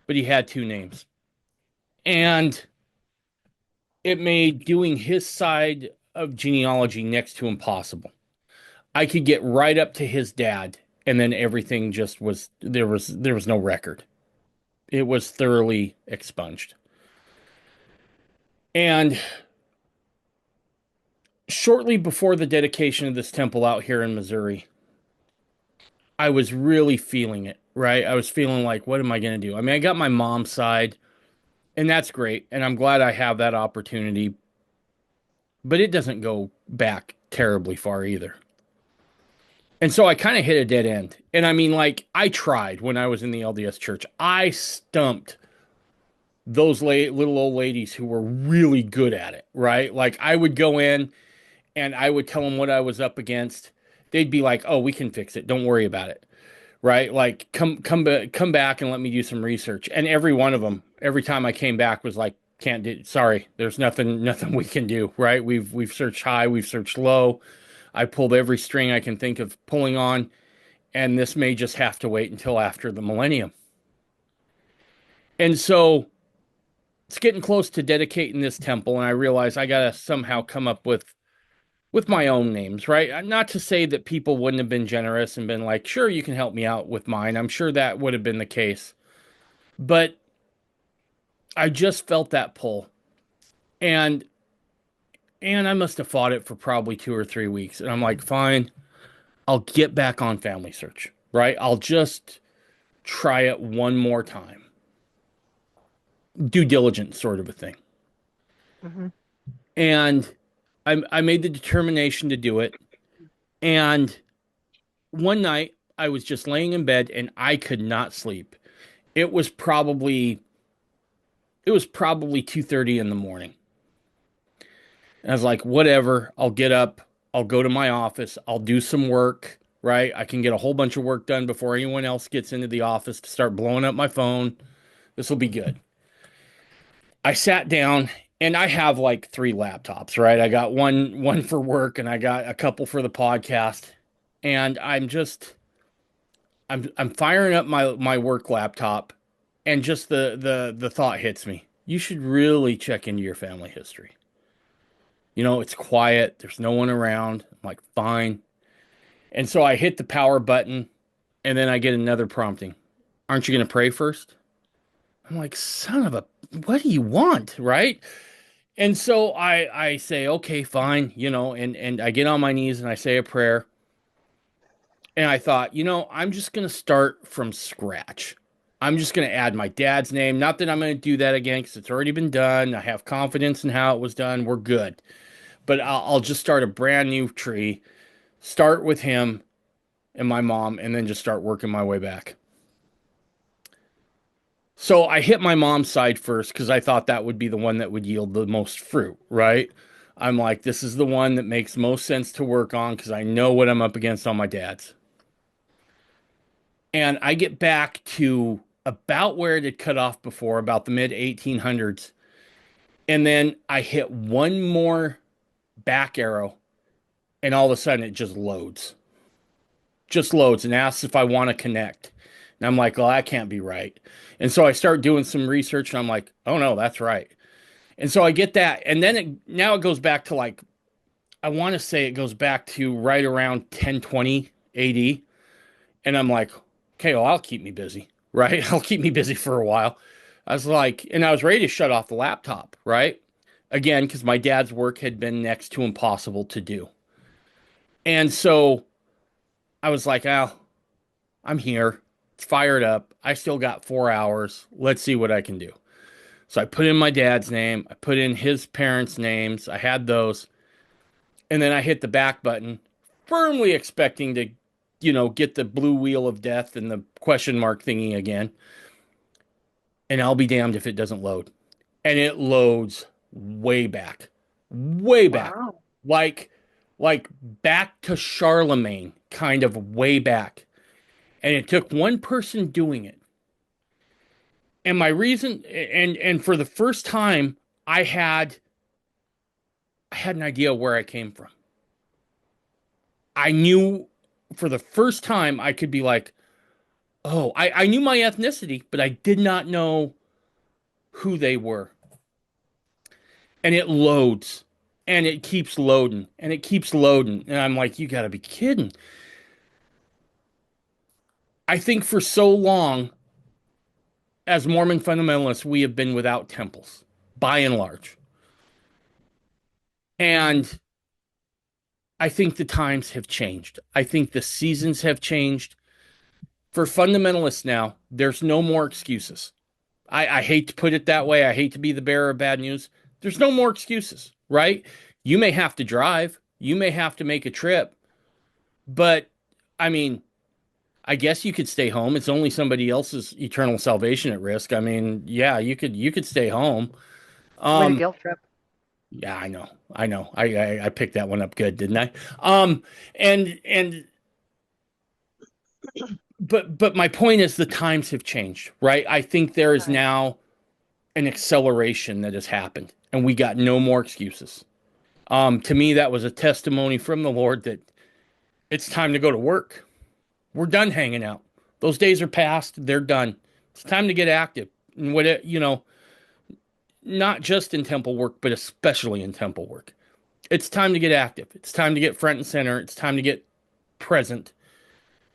but he had two names. And it made doing his side of genealogy next to impossible. I could get right up to his dad, and then everything just was there was no record. It was thoroughly expunged. And shortly before the dedication of this temple out here in Missouri, I was really feeling it, right? I was feeling like, what am I going to do? I mean, I got my mom's side, and that's great. And I'm glad I have that opportunity, but it doesn't go back terribly far either. And so I kind of hit a dead end. And I mean, like, I tried when I was in the LDS church, I stumped those little old ladies who were really good at it, right? Like, I would go in and I would tell them what I was up against. They'd be like, "Oh, we can fix it. Don't worry about it." Right? Like come back and let me do some research. And every one of them, every time I came back was like, "Can't do sorry. There's nothing we can do." Right? We've searched high, we've searched low. I pulled every string I can think of pulling on, and this may just have to wait until after the millennium. And so it's getting close to dedicating this temple, and I realize I gotta somehow come up with my own names, right? Not to say that people wouldn't have been generous and been like, sure, you can help me out with mine. I'm sure that would have been the case. But I just felt that pull. And I must have fought it for probably 2 or 3 weeks. And I'm like, fine, I'll get back on Family Search, right? I'll just try it one more time. Due diligence sort of a thing. Hmm. And I made the determination to do it. And one night I was just laying in bed and I could not sleep. It was probably it was probably 2:30 in the morning. And I was like, whatever, I'll get up, I'll go to my office, I'll do some work, right? I can get a whole bunch of work done before anyone else gets into the office to start blowing up my phone. This will be good. I sat down and I have like three laptops, right? I got one for work and I got a couple for the podcast. And I'm firing up my work laptop and just the thought hits me. You should really check into your family history. It's quiet, there's no one around. I'm like, fine. And so I hit the power button and then I get another prompting. Aren't you going to pray first? I'm like, son of a, what do you want? Right. And so I say, okay, fine, and I get on my knees and I say a prayer. And I thought, I'm just going to start from scratch. I'm just going to add my dad's name. Not that I'm going to do that again because it's already been done. I have confidence in how it was done. We're good. But I'll just start a brand new tree, start with him and my mom, and then just start working my way back. So I hit my mom's side first because I thought that would be the one that would yield the most fruit, right? I'm like, this is the one that makes most sense to work on because I know what I'm up against on my dad's. And I get back to about where it had cut off before, about the mid 1800s. And then I hit one more back arrow, and all of a sudden it just loads and asks if I want to connect. And I'm like, well, that can't be right. And so I start doing some research and I'm like, oh no, that's right. And so I get that. And then now it goes back to like, I want to say it goes back to right around 1020 AD. And I'm like, okay, well, I'll keep me busy, right? I'll keep me busy for a while. I was like, and I was ready to shut off the laptop, right? Again, because my dad's work had been next to impossible to do. And so I was like, oh, I'm here. It's fired up. I still got 4 hours. Let's see what I can do. So I put in my dad's name. I put in his parents' names. I had those. And then I hit the back button, firmly expecting to, get the blue wheel of death and the question mark thingy again. And I'll be damned if it doesn't load. And it loads way back, Wow. like, like back to Charlemagne, kind of way back. And it took one person doing it. And my reason, and for the first time, I had I had an idea where I came from. I knew for the first time I could be like, oh, I knew my ethnicity, but I did not know who they were. And it loads and it keeps loading and it keeps loading. And I'm like, you got to be kidding. I think for so long, as Mormon fundamentalists, we have been without temples, by and large. And I think the times have changed. I think the seasons have changed. For fundamentalists now, there's no more excuses. I hate to put it that way. I hate to be the bearer of bad news. There's no more excuses, right? You may have to drive, you may have to make a trip, but I mean, I guess you could stay home. It's only somebody else's eternal salvation at risk. I mean, yeah, you could stay home. Way to Um, guilt trip. yeah, I know. I know. I picked that one up good, didn't I? Um, and but my point is the times have changed, right? I think there is Right. now an acceleration that has happened, and we got no more excuses. To me, that was a testimony from the Lord that it's time to go to work. We're done hanging out. Those days are past. They're done. It's time to get active. And what it, not just in temple work, but especially in temple work. It's time to get active. It's time to get front and center. It's time to get present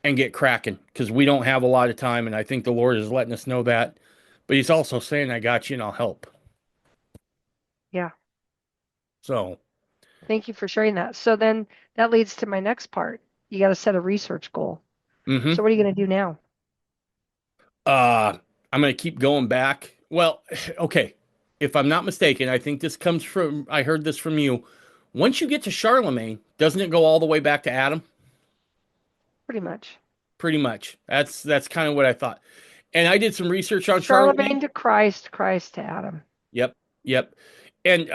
and get cracking because we don't have a lot of time. And I think the Lord is letting us know that. But He's also saying, I got you and I'll help. Yeah. So, Thank you for sharing that. So then that leads to my next part. You got to set a research goal. mm-hmm. So what are you going to do now? Uh, I'm going to keep going back. Well, okay. If I'm not mistaken, I think this comes from, I heard this from you. Once you get to Charlemagne, doesn't it go all the way back to Adam? Pretty much. Pretty much. That's kind of what I thought. And I did some research on Charlemagne. Charlemagne to Christ, Christ to Adam. Yep, yep. And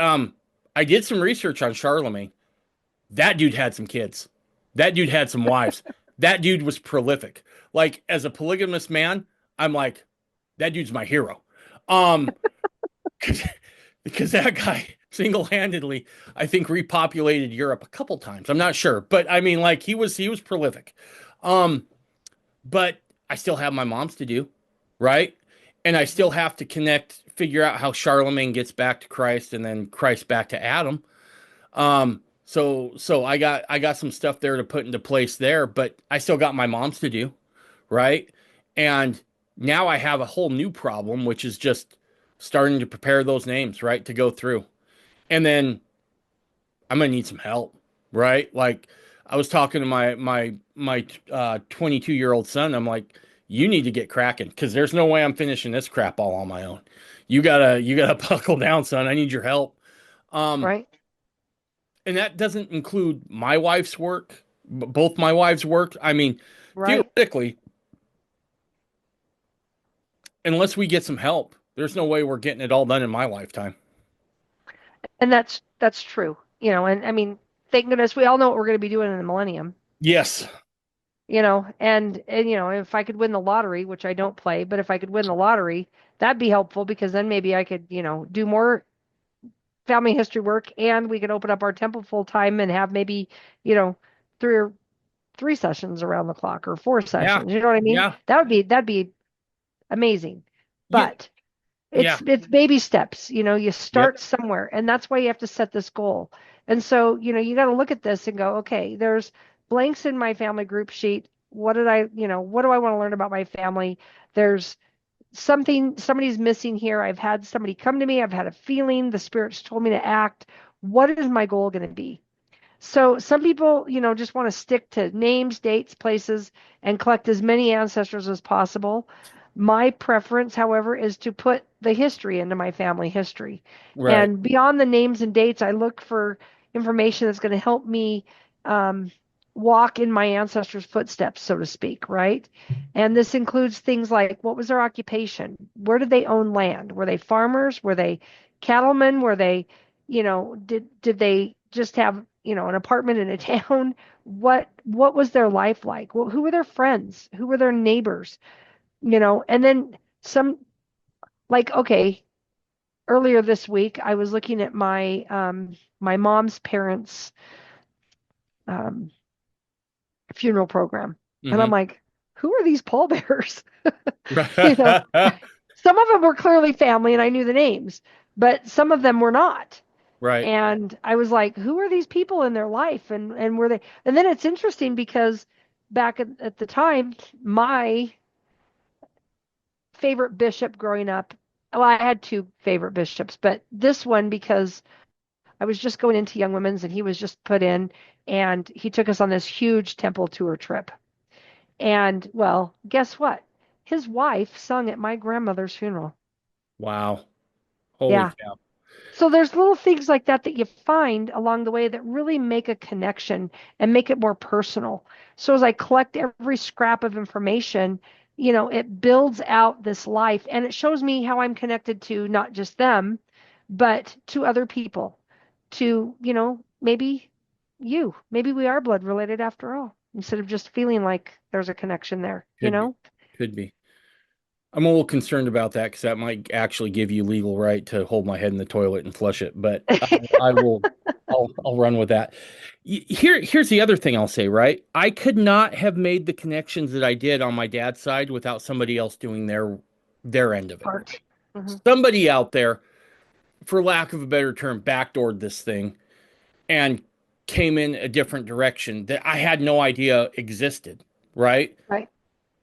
I did some research on Charlemagne. That dude had some kids. That dude had some wives. That dude was prolific. Like as a polygamous man, I'm like, that dude's my hero. Um, because that guy single-handedly, I think, repopulated Europe a couple times. I'm not sure, but I mean, like he was prolific. Um, but I still have my moms to do, right? And I still have to figure out how Charlemagne gets back to Christ, and then Christ back to Adam. So I got some stuff there to put into place there, but I still got my moms to do, right? And now I have a whole new problem, which is just starting to prepare those names, right, to go through. And then I'm gonna need some help, right? Like I was talking to my 22-year-old son. I'm like, you need to get cracking because there's no way I'm finishing this crap all on my own. You gotta buckle down, son. I need your help. Um, Right? and that doesn't include my wife's work, both my wives' work. I mean, Right? theoretically, unless we get some help, there's no way we're getting it all done in my lifetime. And that's true. And I mean, thank goodness we all know what we're going to be doing in the millennium. Yes. And if I could win the lottery, which I don't play, but if I could win the lottery, that'd be helpful because then maybe I could, do more family history work and we could open up our temple full time and have maybe, you know, three or three sessions around the clock or four Yeah. sessions. You know what I mean? Yeah. That'd be amazing. You, But yeah. it's baby steps. You Yep. start somewhere, and that's why you have to set this goal. And so, you got to look at this and go, okay, there's blanks in my family group sheet. What do I want to learn about my family? There's somebody's missing here. I've had somebody come to me. I've had a feeling. The spirit's told me to act. What is my goal going to be? So some people, just want to stick to names, dates, places, and collect as many ancestors as possible. My preference, however, is to put the history into my family history. Right. And beyond the names and dates, I look for information that's going to help me um, walk in my ancestors' footsteps, so to speak, right? And this includes things like what was their occupation? Where did they own land? Were they farmers? Were they cattlemen? Were they, did they just have an apartment in a town? What was their life like? Who were their friends? Who were their neighbors? And then some, like, okay, earlier this week, I was looking at my mom's parents' um, funeral program, and I'm Hmm. like, who are these pallbearers? You know, some of them were clearly family, and I knew the names, but some of them were not. Right. And I was like, who are these people in their life? And were they? And then it's interesting because back at the time, my favorite bishop growing up, well, I had two favorite bishops, but this one because I was just going into Young Women's and he was just put in, and he took us on this huge temple tour trip. And well, guess what? His wife sung at my grandmother's funeral. Wow. Holy Yeah. cow. So there's little things like that that you find along the way that really make a connection and make it more personal. So as I collect every scrap of information, it builds out this life and it shows me how I'm connected to not just them, but to other people, to, maybe you. Maybe we are blood related after all, instead of just feeling like there's a connection there, you Could be. know? Could be. I'm a little concerned about that because that might actually give you legal right to hold my head in the toilet and flush it. But I will, I'll run with that. Here's the other thing I'll say, right? I could not have made the connections that I did on my dad's side without somebody else doing their end of it, Part. right? Hmm. Somebody out there, for lack of a better term, backdoored this thing and came in a different direction that I had no idea existed, right? Right.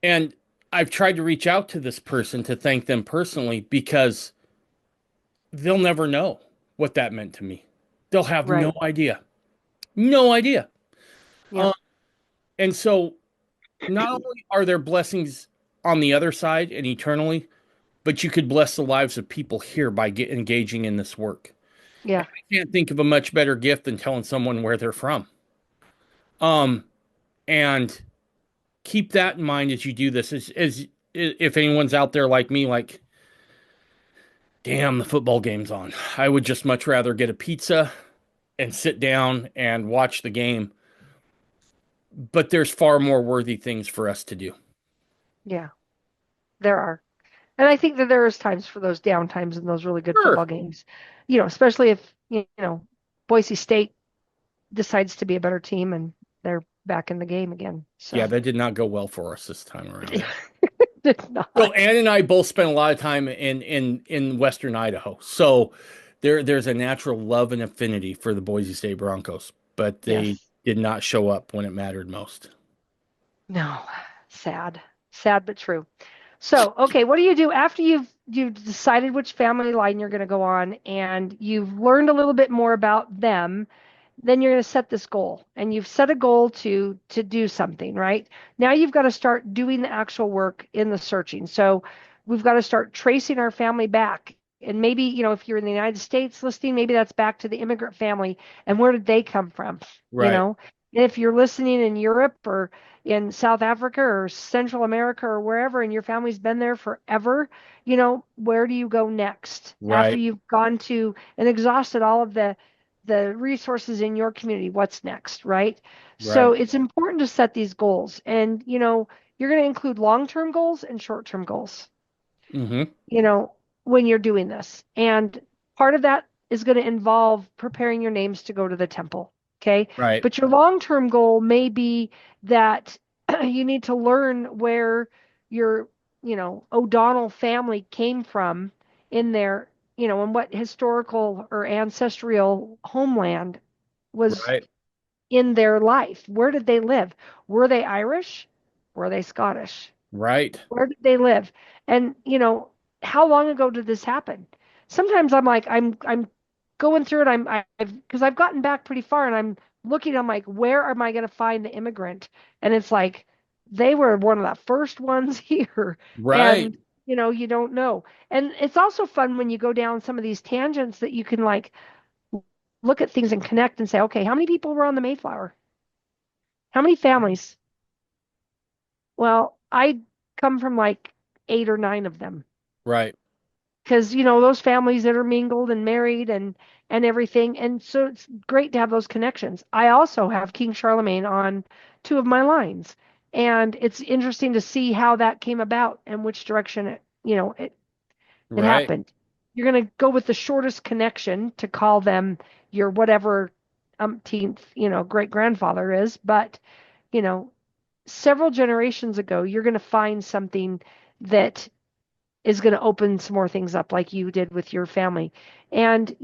And I've tried to reach out to this person to thank them personally because they'll never know what that meant to me. They'll have no Right. idea. No idea. Um, Yep. and so not only are there blessings on the other side and eternally, but you could bless the lives of people here by engaging in this work. Yeah. I can't think of a much better gift than telling someone where they're from. Um, and keep that in mind as you do this. As if anyone's out there like me, like, damn, the football game's on. I would just much rather get a pizza and sit down and watch the game. But there's far more worthy things for us to do. Yeah. There are. And I think that there is times for those down times in those really good Sure. football games. Especially if, Boise State decides to be a better team and they're back in the game again. Yeah, So that did not go well for us this time around. it's So not. Ann and I both spent a lot of time in Western Idaho. So there's a natural love and affinity for the Boise State Broncos, but they Yes. did not show up when it mattered most. No. Sad. Sad but true. So, okay, what do you do after you've decided which family line you're going to go on and you've learned a little bit more about them? Then you're going to set this goal and you've set a goal to do something, right? Now you've got to start doing the actual work in the searching. So we've got to start tracing our family back. And maybe, if you're in the United States listing, maybe that's back to the immigrant family and where did they come from, you Right, know? And if you're listening in Europe or in South Africa or Central America or wherever and your family's been there forever, where do you go next after right, you've gone to and exhausted all of the resources in your community? What's next, right? So right. it's important to set these goals. And, you're going to include long-term goals and short-term goals, Mm-hmm. you know, when you're doing this. And part of that is going to involve preparing your names to go to the temple. Okay. Right, But your long-term goal may be that you need to learn where your, O'Donnell family came from in their, and what historical or ancestral homeland was right, in their life. Where did they live? Were they Irish? Were they Scottish? right, Where did they live? And, how long ago did this happen? Sometimes I'm like, I'm going through it. Because I've gotten back pretty far and I'm looking, I'm like, where am I going to find the immigrant? And it's like, they were one of the first ones here. right, And, you don't know. And it's also fun when you go down some of these tangents that you can like look at things and connect and say, okay, how many people were on the Mayflower? How many families? Well, I come from like 8 or 9 of them right. because those families intermingled and married and everything, and so it's great to have those connections. I also have King Charlemagne on 2 of my lines, and it's interesting to see how that came about and which direction it Right. happened. You're going to go with the shortest connection to call them your whatever umpteenth, great grandfather is. But, you know, several generations ago, you're going to find something that is going to open some more things up, like you did with your family. And,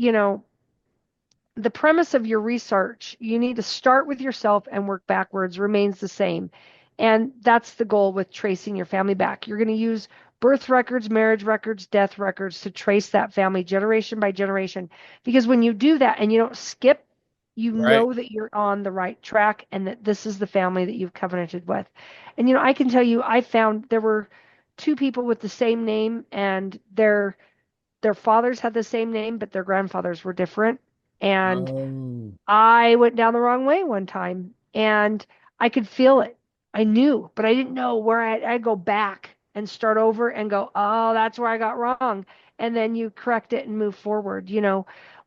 the premise of your research, you need to start with yourself and work backwards, remains the same. And that's the goal with tracing your family back. You're going to use birth records, marriage records, death records to trace that family generation by generation. Because when you do that and you don't skip, you Right. know that you're on the right track and that this is the family that you've covenanted with. And, I can tell you, I found there were two people with the same name, and their fathers had the same name, but their grandfathers were different. And Oh, I went down the wrong way one time and I could feel it. I knew, but I didn't know where I'd go back and start over and go, oh, that's where I got wrong. And then you correct it and move forward.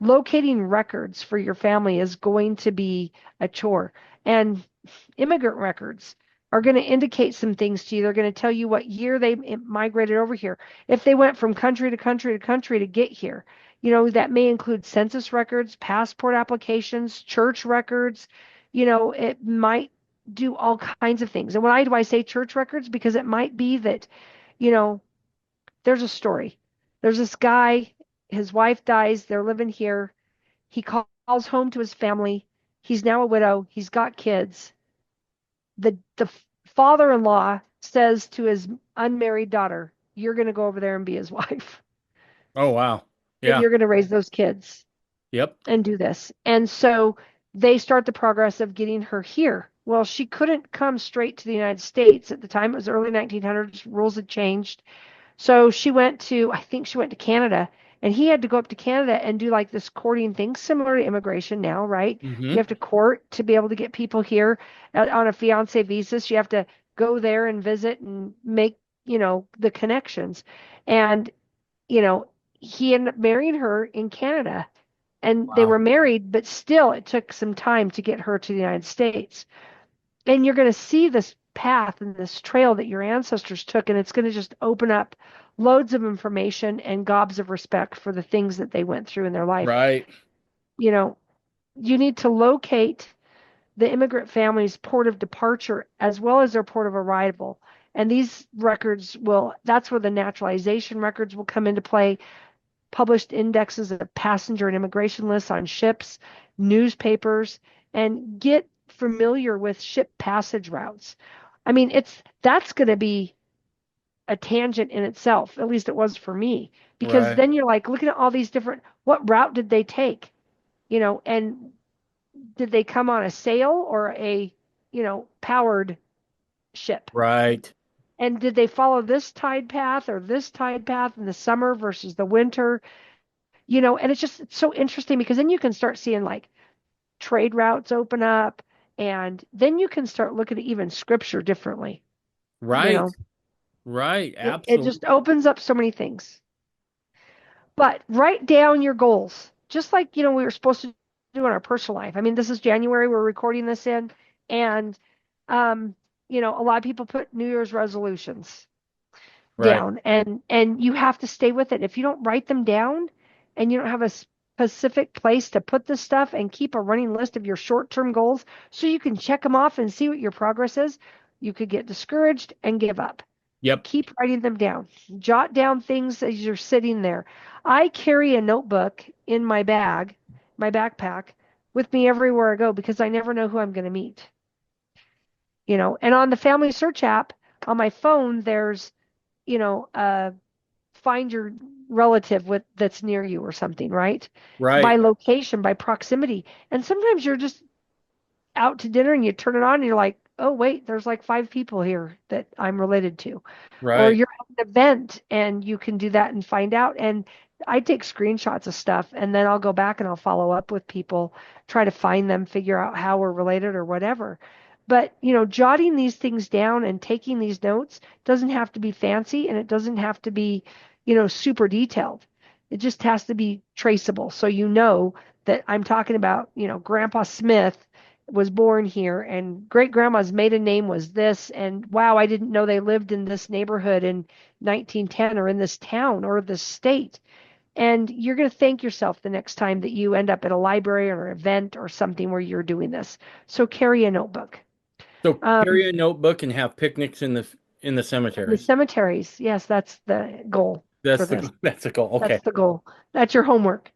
Locating records for your family is going to be a chore. And immigrant records are going to indicate some things to you. They're going to tell you what year they migrated over here. If they went from country to country to country to get here, that may include census records, passport applications, church records. It might do all kinds of things. And why do I say church records? Because it might be that, you know, there's a story. There's this guy, his wife dies, they're living here. He calls home to his family. He's now a widow. He's got kids. The father-in-law says to his unmarried daughter, "You're going to go over there and be his wife, oh wow. and Yeah. you're going to raise those kids Yep. and do this." And so they start the progress of getting her here. Well, she couldn't come straight to the United States at the time. It was early 1900s. Rules had changed. So I think she went to Canada, and he had to go up to Canada and do like this courting thing, similar to immigration now, right? You Mm-hmm. have to court to be able to get people here on a fiance visa. So you have to go there and visit and make, the connections. And, you know, he ended up marrying her in Canada, and they Wow. were married, but still it took some time to get her to the United States. And you're going to see this path and this trail that your ancestors took, and it's going to just open up loads of information and gobs of respect for the things that they went through in their life. Right. You know, you need to locate the immigrant family's port of departure as well as their port of arrival. And these records that's where the naturalization records will come into play, published indexes of passenger and immigration lists on ships, newspapers, and get familiar with ship passage routes. I mean, that's going to be a tangent in itself. At least it was for me, because Right. then you're like looking at all these different, what route did they take? And did they come on a sail or a, powered ship? Right. And did they follow this tide path or this tide path in the summer versus the winter? And it's so interesting because then you can start seeing like trade routes open up, and then you can start looking at even scripture differently. you Right. know Right. it Absolutely. just opens up so many things. But write down your goals, just like we were supposed to do in our personal life. I mean, this is January, we're recording this in, and um a lot of people put New Year's resolutions Right. down, and you have to stay with it. If you don't write them down and you don't have a specific place to put this stuff and keep a running list of your short-term goals so you can check them off and see what your progress is, you could get discouraged and give up. Yep. Keep writing them down. Jot down things as you're sitting there. I carry a notebook in my backpack, with me everywhere I go because I never know who I'm going to meet. And on the family search app on my phone, there's, find your relative that's near you or something, right? By Right. location, by proximity. And sometimes you're just out to dinner and you turn it on and you're like, oh, wait, there's like 5 people here that I'm related to. Or Right. you're at an event and you can do that and find out. And I take screenshots of stuff and then I'll go back and I'll follow up with people, try to find them, figure out how we're related or whatever. But, jotting these things down and taking these notes doesn't have to be fancy, and it doesn't have to be, super detailed. It just has to be traceable. So that I'm talking about, Grandpa Smith was born here and great grandma's maiden name was this, and wow, I didn't know they lived in this neighborhood in 1910 or in this town or this state. And you're going to thank yourself the next time that you end up at a library or an event or something where you're doing this. So carry a notebook. So Um, carry a notebook and have picnics in the the cemeteries. cemeteries, yes, that's the goal for this. That's the goal. Okay. That's the goal. That's your homework.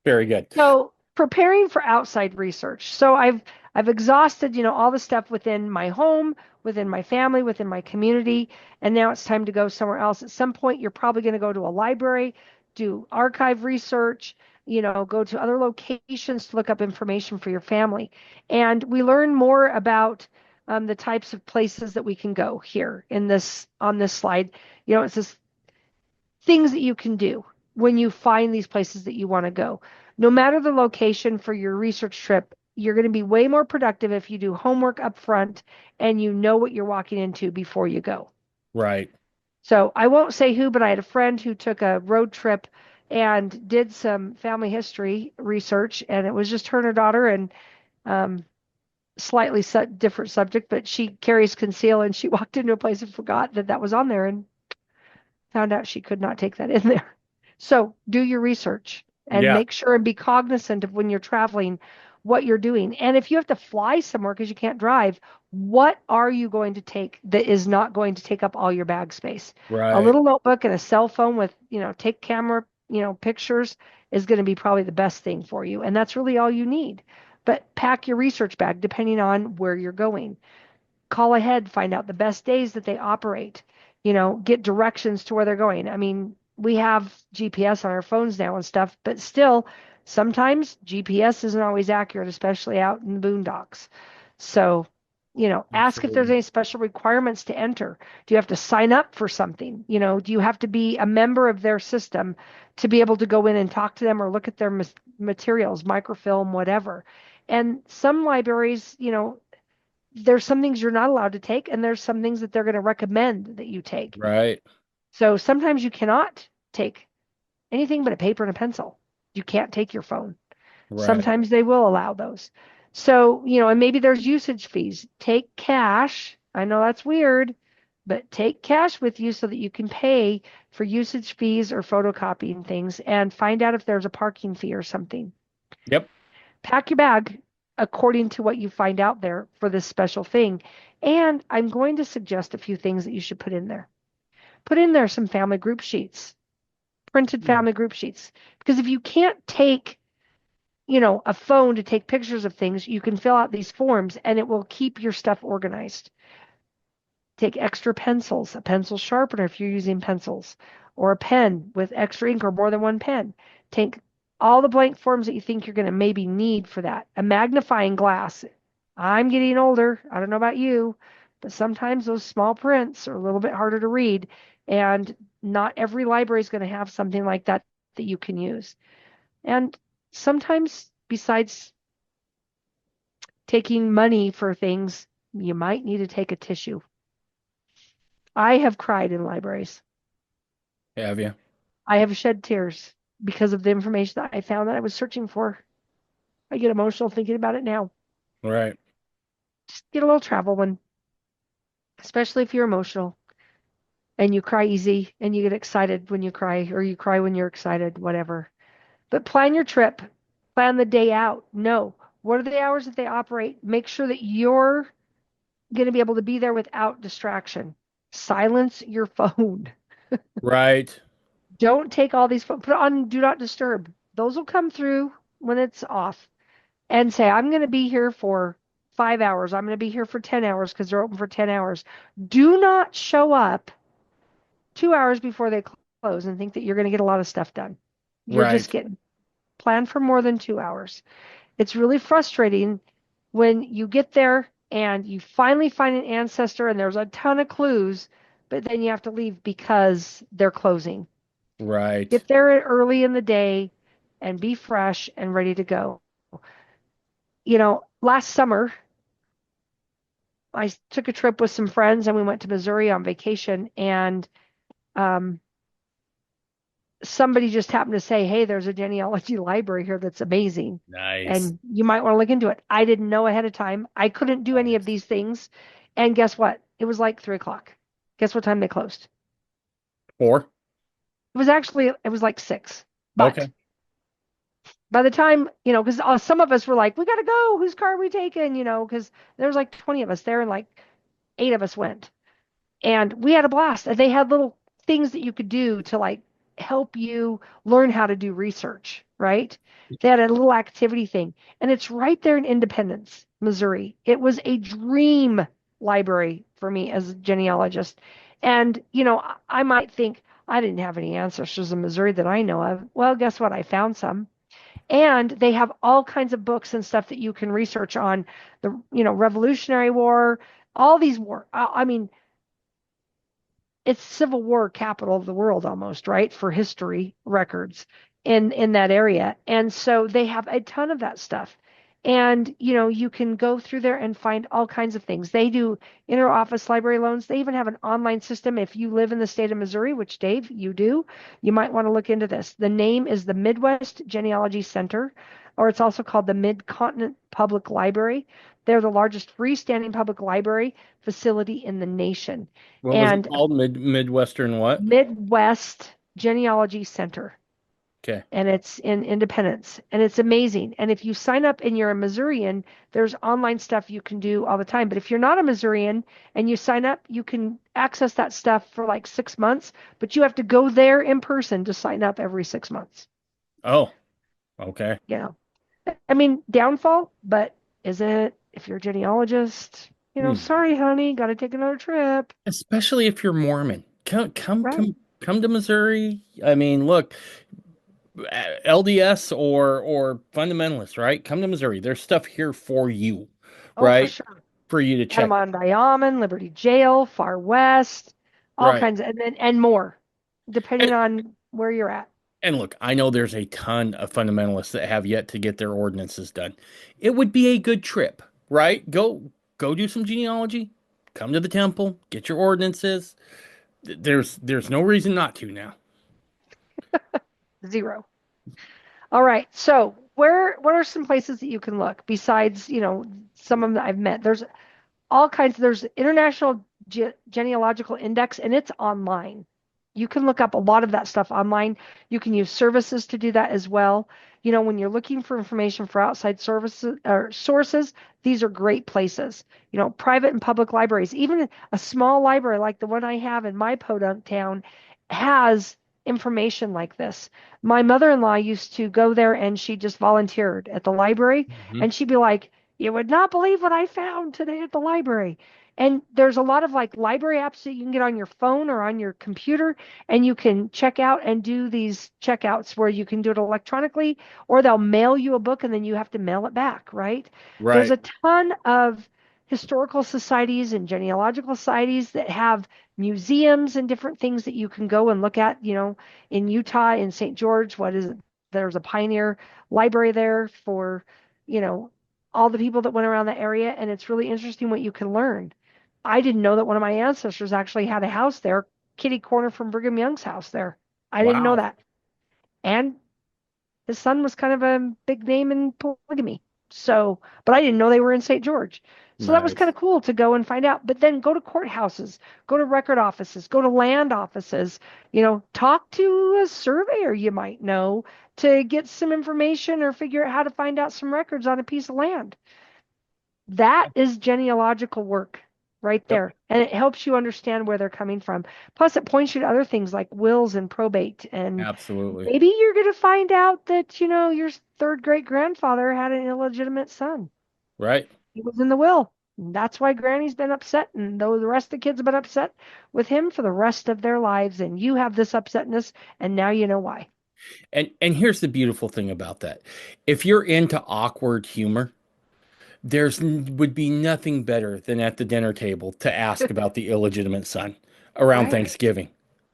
Very good. So preparing for outside research. So I've exhausted, all the stuff within my home, within my family, within my community, and now it's time to go somewhere else. At some point, you're probably going to go to a library, do archive research, go to other locations to look up information for your family. And we learn more about the types of places that we can go here in this on this slide. It says things that you can do when you find these places that you want to go. No matter the location for your research trip, you're going to be way more productive if you do homework up front and you know what you're walking into before you go. Right. So I won't say who, but I had a friend who took a road trip and did some family history research, and it was just her and her daughter, and um, slightly different subject, but she carries conceal, and she walked into a place and forgot that that was on there, and found out she could not take that in there. So do your research and Yeah. make sure and be cognizant of when you're traveling what you're doing. And if you have to fly somewhere because you can't drive, what are you going to take that is not going to take up all your bag space? A Right. little notebook and a cell phone with, take camera, pictures is going to be probably the best thing for you. And that's really all you need. But pack your research bag depending on where you're going. Call ahead, find out the best days that they operate, get directions to where they're going. I mean, we have GPS on our phones now and stuff, but still, sometimes GPS isn't always accurate, especially out in the boondocks. So, ask if there's Absolutely. any special requirements to enter. Do you have to sign up for something? Do you have to be a member of their system to be able to go in and talk to them or look at their materials, microfilm, whatever? And some libraries, there's some things you're not allowed to take, and there's some things that they're going to recommend that you take. Right. So sometimes you cannot take anything but a paper and a pencil. You can't take your phone. Right. Sometimes they will allow those. So, and maybe there's usage fees. Take cash. I know that's weird, but take cash with you so that you can pay for usage fees or photocopying things and find out if there's a parking fee or something. Yep. Pack your bag according to what you find out there for this special thing. And I'm going to suggest a few things that you should put in there. Put in there some family group sheets, printed family group sheets. Because if you can't take, a phone to take pictures of things, you can fill out these forms and it will keep your stuff organized. Take extra pencils, a pencil sharpener if you're using pencils, or a pen with extra ink or more than one pen. Take all the blank forms that you think you're going to maybe need for that. A magnifying glass. I'm getting older. I don't know about you, but sometimes those small prints are a little bit harder to read, and not every library is going to have something like that that you can use. And sometimes, besides taking money for things, you might need to take a tissue. I have cried in libraries. Have you? I have shed tears because of the information that I found that I was searching for. I get emotional thinking about it now. Right. Just get a little travel one, especially if you're emotional and you cry easy and you get excited when you cry or you cry when you're excited, whatever. But plan your trip, plan the day out. Know what are the hours that they operate. Make sure that you're going to be able to be there without distraction. Silence your phone. Right. Don't take all these, put it on do not disturb. Those will come through when it's off. And say, I'm going to be here for 5 hours. I'm going to be here for 10 hours because they're open for 10 hours. Do not show up 2 hours before they close and think that you're going to get a lot of stuff done. You're just Right. getting planned for more than 2 hours. It's really frustrating when you get there and you finally find an ancestor and there's a ton of clues, but then you have to leave because they're closing. Right. Get there early in the day and be fresh and ready to go. Last summer, I took a trip with some friends and we went to Missouri on vacation, and um, somebody just happened to say, "Hey, there's a genealogy library here that's amazing, Nice. and you might want to look into it." I didn't know ahead of time. I couldn't do any of Nice. these things, and guess what? It was like 3 o'clock. Guess what time they closed? 4. it was like six. But Okay. by the time, because some of us were like, we got to go. Whose car are we taking? Because there was like 20 of us there and like eight of us went. And we had a blast. And they had little things that you could do to like help you learn how to do research, right? They had a little activity thing. And it's right there in Independence, Missouri. It was a dream library for me as a genealogist. And, I might think I didn't have any ancestors in Missouri that I know of. Well, guess what? I found some. And they have all kinds of books and stuff that you can research on the, Revolutionary War, all these war. I mean, it's Civil War capital of the world almost, right? For history records in that area. And so they have a ton of that stuff. And you can go through there and find all kinds of things. They do inter-office library loans. They even have an online system. If you live in the state of Missouri, which Dave, you do, you might want to look into this. The name is the Midwest Genealogy Center, or it's also called the Mid-Continent Public Library. They're the largest freestanding public library facility in the nation. What was it And called? Midwestern what? Midwest Genealogy Center, Okay. and it's in Independence, and it's amazing. And if you sign up and you're a Missourian, there's online stuff you can do all the time. But if you're not a Missourian and you sign up, you can access that stuff for like 6 months, but you have to go there in person to sign up every 6 months. Oh, okay. Yeah. I mean, downfall, but is it if you're a genealogist, Hmm. sorry, honey, got to take another trip. Especially if you're Mormon. Right. Come to Missouri. I mean, look, LDS or fundamentalist, right? Come to Missouri. There's stuff here for you, Oh, for right? sure. For you to check. Diamond, Liberty Jail, Far West, all Right. kinds of, and more, depending And, on where you're at. and look, I know there's a ton of fundamentalists that have yet to get their ordinances done. It would be a good trip, right? Go do some genealogy, come to the temple, get your ordinances. There's no reason not to now. Zero. All right. So what are some places that you can look besides, some of them that I've met? There's international genealogical index, and it's online. You can look up a lot of that stuff online. You can use services to do that as well. When you're looking for information for outside services or sources, these are great places. Private and public libraries, even a small library like the one I have in my podunk town has information like this. My mother-in-law used to go there and she just volunteered at the library, Mhm. and she'd be like, you would not believe what I found today at the library. And there's a lot of like library apps that you can get on your phone or on your computer, and you can check out and do these checkouts where you can do it electronically, or they'll mail you a book and then you have to mail it back, right? There's Right. a ton of historical societies and genealogical societies that have museums and different things that you can go and look at, in Utah, in St. George, what is it? There's a pioneer library there for, you know, all the people that went around the area, and it's really interesting what you can learn. I didn't know that one of my ancestors actually had a house there, kitty corner from Brigham Young's house there. I didn't know Wow. that. And his son was kind of a big name in polygamy. So, but I didn't know they were in St. George. So that was kind Nice. of cool to go and find out. But then go to courthouses, go to record offices, go to land offices, talk to a surveyor you might know to get some information or figure out how to find out some records on a piece of land. That is genealogical work right Yep. there. And it helps you understand where they're coming from. Plus, it points you to other things like wills and probate. And Absolutely. maybe you're going to find out that, your third great grandfather had an illegitimate son. Right. He was in the will. And that's why Granny's been upset. And though the rest of the kids have been upset with him for the rest of their lives. And you have this upsetness. And now you know why. And here's the beautiful thing about that. If you're into awkward humor, would be nothing better than at the dinner table to ask about the illegitimate son around Right. Thanksgiving.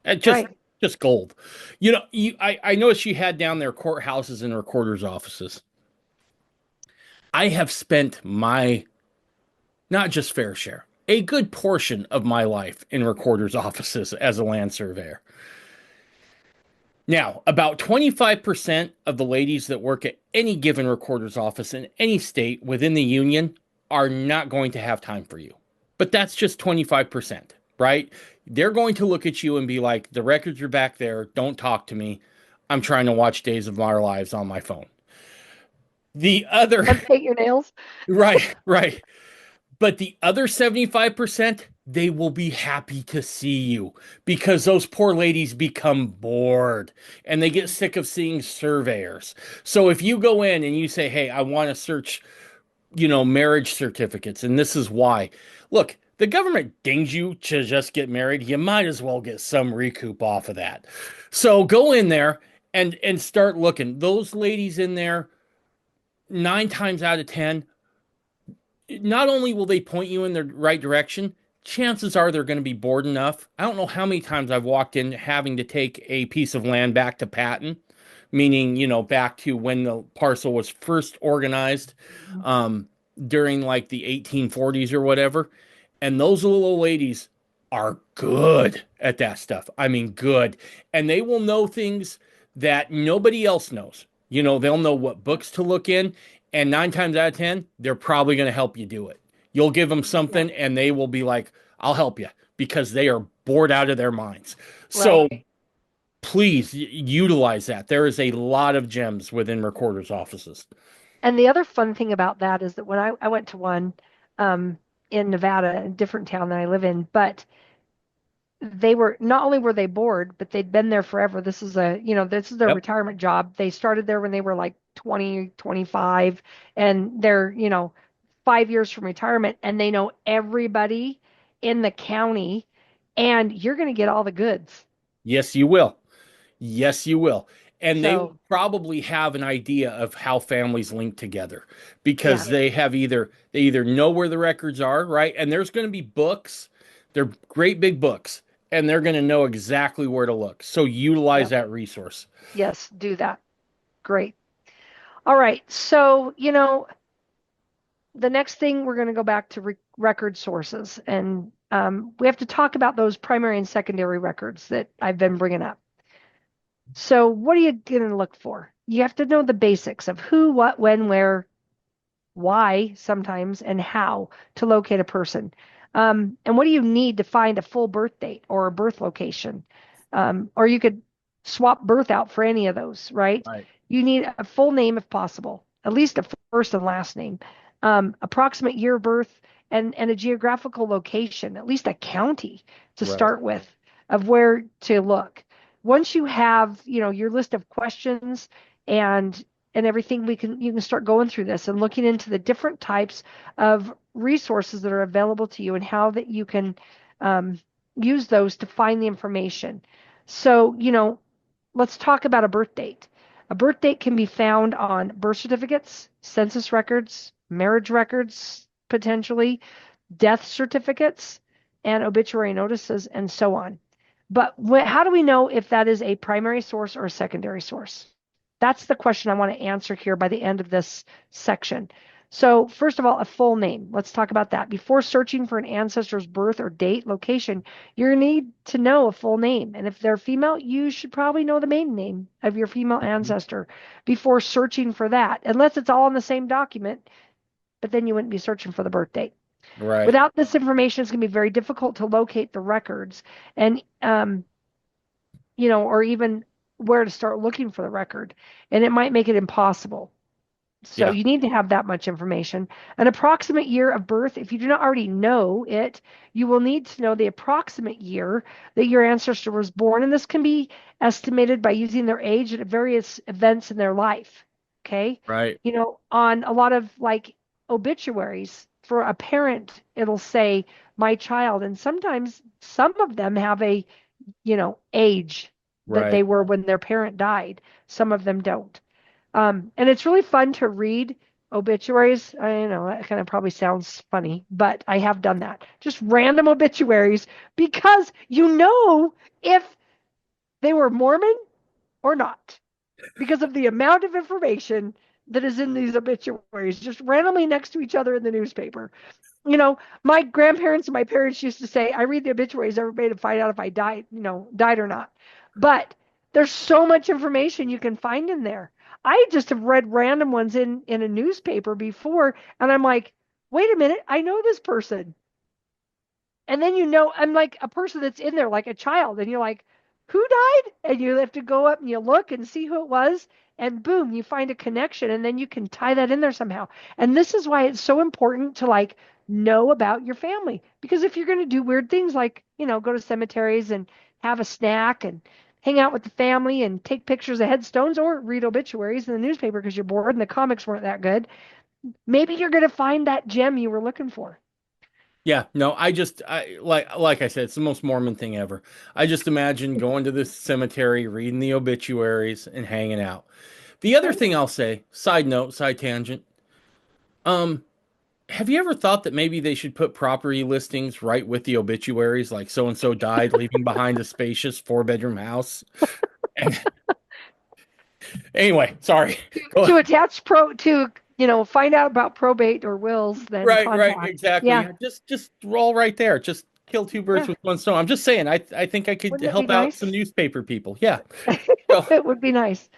Uh, just Right. just gold. I noticed you had down there courthouses and recorders' offices. I have spent my not just fair share, a good portion of my life in recorders' offices as a land surveyor. Now, about 25% of the ladies that work at any given recorder's office in any state within the union are not going to have time for you. But that's just 25%. right? They're going to look at you and be like, the records are back there. Don't talk to me. I'm trying to watch Days of Our Lives on my phone. The other, And paint your nails. right, right. But the other 75%, they will be happy to see you because those poor ladies become bored and they get sick of seeing surveyors. So if you go in and you say, hey, I want to search, marriage certificates, and this is why. Look, the government dings you to just get married. You might as well get some recoup off of that. So go in there and start looking. Those ladies in there, 9 times out of 10, not only will they point you in the right direction, chances are they're going to be bored enough. I don't know how many times I've walked in having to take a piece of land back to patent, meaning, back to when the parcel was first organized, Mhm. um, during like the 1840s or whatever. And those little ladies are good at that stuff. I mean, good. And they will know things that nobody else knows. They'll know what books to look in. And 9 times out of 10, they're probably going to help you do it. You'll give them Yeah, something and they will be like, I'll help you because they are bored out of their minds. So right. please utilize that. There is a lot of gems within recorders' offices. And the other fun thing about that is that when I went to one um, in Nevada, a different town that I live in, but they were not only were they bored, but they'd been there forever. This is their Yep. retirement job. They started there when they were like 20, 25, and they're, 5 years from retirement, and they know everybody in the county, and you're going to get all the goods. Yes, you will. Yes, you will. And they will So, probably have an idea of how families link together yeah, because they either know where the records are, right? And there's going to be books. They're great big books, and they're going to know exactly where to look. So utilize yeah, that resource. yes, do that. Great. All right. So, the next thing we're going to go back to record sources, and we have to talk about those primary and secondary records that I've been bringing up. So, what are you going to look for? You have to know the basics of who, what, when, where, why, sometimes, and how to locate a person. And what do you need to find a full birth date or a birth location? Or you could swap birth out for any of those, right? Right. You need a full name if possible, at least a first and last name, approximate year of birth, and a geographical location, at least a county to Right. start with of where to look. Once you have, your list of questions and everything, you can start going through this and looking into the different types of resources that are available to you and how that you can um, use those to find the information. So, let's talk about a birth date. A birth date can be found on birth certificates, census records, marriage records, potentially death certificates, and obituary notices, and so on. But how do we know if that is a primary source or a secondary source? That's the question I want to answer here by the end of this section. So, first of all, a full name. Let's talk about that. Before searching for an ancestor's birth or date location, you need to know a full name. And if they're female, you should probably know the maiden name of your female Mhm. ancestor before searching for that, unless it's all in the same document, but then you wouldn't be searching for the birth date. Right. Without this information, it's going to be very difficult to locate the records and, or even where to start looking for the record. And it might make it impossible. So Yeah. you need to have that much information. An approximate year of birth, if you do not already know it, you will need to know the approximate year that your ancestor was born. And this can be estimated by using their age at various events in their life. Okay. Right. On a lot of like obituaries for a parent, it'll say my child. And sometimes some of them have a, age that they Right. were when their parent died. Some of them don't. And it's really fun to read obituaries. I know that kind of probably sounds funny, but I have done that. Just random obituaries because if they were Mormon or not, because of the amount of information that is in these obituaries, just randomly next to each other in the newspaper. My grandparents and my parents used to say, I read the obituaries every day to find out if I died or not. But there's so much information you can find in there. I just have read random ones in a newspaper before, and I'm like, wait a minute, I know this person. And then I'm like a person that's in there like a child, and you're like, who died? And you have to go up and you look and see who it was, and boom, you find a connection, and then you can tie that in there somehow. And this is why it's so important to like know about your family, because if you're going to do weird things like, go to cemeteries and have a snack and hang out with the family and take pictures of headstones or read obituaries in the newspaper because you're bored and the comics weren't that good, maybe you're going to find that gem you were looking for. Yeah, no, I like I said, it's the most Mormon thing ever. I just imagine going to this cemetery, reading the obituaries, and hanging out. The other Right? thing I'll say, side note, side tangent, um, have you ever thought that maybe they should put property listings right with the obituaries, like so and so died, leaving behind a spacious four-bedroom house? And anyway, sorry. Go To attach to find out about probate or wills, then right, contact. exactly. Yeah, Yeah, just roll right there. Just kill two birds yeah. with one stone. I'm just saying, I think I could Wouldn't it be help out some nice? newspaper people. Yeah. So, It would be nice.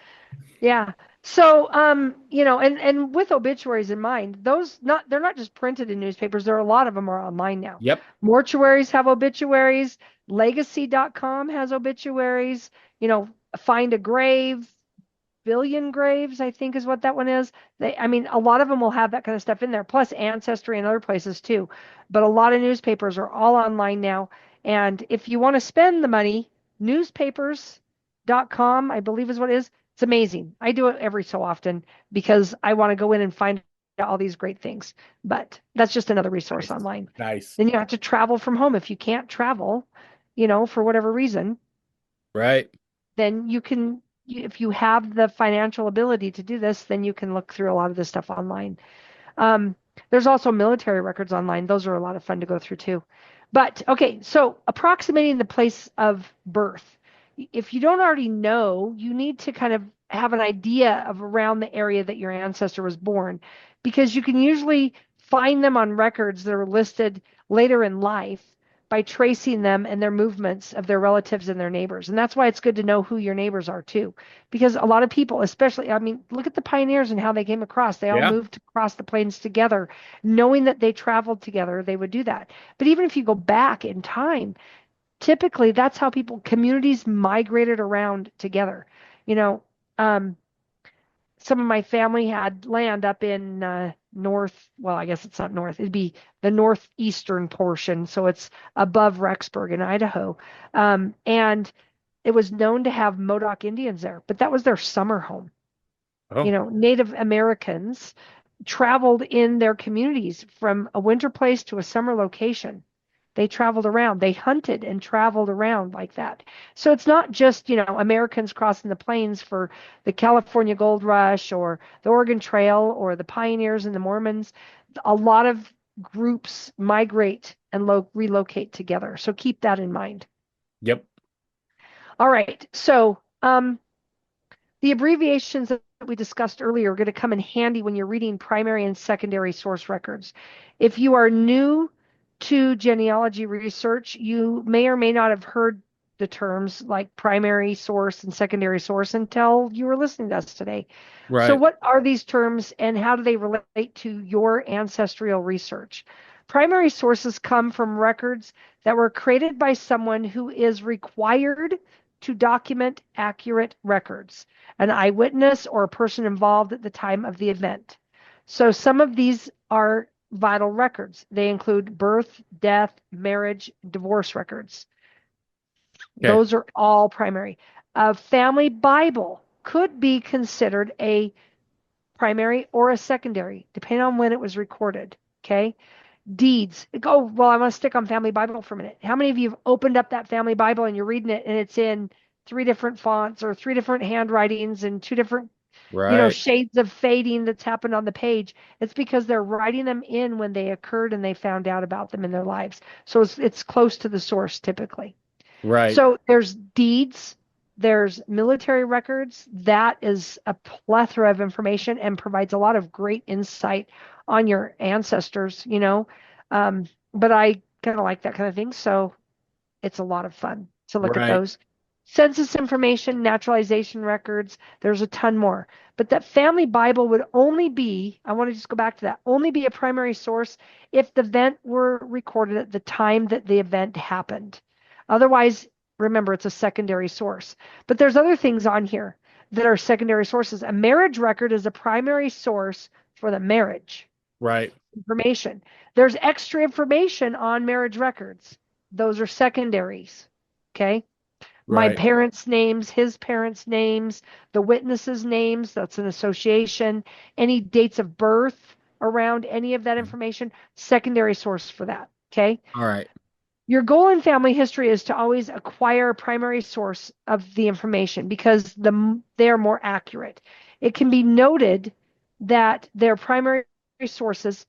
Yeah. So, and with obituaries in mind, they're not just printed in newspapers. There are a lot of them are online now. yep. Mortuaries have obituaries. Legacy.com has obituaries. Find a grave. Billion Graves, I think is what that one is. I mean, a lot of them will have that kind of stuff in there, plus Ancestry and other places too. But a lot of newspapers are all online now. And if you want to spend the money, newspapers.com, I believe is what it is. It's amazing. I do it every so often because I want to go in and find out all these great things. But that's just another resource Nice. online. Nice. Then you have to travel from home. If you can't travel, for whatever reason, Right. then if you have the financial ability to do this, then you can look through a lot of this stuff online. Um, there's also military records online. Those are a lot of fun to go through too. But okay, so approximating the place of birth. If you don't already know, you need to kind of have an idea of around the area that your ancestor was born, because you can usually find them on records that are listed later in life by tracing them and their movements of their relatives and their neighbors. And that's why it's good to know who your neighbors are too. Because a lot of people, especially, I mean, look at the pioneers and how they came across. They all Yeah. moved across the plains together, knowing that they traveled together, they would do that. But even if you go back in time, typically that's how communities migrated around together. You know, um, some of my family had land up in well, I guess it's not north, it'd be the northeastern portion. So it's above Rexburg in Idaho. And it was known to have Modoc Indians there, but that was their summer home. Oh, Native Americans traveled in their communities from a winter place to a summer location. They traveled around. They hunted and traveled around like that. So it's not just, Americans crossing the plains for the California Gold Rush or the Oregon Trail or the pioneers and the Mormons. A lot of groups migrate and relocate together. So keep that in mind. yep. All right. So, the abbreviations that we discussed earlier are going to come in handy when you're reading primary and secondary source records. If you are new to genealogy research, you may or may not have heard the terms like primary source and secondary source until you were listening to us today. So, Right. what are these terms and how do they relate to your ancestral research? Primary sources come from records that were created by someone who is required to document accurate records, an eyewitness or a person involved at the time of the event. So some of these are vital records. They include birth, death, marriage, divorce records. Okay. Those are all primary. A family Bible could be considered a primary or a secondary, depending on when it was recorded. Okay. Deeds. Oh, well, I want to stick on family Bible for a minute. How many of you have opened up that family Bible and you're reading it and it's in three different fonts or three different handwritings and two different, Right. shades of fading that's happened on the page? It's because they're writing them in when they occurred and they found out about them in their lives. So it's close to the source typically. Right. So there's deeds, there's military records. That is a plethora of information and provides a lot of great insight on your ancestors. But I kind of like that kind of thing. So it's a lot of fun to look at Right. those. census information, naturalization records, there's a ton more. But that family Bible would only be, I want to just go back to that, only be a primary source if the event were recorded at the time that the event happened. Otherwise, remember, it's a secondary source. But there's other things on here that are secondary sources. A marriage record is a primary source for the marriage Right. information. There's extra information on marriage records. Those are secondaries. Okay. My Right. parents' names, his parents' names, the witnesses' names, that's an association, any dates of birth around any of that information, secondary source for that. Okay. All right. Your goal in family history is to always acquire a primary source of the information because they are more accurate. It can be noted that they're primary sources,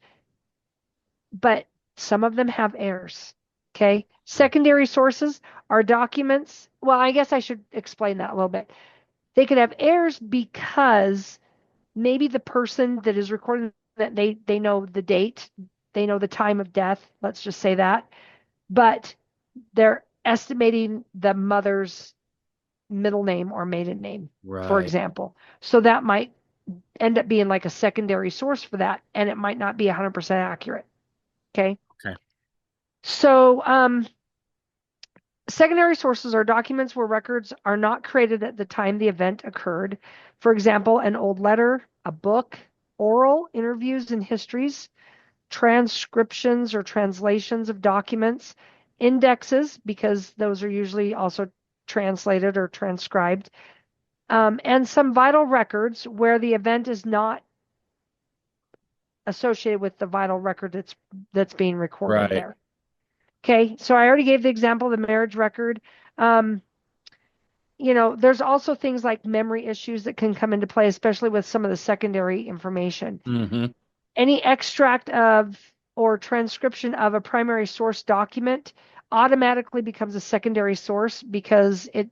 but some of them have errors. Okay. Secondary sources are documents. Well, I guess I should explain that a little bit. They could have errors because maybe the person that is recording that they know the date, they know the time of death, let's just say that, but they're estimating the mother's middle name or maiden name, for Right. example. So that might end up being like a secondary source for that, and it might not be 100% accurate. Okay. Okay. So, secondary sources are documents where records are not created at the time the event occurred. For example, an old letter, a book, oral interviews and histories, transcriptions or translations of documents, indexes, because those are usually also translated or transcribed, and some vital records where the event is not associated with the vital record that's being recorded Right. there. Okay, so I already gave the example of the marriage record. Um, there's also things like memory issues that can come into play, especially with some of the secondary information. Mm-hmm. Any extract of or transcription of a primary source document automatically becomes a secondary source because it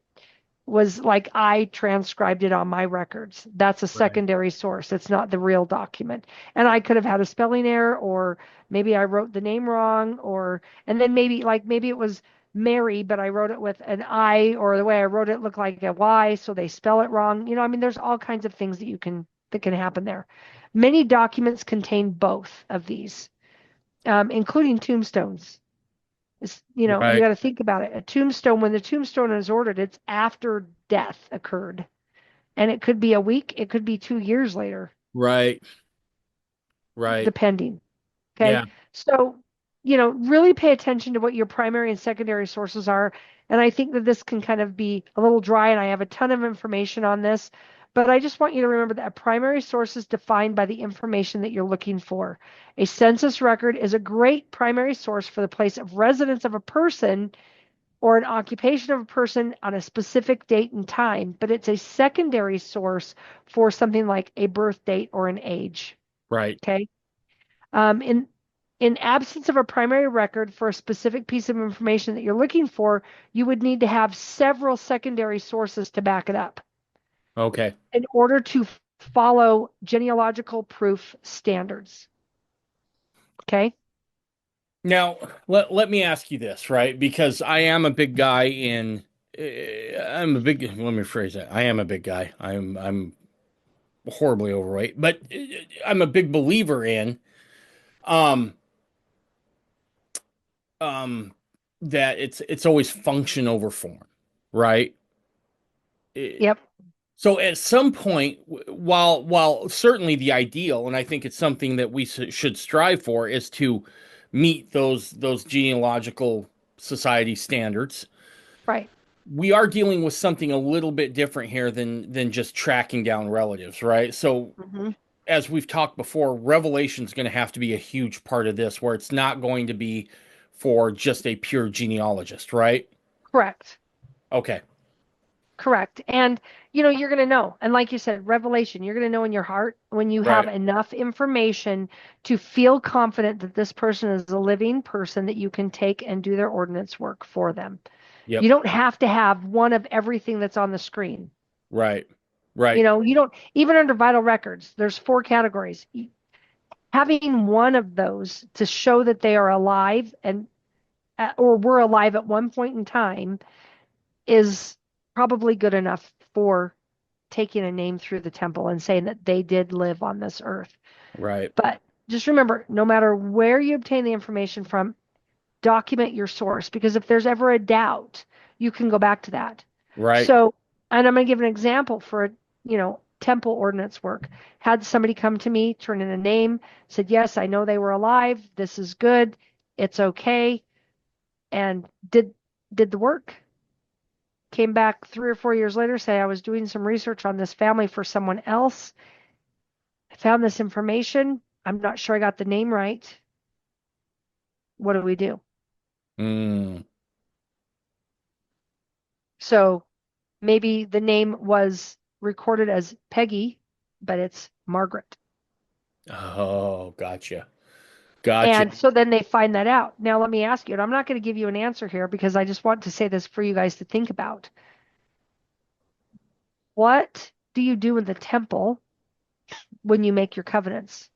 was like I transcribed it on my records. That's a Right. secondary source. It's not the real document. And I could have had a spelling error, or maybe I wrote the name wrong, and then maybe it was Mary, but I wrote it with an I, or the way I wrote it looked like a Y, so they spell it wrong. I mean, there's all kinds of things that can happen there. Many documents contain both of these, including tombstones. You Right. got to think about it. A tombstone, when the tombstone is ordered, it's after death occurred. And it could be a week, it could be 2 years later, Right. Right. depending. Okay. Yeah. So, really pay attention to what your primary and secondary sources are. And I think that this can kind of be a little dry, and I have a ton of information on this. But I just want you to remember that a primary source is defined by the information that you're looking for. A census record is a great primary source for the place of residence of a person or an occupation of a person on a specific date and time, but it's a secondary source for something like a birth date or an age. Right. Okay. In absence of a primary record for a specific piece of information that you're looking for, you would need to have several secondary sources to back it up Okay. in order to follow genealogical proof standards. Okay. Now, let me ask you this, right? Because I am a big guy in I'm a big, let me phrase that. I am a big guy. I'm horribly overweight, but I'm a big believer in um um that it's always function over form, right? Eh, Yep. So at some point, while certainly the ideal, and I think it's something that we should strive for, is to meet those genealogical society standards. Right. We are dealing with something a little bit different here than just tracking down relatives, right? So Hmm. as we've talked before, revelation is going to have to be a huge part of this, where it's not going to be for just a pure genealogist, right? Correct. Okay, Correct. And you're going to know. And like you said, revelation, you're going to know in your heart when you have right. enough information to feel confident that this person is a living person that you can take and do their ordinance work for them. You Yep. don't have to have one of everything that's on the screen. Right. Right. You don't, even under vital records, there's 4 categories. Having one of those to show that they are alive or were alive at one point in time is probably good enough for taking a name through the temple and saying that they did live on this earth. Right. But just remember, no matter where you obtain the information from, document your source, because if there's ever a doubt, you can go back to that. Right. So, and I'm going to give an example for, temple ordinance work. Had somebody come to me, turn in a name, said, yes, I know they were alive. This is good. It's okay. And did the work. Came back 3 or 4 years later, say I was doing some research on this family for someone else. I found this information. I'm not sure I got the name right. What do we do? Mm. So maybe the name was recorded as Peggy, but it's Margaret. Oh, gotcha. Gotcha. And so then they find that out. Now, let me ask you, and I'm not going to give you an answer here because I just want to say this for you guys to think about. What do you do in the temple when you make your covenants?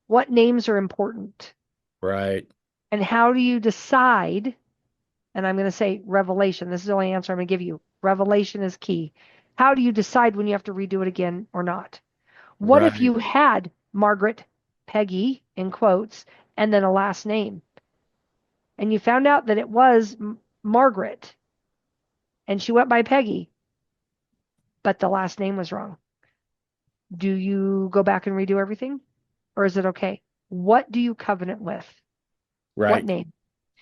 What names are important? Right. And how do you decide? And I'm going to say revelation. This is the only answer I'm going to give you. Revelation is key. How do you decide when you have to redo it again or not? What if Right. you had Margaret, Peggy, in quotes, and then a last name, and you found out that it was Margaret and she went by Peggy, but the last name was wrong? Do you go back and redo everything, or is it okay? What do you covenant with? What Right. name?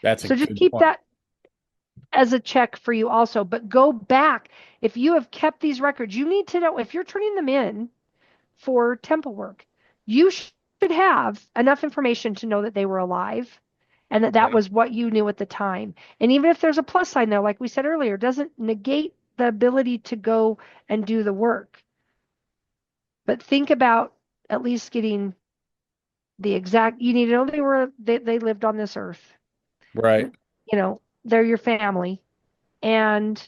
That's a So just good keep point. that as a check for you also, but go back. If you have kept these records, you need to know if you're turning them in for temple work, you should have enough information to know that they were alive and that that Yeah. was what you knew at the time. And even if there's a plus sign there, like we said earlier, doesn't negate the ability to go and do the work. But think about at least getting the exact, you need to know they lived on this earth. Right. They're your family. And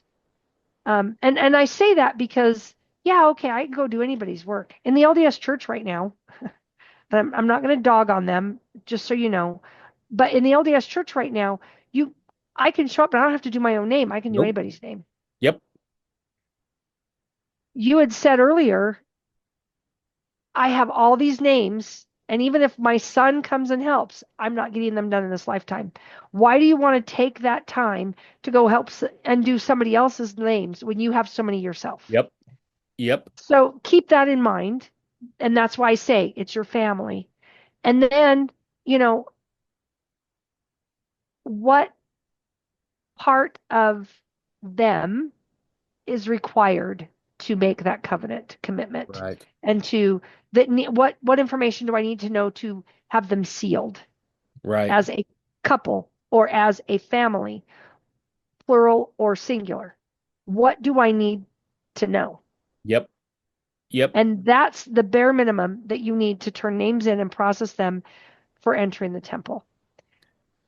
I say that because, yeah, okay, I can go do anybody's work. In the LDS church right now, I'm not going to dog on them, just so you know. But in the LDS church right now, you, I can show up, but I don't have to do my own name. I can do Nope. anybody's name. Yep. You had said earlier, I have all these names, and even if my son comes and helps, I'm not getting them done in this lifetime. Why do you want to take that time to go help and do somebody else's names when you have so many yourself? Yep. Yep. So keep that in mind. And that's why I say it's your family. And then, you know, what part of them is required to make that covenant commitment Right. and to that what information do I need to know to have them sealed Right. as a couple or as a family, plural or singular? What do I need to know? Yep. Yep. And that's the bare minimum that you need to turn names in and process them for entering the temple.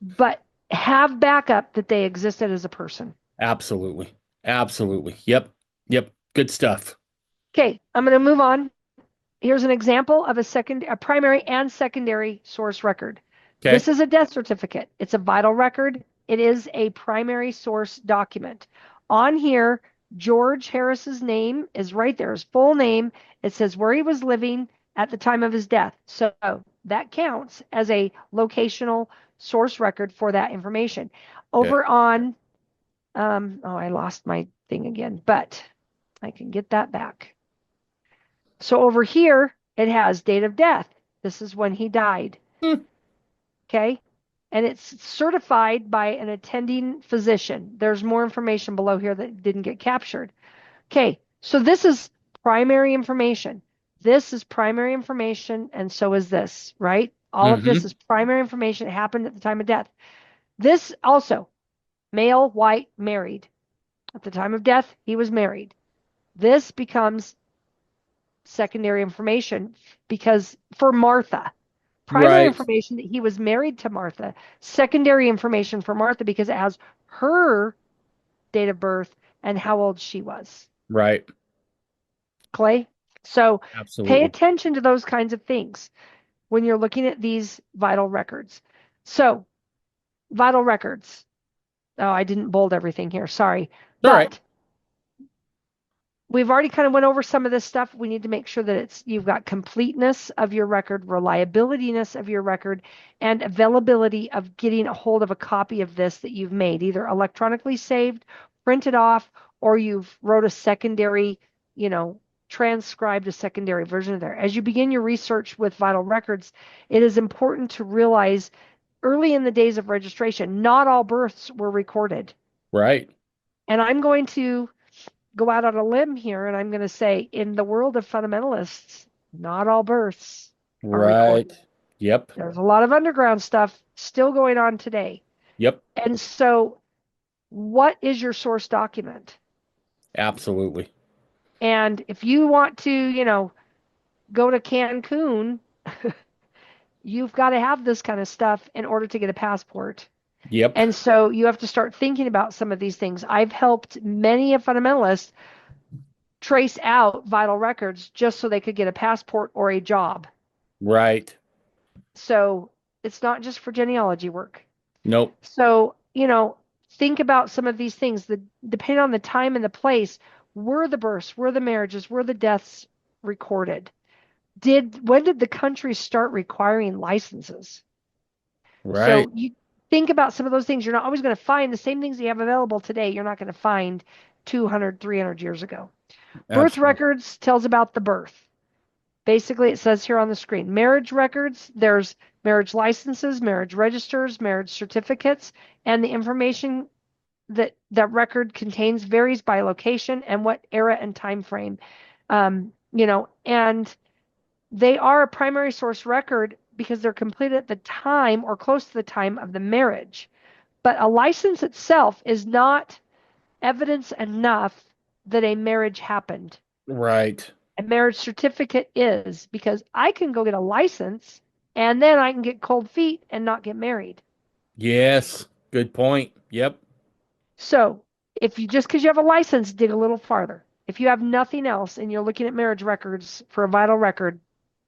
But have backup that they existed as a person. Absolutely. Absolutely. Yep. Yep. Good stuff. Okay, I'm going to move on. Here's an example of a primary and secondary source record. Okay. This is a death certificate. It's a vital record. It is a primary source document. On here, George Harris's name is right there, his full name. It says where he was living at the time of his death. So that counts as a locational source record for that information. Okay. Over on, I lost my thing again, but I can get that back. So over here, it has date of death. This is when he died. Hmm. Okay. And it's certified by an attending physician. There's more information below here that didn't get captured. Okay. So this is primary information. This is primary information, and so is this, right? All of this Mm-hmm. is primary information. It happened at the time of death. This also, male, white, married. At the time of death, he was married. This becomes secondary information because for Martha, primary Right. information that he was married to Martha, secondary information for Martha because it has her date of birth and how old she was. Right. Clay? So pay Absolutely. attention to those kinds of things when you're looking at these vital records. So, vital records. Oh, I didn't bold everything here. Sorry. All right. But we've already kind of went over some of this stuff. We need to make sure that you've got completeness of your record, reliabilityness of your record, and availability of getting a hold of a copy of this that you've made, either electronically saved, printed off, or you've wrote a secondary, you know, transcribed a secondary version of there. As you begin your research with vital records, it is important to realize early in the days of registration, not all births were recorded. Right. And I'm going to go out on a limb here and I'm going to say, in the world of fundamentalists, not all births are Right. recorded. Yep. There's a lot of underground stuff still going on today. Yep. And so, what is your source document? Absolutely. And if you want to, go to Cancun, you've got to have this kind of stuff in order to get a passport. Yep. And so you have to start thinking about some of these things. I've helped many a fundamentalist trace out vital records just so they could get a passport or a job. Right. So it's not just for genealogy work. Nope. So, think about some of these things. Depending on the time and the place, were the births, were the marriages, were the deaths recorded? When did the country start requiring licenses? Right. So you think about some of those things. You're not always going to find the same things you have available today. You're not going to find 200, 300 years ago. Birth Absolutely. records tells about the birth. Basically, it says here on the screen, marriage records, there's marriage licenses, marriage registers, marriage certificates, and the information that record contains varies by location and what era and time frame. And they are a primary source record because they're completed at the time or close to the time of the marriage. But a license itself is not evidence enough that a marriage happened. Right. A marriage certificate is, because I can go get a license and then I can get cold feet and not get married. Yes. Good point. Yep. So if you just because you have a license, dig a little farther. If you have nothing else and you're looking at marriage records for a vital record,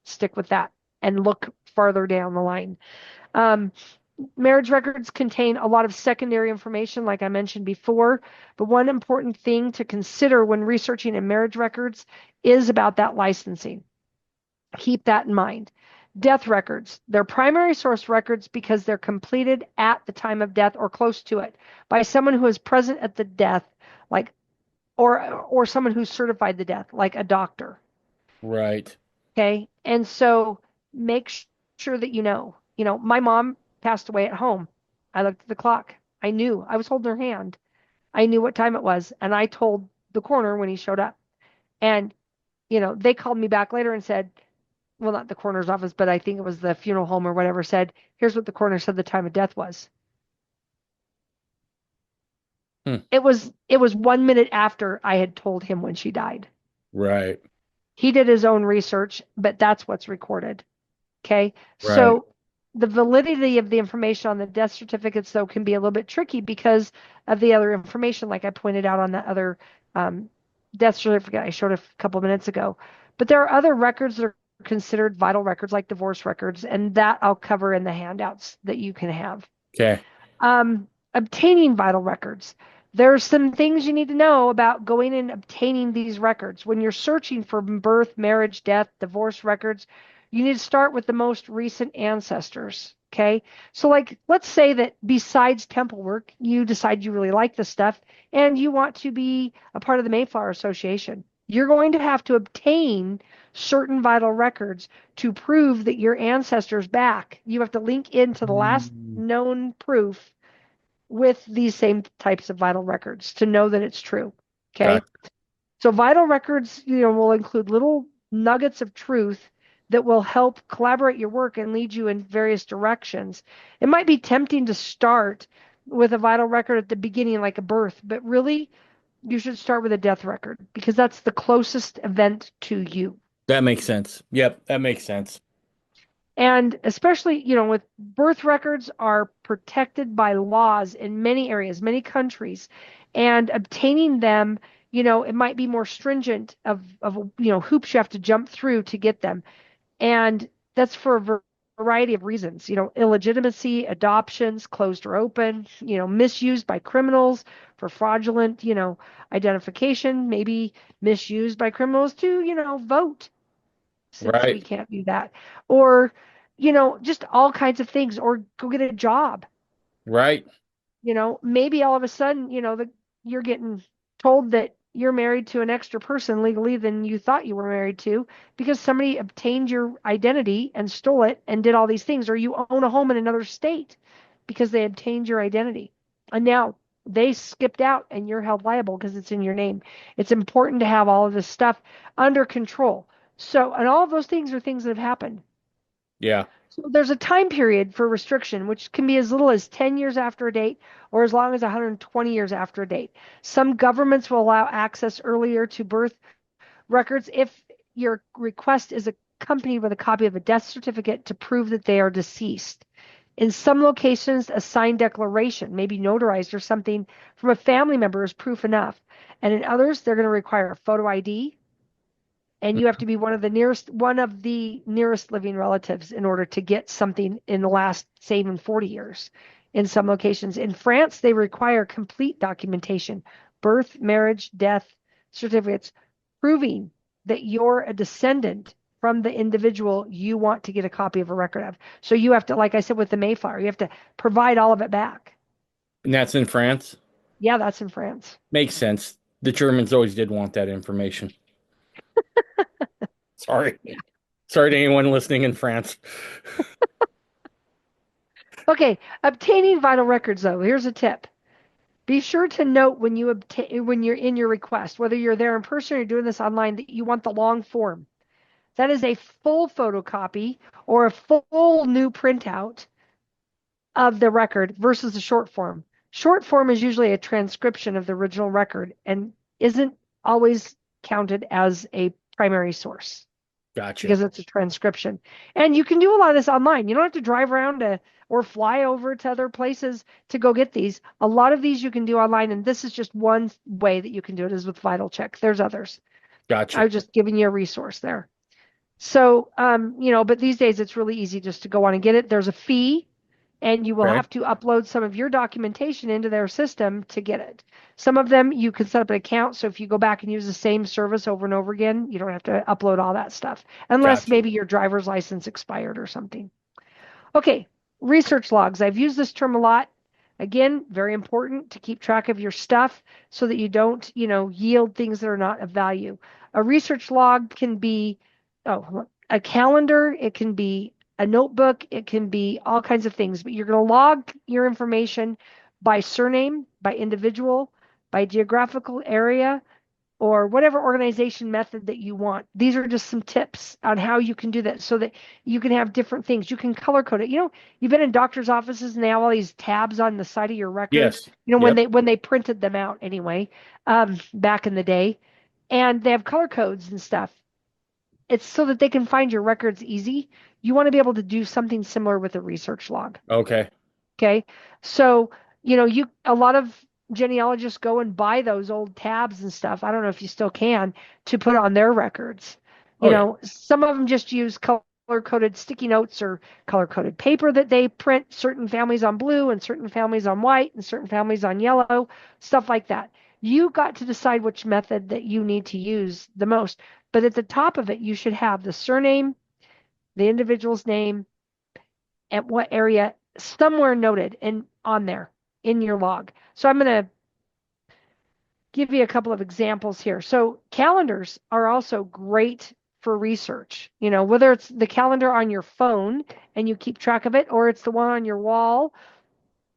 stick with that and look farther down the line. Um, Marriage records contain a lot of secondary information, like I mentioned before. But one important thing to consider when researching in marriage records is about that licensing. Keep that in mind. Death records. They're primary source records because they're completed at the time of death or close to it by someone who is present at the death, like or someone who certified the death, like a doctor. Right. Okay. And so make sure that my mom passed away at home. I looked at the clock. I knew I was holding her hand. I knew what time it was. And I told the coroner when he showed up. And, they called me back later and said, well, not the coroner's office, but I think it was the funeral home or whatever said, here's what the coroner said the time of death was. Hmm. It was 1 minute after I had told him when she died. Right. He did his own research, but that's what's recorded. Okay. Right. So the validity of the information on the death certificates, though, can be a little bit tricky because of the other information, like I pointed out on that other death certificate I showed a couple minutes ago. But there are other records that are considered vital records, like divorce records, and that I'll cover in the handouts that you can have. Okay. Obtaining vital records. There's some things you need to know about going and obtaining these records. When you're searching for birth, marriage, death, divorce records, you need to start with the most recent ancestors. Okay. So, like, let's say that besides temple work, you decide you really like this stuff and you want to be a part of the Mayflower Association. You're going to have to obtain certain vital records to prove that your ancestors back. You have to link into the last Mm. known proof with these same types of vital records to know that it's true. Okay. Got. So vital records, will include little nuggets of truth that will help collaborate your work and lead you in various directions. It might be tempting to start with a vital record at the beginning, like a birth, but really you should start with a death record because that's the closest event to you. That makes sense. Yep. That makes sense. And especially, with birth records are protected by laws in many areas, many countries, and obtaining them, it might be more stringent of hoops you have to jump through to get them. And that's for a variety of reasons, illegitimacy, adoptions, closed or open, misused by criminals for fraudulent, identification, maybe misused by criminals to, vote, since we Right. can't do that. Or, just all kinds of things, or go get a job. Right. Maybe all of a sudden, you're getting told that you're married to an extra person legally than you thought you were married to because somebody obtained your identity and stole it and did all these things, or you own a home in another state because they obtained your identity. And now they skipped out and you're held liable because it's in your name. It's important to have all of this stuff under control. So, and all of those things are things that have happened. Yeah. So there's a time period for restriction, which can be as little as 10 years after a date or as long as 120 years after a date. Some governments will allow access earlier to birth records if your request is accompanied with a copy of a death certificate to prove that they are deceased. In some locations, a signed declaration, maybe notarized or something from a family member, is proof enough. And in others, they're going to require a photo ID, and you have to be one of the nearest living relatives in order to get something in the last, say, even 40 years. In some locations in France, they require complete documentation, birth, marriage, death certificates, proving that you're a descendant from the individual you want to get a copy of a record of. So you have to, like I said with the Mayflower, you have to provide all of it back. And that's in France. Yeah, that's in France. Makes sense. The Germans always did want that information. Sorry. Yeah. Sorry to anyone listening in France. Okay, obtaining vital records though. Here's a tip. Be sure to note when you're in your request, whether you're there in person or you're doing this online, that you want the long form. That is a full photocopy or a full new printout of the record versus the short form. Short form is usually a transcription of the original record and isn't always counted as a primary source Gotcha. because it's a transcription. And you can do a lot of this online. You don't have to drive around or fly over to other places to go get these. A lot of these you can do online, and this is just one way that you can do it is with Vital Check. There's others. I Gotcha. was just giving you a resource there. So, but these days it's really easy just to go on and get it. There's a fee, and you will Okay. have to upload some of your documentation into their system to get it. Some of them you can set up an account. So if you go back and use the same service over and over again, you don't have to upload all that stuff, unless Gotcha. maybe your driver's license expired or something. Okay, research logs. I've used this term a lot. Again, very important to keep track of your stuff so that you don't, yield things that are not of value. A research log can be a calendar, it can be a notebook, it can be all kinds of things, but you're going to log your information by surname, by individual, by geographical area, or whatever organization method that you want. These are just some tips on how you can do that so that you can have different things. You can color code it. You've been in doctor's offices and they have all these tabs on the side of your record, Yes. when Yep. they printed them out anyway, back in the day. And they have color codes and stuff. It's so that they can find your records easy. You want to be able to do something similar with a research log. Okay. Okay. So, a lot of genealogists go and buy those old tabs and stuff. I don't know if you still can to put on their records. Oh yeah. Some of them just use color coded sticky notes or color coded paper that they print certain families on blue and certain families on white and certain families on yellow, stuff like that. You got to decide which method that you need to use the most. But at the top of it, you should have the surname, the individual's name, and what area somewhere noted and on there in your log. So I'm going to give you a couple of examples here. So calendars are also great for research, whether it's the calendar on your phone and you keep track of it, or it's the one on your wall,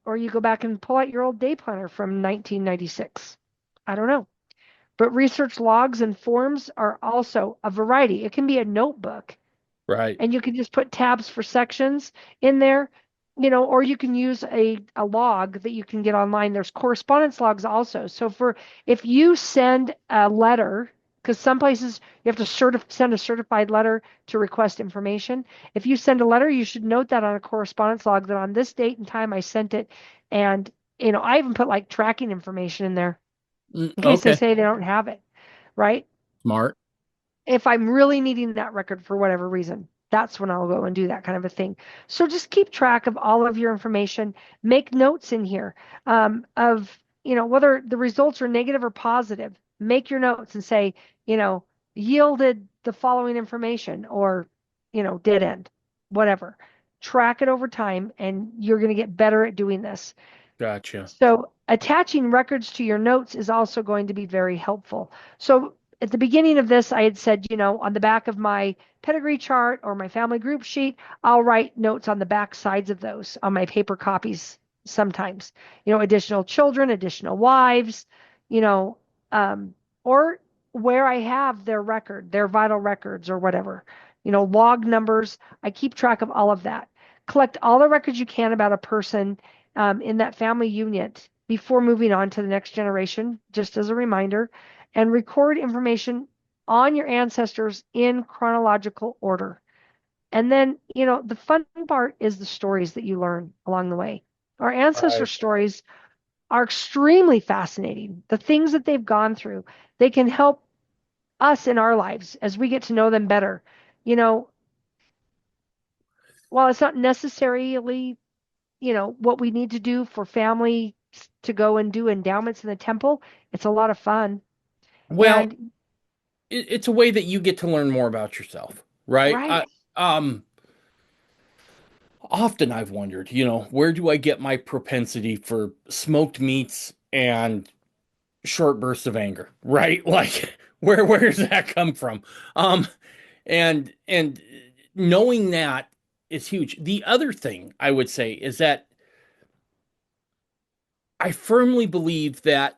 or you go back and pull out your old day planner from 1996. I don't know. But research logs and forms are also a variety. It can be a notebook, Right. and you can just put tabs for sections in there, or you can use a log that you can get online. There's correspondence logs also. So if you send a letter, because some places you have to send a certified letter to request information. If you send a letter, you should note that on a correspondence log that on this date and time I sent it. And, I even put like tracking information in there in case they Okay. say they don't have it, right? Smart. If I'm really needing that record for whatever reason. that's when I'll go and do that kind of a thing. So just keep track of all of your information. Make notes in here of, whether the results are negative or positive. Make your notes and say, you know, yielded the following information or, dead end, whatever. Track it over time and you're going to get better at doing this. Gotcha. So attaching records to your notes is also going to be very helpful. So at the beginning of this, I had said, on the back of my pedigree chart or my family group sheet, I'll write notes on the back sides of those on my paper copies sometimes. Additional children, additional wives, you know, or where I have their record, their vital records or whatever, log numbers. I keep track of all of that. Collect all the records you can about a person in that family unit before moving on to the next generation, just as a reminder, and record information on your ancestors in chronological order. And then, the fun part is the stories that you learn along the way. Our ancestor Right. stories are extremely fascinating. The things that they've gone through, they can help us in our lives as we get to know them better. You know, while it's not necessarily what we need to do for family to go and do endowments in the temple, it's a lot of fun. Well, And it's a way that you get to learn more about yourself, right? right. Um, Often I've wondered, where do I get my propensity for smoked meats and short bursts of anger, right? Like, where does that come from? Um, and knowing that is huge. The other thing I would say is that I firmly believe that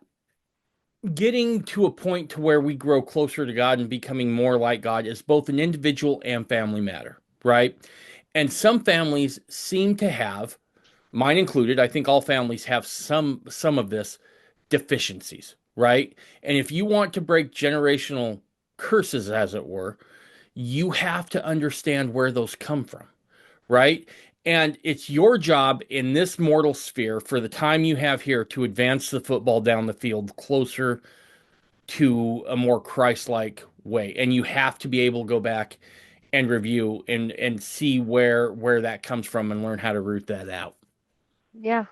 getting to a point to where we grow closer to God and becoming more like God is both an individual and family matter, right? And some families seem to have, mine included, I think all families have some of this deficiencies, right? And if you want to break generational curses as it were, you have to understand where those come from, right? And it's your job in this mortal sphere for the time you have here to advance the football down the field closer to a more Christ-like way. And you have to be able to go back and review and see where that comes from and learn how to root that out. Yeah,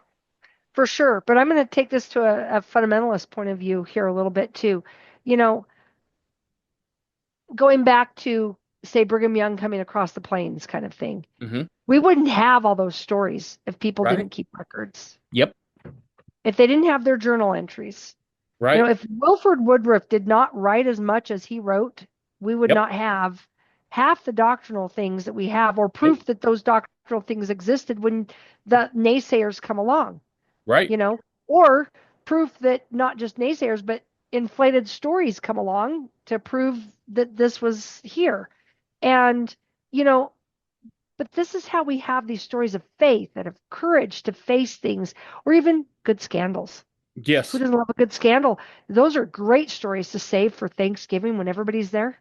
for sure. But I'm going to take this to a fundamentalist point of view here a little bit too. You know, Going back to, say, Brigham Young coming across the plains kind of thing, Hmm. we wouldn't have all those stories if people Right? didn't keep records, Yep. if they didn't have their journal entries. Right. If Wilford Woodruff did not write as much as he wrote, we would Yep. not have half the doctrinal things that we have, or Nope. proof that those doctrinal things existed when the naysayers come along, Right. you know, or proof that not just naysayers, but inflated stories come along to prove that this was here. And, you know, but this is how we have these stories of faith and of courage to face things, or even good scandals. Who Yes. doesn't love a good scandal? Those are great stories to save for Thanksgiving when everybody's there.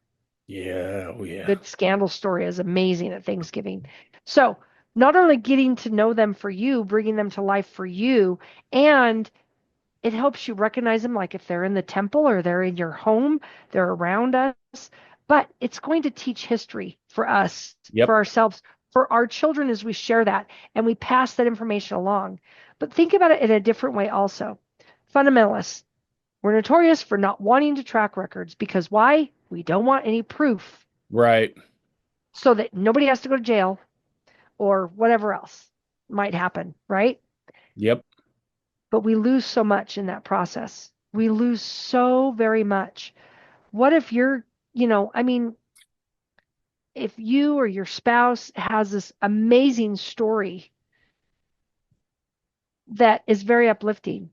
Yeah. Oh yeah. Good scandal story is amazing at Thanksgiving. So, not only getting to know them for you, bringing them to life for you, and it helps you recognize them, like if they're in the temple or they're in your home, they're around us. But it's going to teach history for us, for Yep. ourselves, for our children as we share that and we pass that information along. But think about it in a different way also. Fundamentalists, we're notorious for not wanting to track records because why? We don't want any proof Right. so that nobody has to go to jail or whatever else might happen, right? Yep. But we lose so much in that process. We lose so very much. What if if you or your spouse has this amazing story that is very uplifting,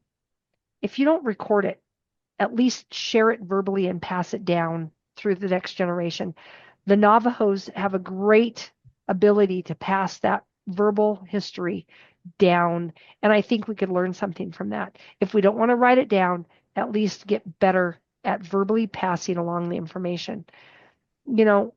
if you don't record it, at least share it verbally and pass it down through the next generation. The Navajos have a great ability to pass that verbal history down. And I think we could learn something from that. If we don't want to write it down, at least get better at verbally passing along the information. You know,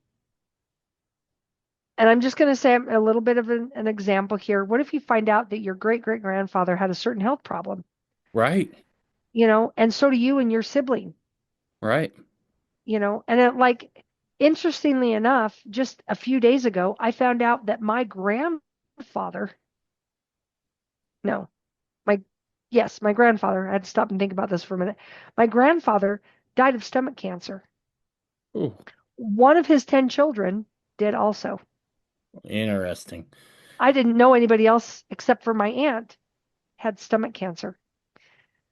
and I'm just going to say a little bit of an example here. What if you find out that your great great grandfather had a certain health problem, Right. and so do you and your sibling, Right. and it, like Interestingly enough, just a few days ago, I found out that my grandfather, no, my, yes, my grandfather, I had to stop and think about this for a minute. My grandfather died of stomach cancer. Ooh, One of his 10 children did also. interesting. I didn't know anybody else except for my aunt had stomach cancer.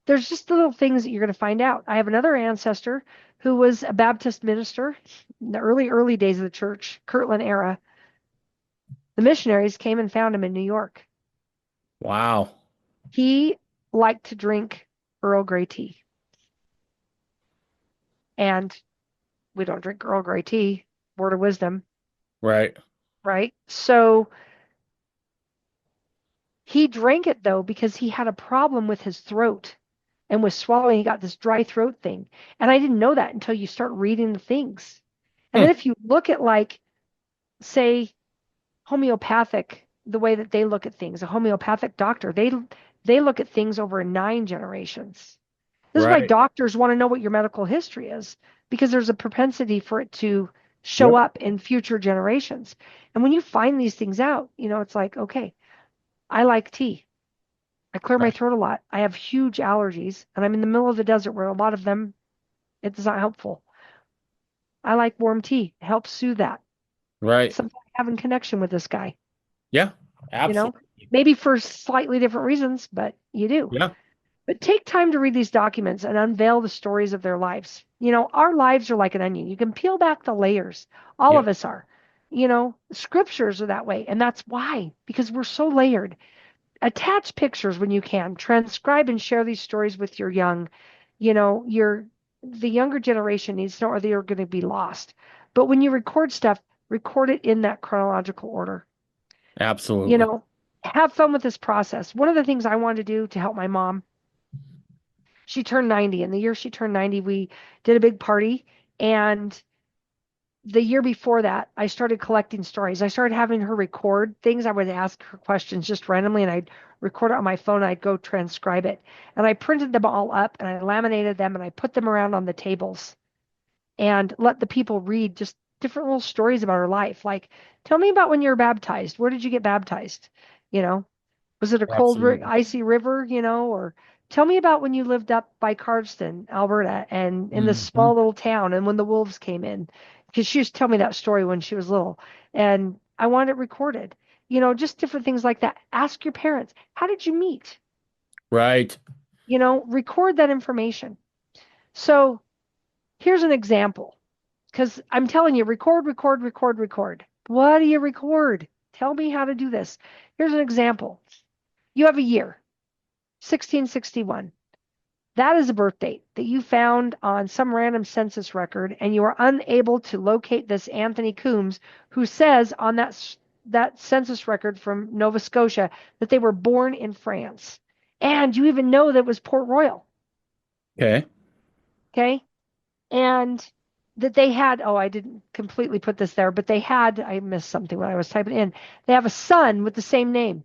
There's just little things that you're going to find out. I have another ancestor who was a Baptist minister in the early days of the church, Kirtland era. The missionaries came and found him in New York. Wow. He liked to drink Earl Grey tea. And we don't drink Earl Grey tea, word of wisdom, Right. right? So he drank it though because he had a problem with his throat and with swallowing. He got this dry throat thing. And I didn't know that until you start reading the things. And then Hmm. if you look at, like, say, homeopathic, the way that they look at things, a homeopathic doctor, they look at things over 9 generations. This is why Right. doctors want to know what your medical history is, because there's a propensity for it to show Yep. up in future generations. And when you find these things out, it's like, okay, I like tea. I clear my Right. throat a lot. I have huge allergies, and I'm in the middle of the desert where a lot of them, it's not helpful. I like warm tea. It helps soothe that. Right. Something having connection with this guy, Yeah. you know, Absolutely. maybe for slightly different reasons, but you do. Yeah. But take time to read these documents and unveil the stories of their lives. Our lives are like an onion. You can peel back the layers. All of Yep. us are. Scriptures are that way. And that's why, because we're so layered. Attach pictures when you can. Transcribe and share these stories with your young. The younger generation needs to know, or they are going to be lost. But when you record stuff, record it in that chronological order. You Absolutely. know, have fun with this process. One of the things I wanted to do to help my mom, she turned 90, and the year she turned 90, we did a big party. And the year before that, I started collecting stories. I started having her record things. I would ask her questions just randomly, and I'd record it on my phone. I'd go transcribe it. And I printed them all up, and I laminated them, and I put them around on the tables and let the people read just different little stories about her life. Like, tell me about when you were baptized. Where did you get baptized? You know, was it a cold, Absolutely. icy river, or tell me about when you lived up by Cardston, Alberta, and in this Hmm. small little town, and when the wolves came in? Because she used to tell me that story when she was little, and I wanted it recorded. Just different things like that. Ask your parents, how did you meet? Right. Record that information. So here's an example, because I'm telling you, record, record, record, record. What do you record? Tell me how to do this. Here's an example. You have a year, 1661. That is a birth date that you found on some random census record, and you are unable to locate this Anthony Coombs, who says on that census record from Nova Scotia that they were born in France. And you even know that it was Port Royal, Okay. okay? And that they had, oh, I didn't completely put this there, but I missed something when I was typing in. They have a son with the same name,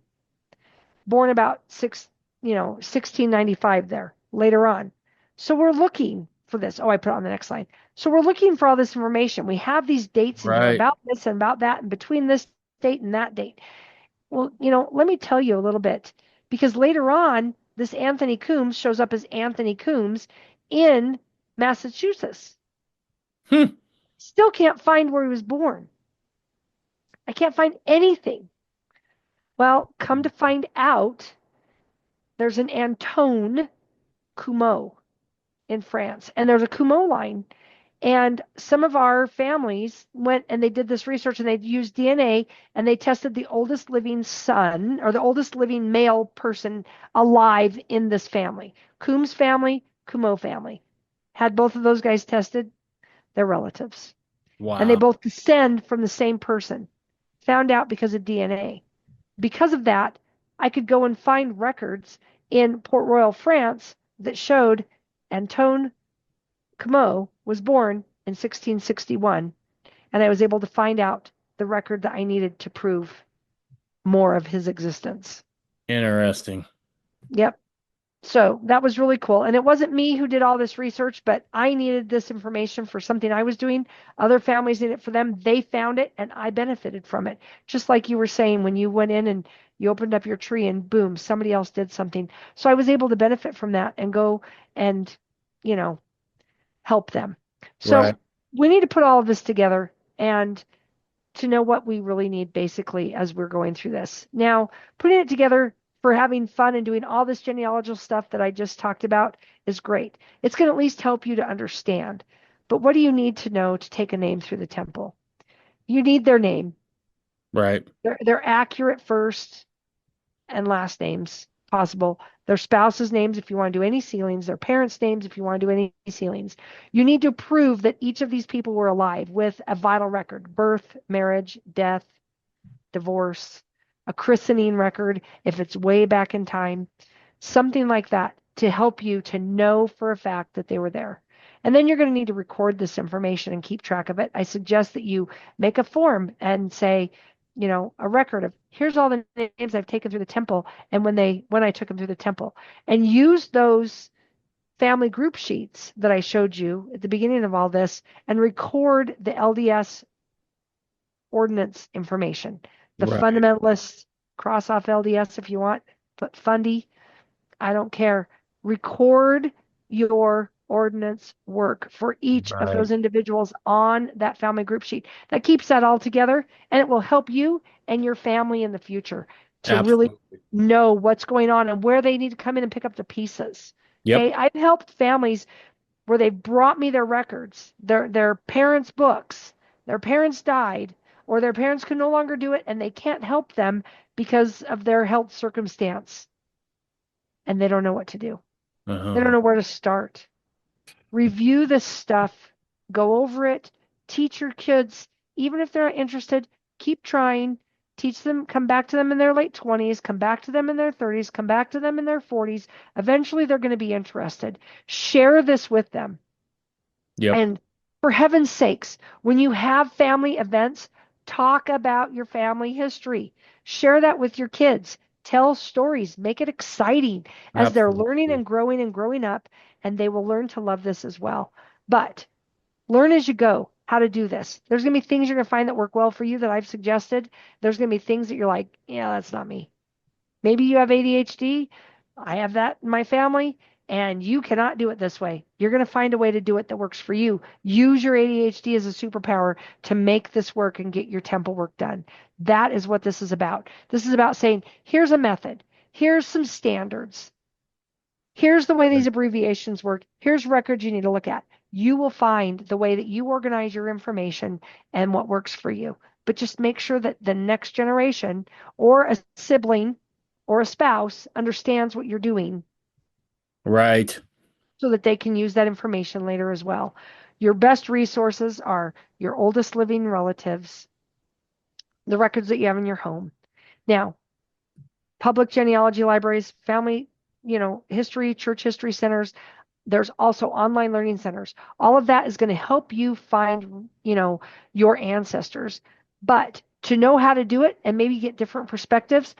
born about 1695 there later on. So we're looking for this. Oh, I put it on the next line. So we're looking for all this information. We have these dates in here Right. about this and about that and between this date and that date. Well, let me tell you a little bit, because later on, this Anthony Coombs shows up as Anthony Coombs in Massachusetts. Hmm. Still can't find where he was born. I can't find anything. Well, come to find out, there's an Antone Cumeau in France, and there's a Cumeau line. And some of our families went and they did this research, and they used DNA, and they tested the oldest living son, or the oldest living male person alive in this family. Coombs family, Cumeau family. Had both of those guys tested. They're relatives. And they Wow. both descend from the same person. Found out because of DNA. Because of that, I could go and find records in Port Royal, France, that showed Antoine Cumeau was born in 1661, and I was able to find out the record that I needed to prove more of his existence. Interesting. Yep. So that was really cool. And it wasn't me who did all this research, but I needed this information for something I was doing. Other families needed it for them. They found it and I benefited from it. Just like you were saying when you went in and you opened up your tree and boom, somebody else did something. So I was able to benefit from that and go and, you know, help them. Right. So we need to put all of this together and to know what we really need basically as we're going through this. Now, putting it together for having fun and doing all this genealogical stuff that I just talked about is great. It's going to at least help you to understand. But what do you need to know to take a name through the temple? You need their name. Right. They're accurate first and last names possible. Their spouses' names if you want to do any sealings, their parents' names if you want to do any sealings. You need to prove that each of these people were alive with a vital record: birth, marriage, death, divorce, a christening record if it's way back in time, something like that to help you to know for a fact that they were there. And then you're going to need to record this information and keep track of it. I suggest that you make a form and say, a record of here's all the names I've taken through the temple and when I took them through the temple, and use those family group sheets that I showed you at the beginning of all this and record the LDS ordinance information. The Right. fundamentalists, cross off LDS if you want, put fundy, I don't care. Record your ordinance work for each of Right. those individuals on that family group sheet. That keeps that all together and it will help you and your family in the future to really Absolutely. know what's going on and where they need to come in and pick up the pieces. Yep. Okay, I've helped families where they brought me their records, their parents' books. Their parents died, or their parents can no longer do it, and they can't help them because of their health circumstance, and they don't know what to do. They don't Uh-huh. know where to start. Review this stuff, go over it, teach your kids, even if they're not interested, keep trying. Teach them, come back to them in their late 20s, come back to them in their 30s, come back to them in their 40s. Eventually, they're going to be interested. Share this with them. Yep. And for heaven's sakes, when you have family events, talk about your family history. Share that with your kids. Tell stories. Make it exciting as they're learning Absolutely. and growing up, and they will learn to love this as well. But learn as you go how to do this. There's going to be things you're going to find that work well for you that I've suggested. There's going to be things that you're like, yeah, that's not me. Maybe you have ADHD. I have that in my family, and you cannot do it this way. You're going to find a way to do it that works for you. Use your ADHD as a superpower to make this work and get your temple work done. That is what this is about. This is about saying, here's a method, here's some standards, here's the way these abbreviations work, here's records you need to look at. You will find the way that you organize your information and what works for you. But just make sure that the next generation or a sibling or a spouse understands what you're doing Right. so that they can use that information later as well. Your best resources are your oldest living relatives, the records that you have in your home. Now, public genealogy libraries, family, history, church history centers. There's also online learning centers. All of that is going to help you find, your ancestors. But to know how to do it and maybe get different perspectives,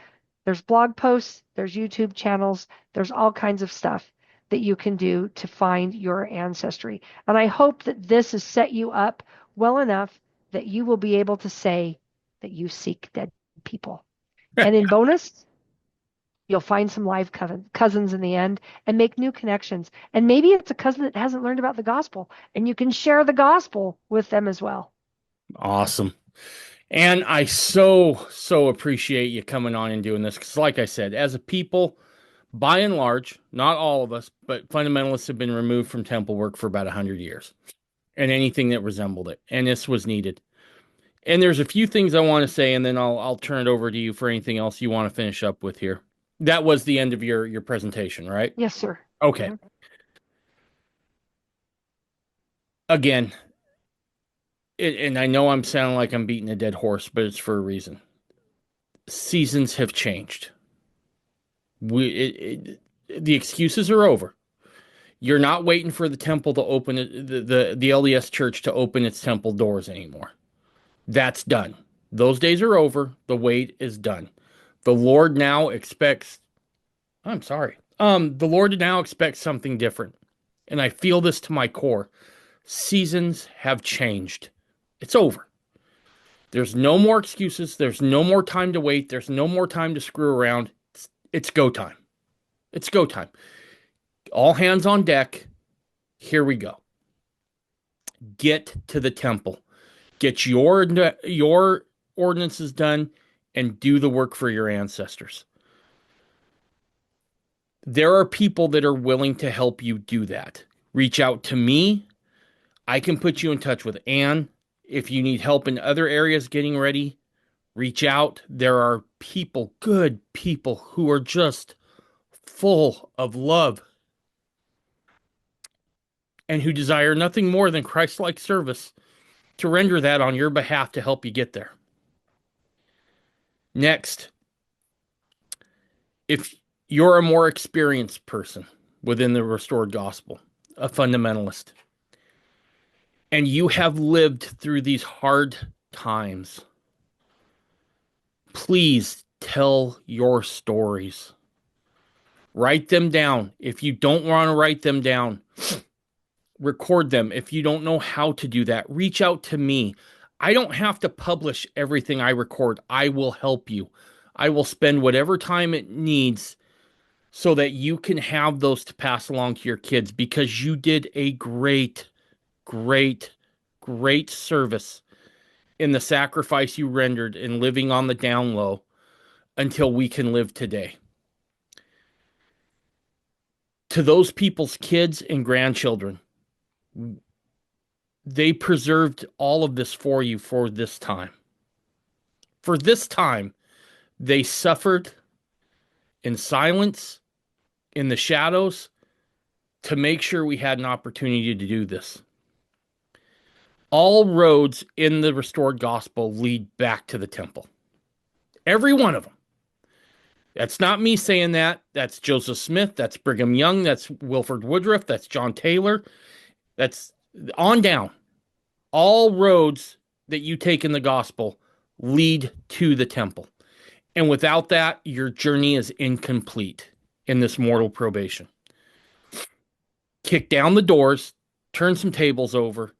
there's blog posts, there's YouTube channels, there's all kinds of stuff that you can do to find your ancestry. And I hope that this has set you up well enough that you will be able to say that you seek dead people. And in bonus, you'll find some live cousins in the end and make new connections. And maybe it's a cousin that hasn't learned about the gospel, and you can share the gospel with them as well. Awesome. And I so appreciate you coming on and doing this because, like I said, as a people, by and large, not all of us, but fundamentalists have been removed from temple work for about 100 years and anything that resembled it. And this was needed. And there's a few things I want to say, and then I'll turn it over to you for anything else you want to finish up with here. That was the end of your presentation, right? Yes, sir. Okay. Mhm. Again, and I know I'm sounding like I'm beating a dead horse, but it's for a reason. Seasons have changed. The excuses are over. You're not waiting for the temple to open the LDS church to open its temple doors anymore. That's done. Those days are over. The wait is done. The Lord now expects, I'm sorry. The Lord now expects something different. And I feel this to my core. Seasons have changed. It's over. There's no more excuses. There's no more time to wait. There's no more time to screw around. It's go time. It's go time. All hands on deck. Here we go. Get to the temple. Get your ordinances done and do the work for your ancestors. There are people that are willing to help you do that. Reach out to me. I can put you in touch with Anne. If you need help in other areas getting ready, reach out. There are people, good people, who are just full of love and who desire nothing more than Christ like service to render that on your behalf to help you get there. Next, if you're a more experienced person within the restored gospel, a fundamentalist, and you have lived through these hard times, please tell your stories. Write them down. If you don't want to write them down, record them. If you don't know how to do that, reach out to me. I don't have to publish everything I record. I will help you. I will spend whatever time it needs so that you can have those to pass along to your kids because you did a great, great, great service in the sacrifice you rendered in living on the down low until we can live today. To those people's kids and grandchildren, they preserved all of this for you for this time. For this time, they suffered in silence, in the shadows, to make sure we had an opportunity to do this. All roads in the restored gospel lead back to the temple. Every one of them. That's not me saying that. That's Joseph Smith. That's Brigham Young. That's Wilford Woodruff. That's John Taylor. That's on down. All roads that you take in the gospel lead to the temple. And without that, your journey is incomplete in this mortal probation. Kick down the doors, turn some tables over,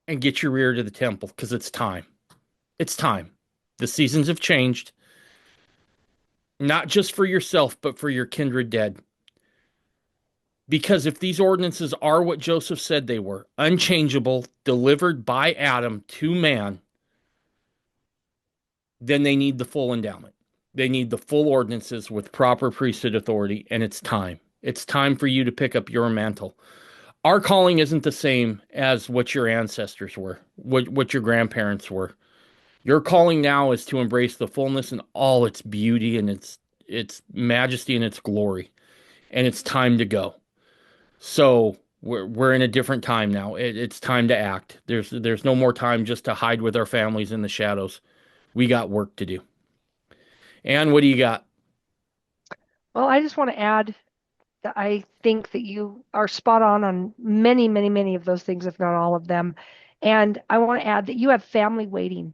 and get your rear to the temple because it's time. It's time. The seasons have changed, not just for yourself, but for your kindred dead. Because if these ordinances are what Joseph said they were, unchangeable, delivered by Adam to man, then they need the full endowment. They need the full ordinances with proper priesthood authority, and it's time. It's time for you to pick up your mantle. Our calling isn't the same as what your ancestors were, what your grandparents were. Your calling now is to embrace the fullness and all its beauty and its majesty and its glory. And it's time to go. So we're in a different time now. It's time to act. There's no more time just to hide with our families in the shadows. We got work to do. And what do you got? Well, I just want to add that I think that you are spot on many, many, many of those things, if not all of them. And I want to add that you have family waiting.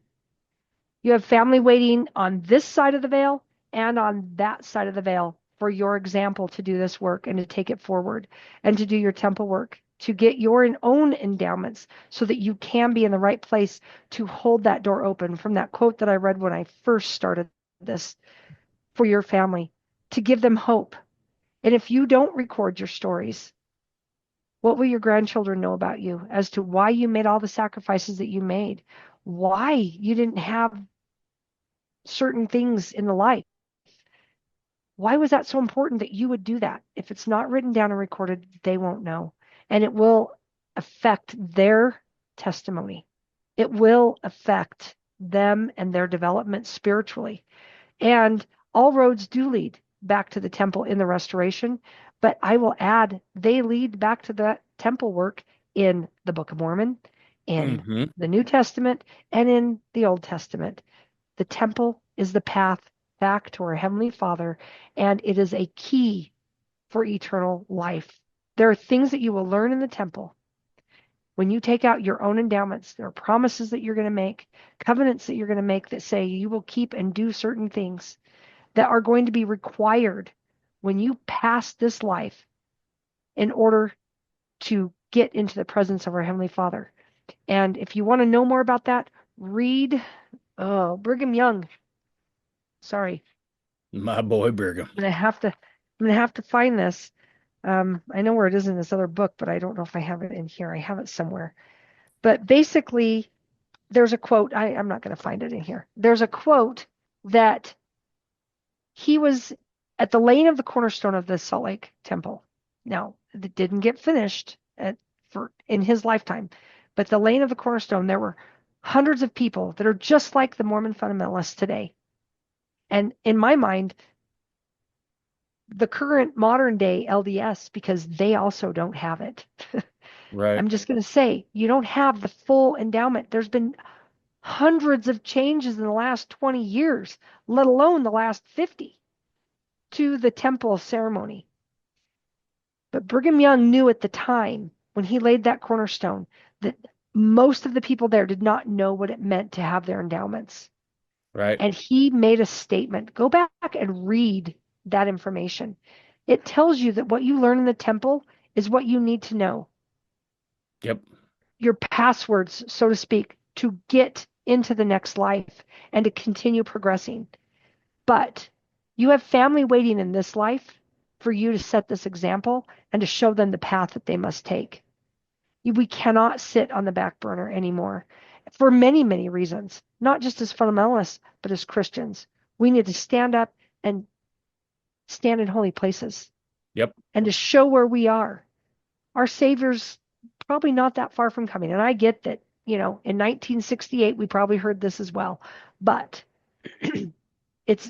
You have family waiting on this side of the veil and on that side of the veil for your example to do this work and to take it forward and to do your temple work, to get your own endowments so that you can be in the right place to hold that door open from that quote that I read when I first started this for your family, to give them hope. And if you don't record your stories, what will your grandchildren know about you as to why you made all the sacrifices that you made? Why you didn't have certain things in the life? Why was that so important that you would do that? If it's not written down and recorded, they won't know. And it will affect their testimony. It will affect them and their development spiritually. And all roads do lead back to the temple in the restoration. But I will add, they lead back to that temple work in the Book of Mormon, in Mm-hmm. the New Testament, and in the Old Testament. The temple is the path back to our Heavenly Father, and it is a key for eternal life. There are things that you will learn in the temple. When you take out your own endowments, there are promises that you're going to make, covenants that you're going to make that say you will keep and do certain things that are going to be required when you pass this life in order to get into the presence of our Heavenly Father. And if you want to know more about that, read Brigham Young. Sorry, My boy Brigham. I'm gonna have to find this. I know where it is in this other book, but I don't know if I have it in here. I have it somewhere. But basically, there's a quote. I'm not going to find it in here. There's a quote that he was at the laying of the cornerstone of the Salt Lake Temple. Now, it didn't get finished in his lifetime, but the laying of the cornerstone, there were hundreds of people that are just like the Mormon fundamentalists today. And in my mind, the current modern day LDS, because they also don't have it. Right. I'm just going to say, you don't have the full endowment. There's been hundreds of changes in the last 20 years, let alone the last 50, to the temple ceremony. But Brigham Young knew at the time when he laid that cornerstone that most of the people there did not know what it meant to have their endowments. Right. And he made a statement. Go back and read that information. It tells you that what you learn in the temple is what you need to know. Yep. Your passwords, so to speak, to get into the next life and to continue progressing. But you have family waiting in this life for you to set this example and to show them the path that they must take. We cannot sit on the back burner anymore for many, many reasons, not just as fundamentalists, but as Christians. We need to stand up and stand in holy places Yep. and to show where we are. Our Savior's probably not that far from coming. And I get that, in 1968, we probably heard this as well, but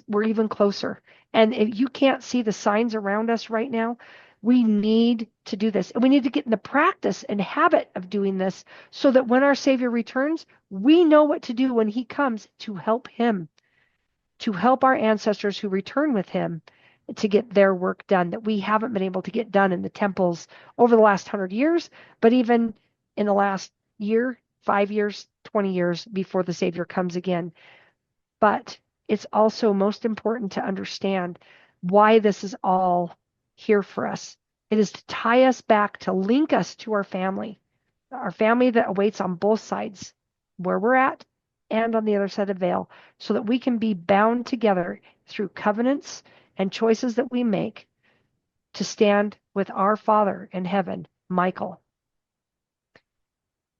we're even closer. And if you can't see the signs around us right now, we need to do this. And we need to get in the practice and habit of doing this so that when our Savior returns, we know what to do when he comes to help him, to help our ancestors who return with him to get their work done that we haven't been able to get done in the temples over the last 100 years, but even in the last year, 5 years, 20 years before the Savior comes again. But it's also most important to understand why this is all here for us. It is to tie us back, to link us to our family that awaits on both sides, where we're at and on the other side of the veil, so that we can be bound together through covenants and choices that we make to stand with our Father in heaven, Michael,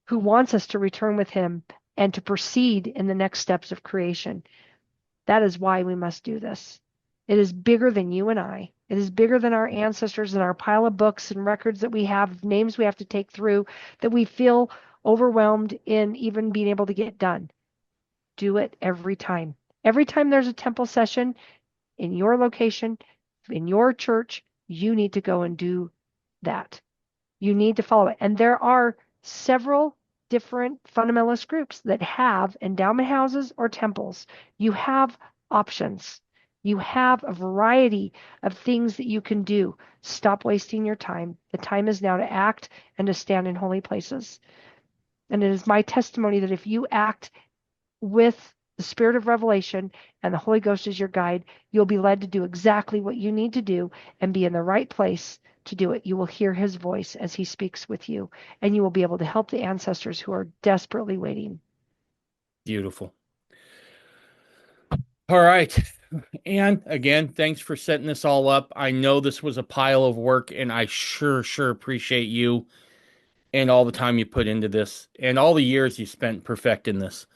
who wants us to return with him and to proceed in the next steps of creation. That is why we must do this. It is bigger than you and I. It is bigger than our ancestors and our pile of books and records that we have, names we have to take through, that we feel overwhelmed in even being able to get done. Do it every time. Every time there's a temple session in your location, in your church, you need to go and do that. You need to follow it. And there are several different fundamentalist groups that have endowment houses or temples. You have options. You have a variety of things that you can do. Stop wasting your time. The time is now to act and to stand in holy places. And it is my testimony that if you act with the spirit of revelation and the Holy Ghost is your guide, you'll be led to do exactly what you need to do and be in the right place to do it. You will hear his voice as he speaks with you, and you will be able to help the ancestors who are desperately waiting. Beautiful. All right. And again, thanks for setting this all up. I know this was a pile of work, and I sure appreciate you and all the time you put into this and all the years you spent perfecting this.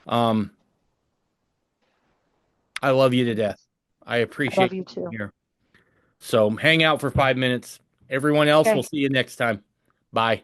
Um, I love you to death. I I love appreciate you you being too. here. So hang out for 5 minutes. Everyone else, we'll Okay. see you next time. Bye.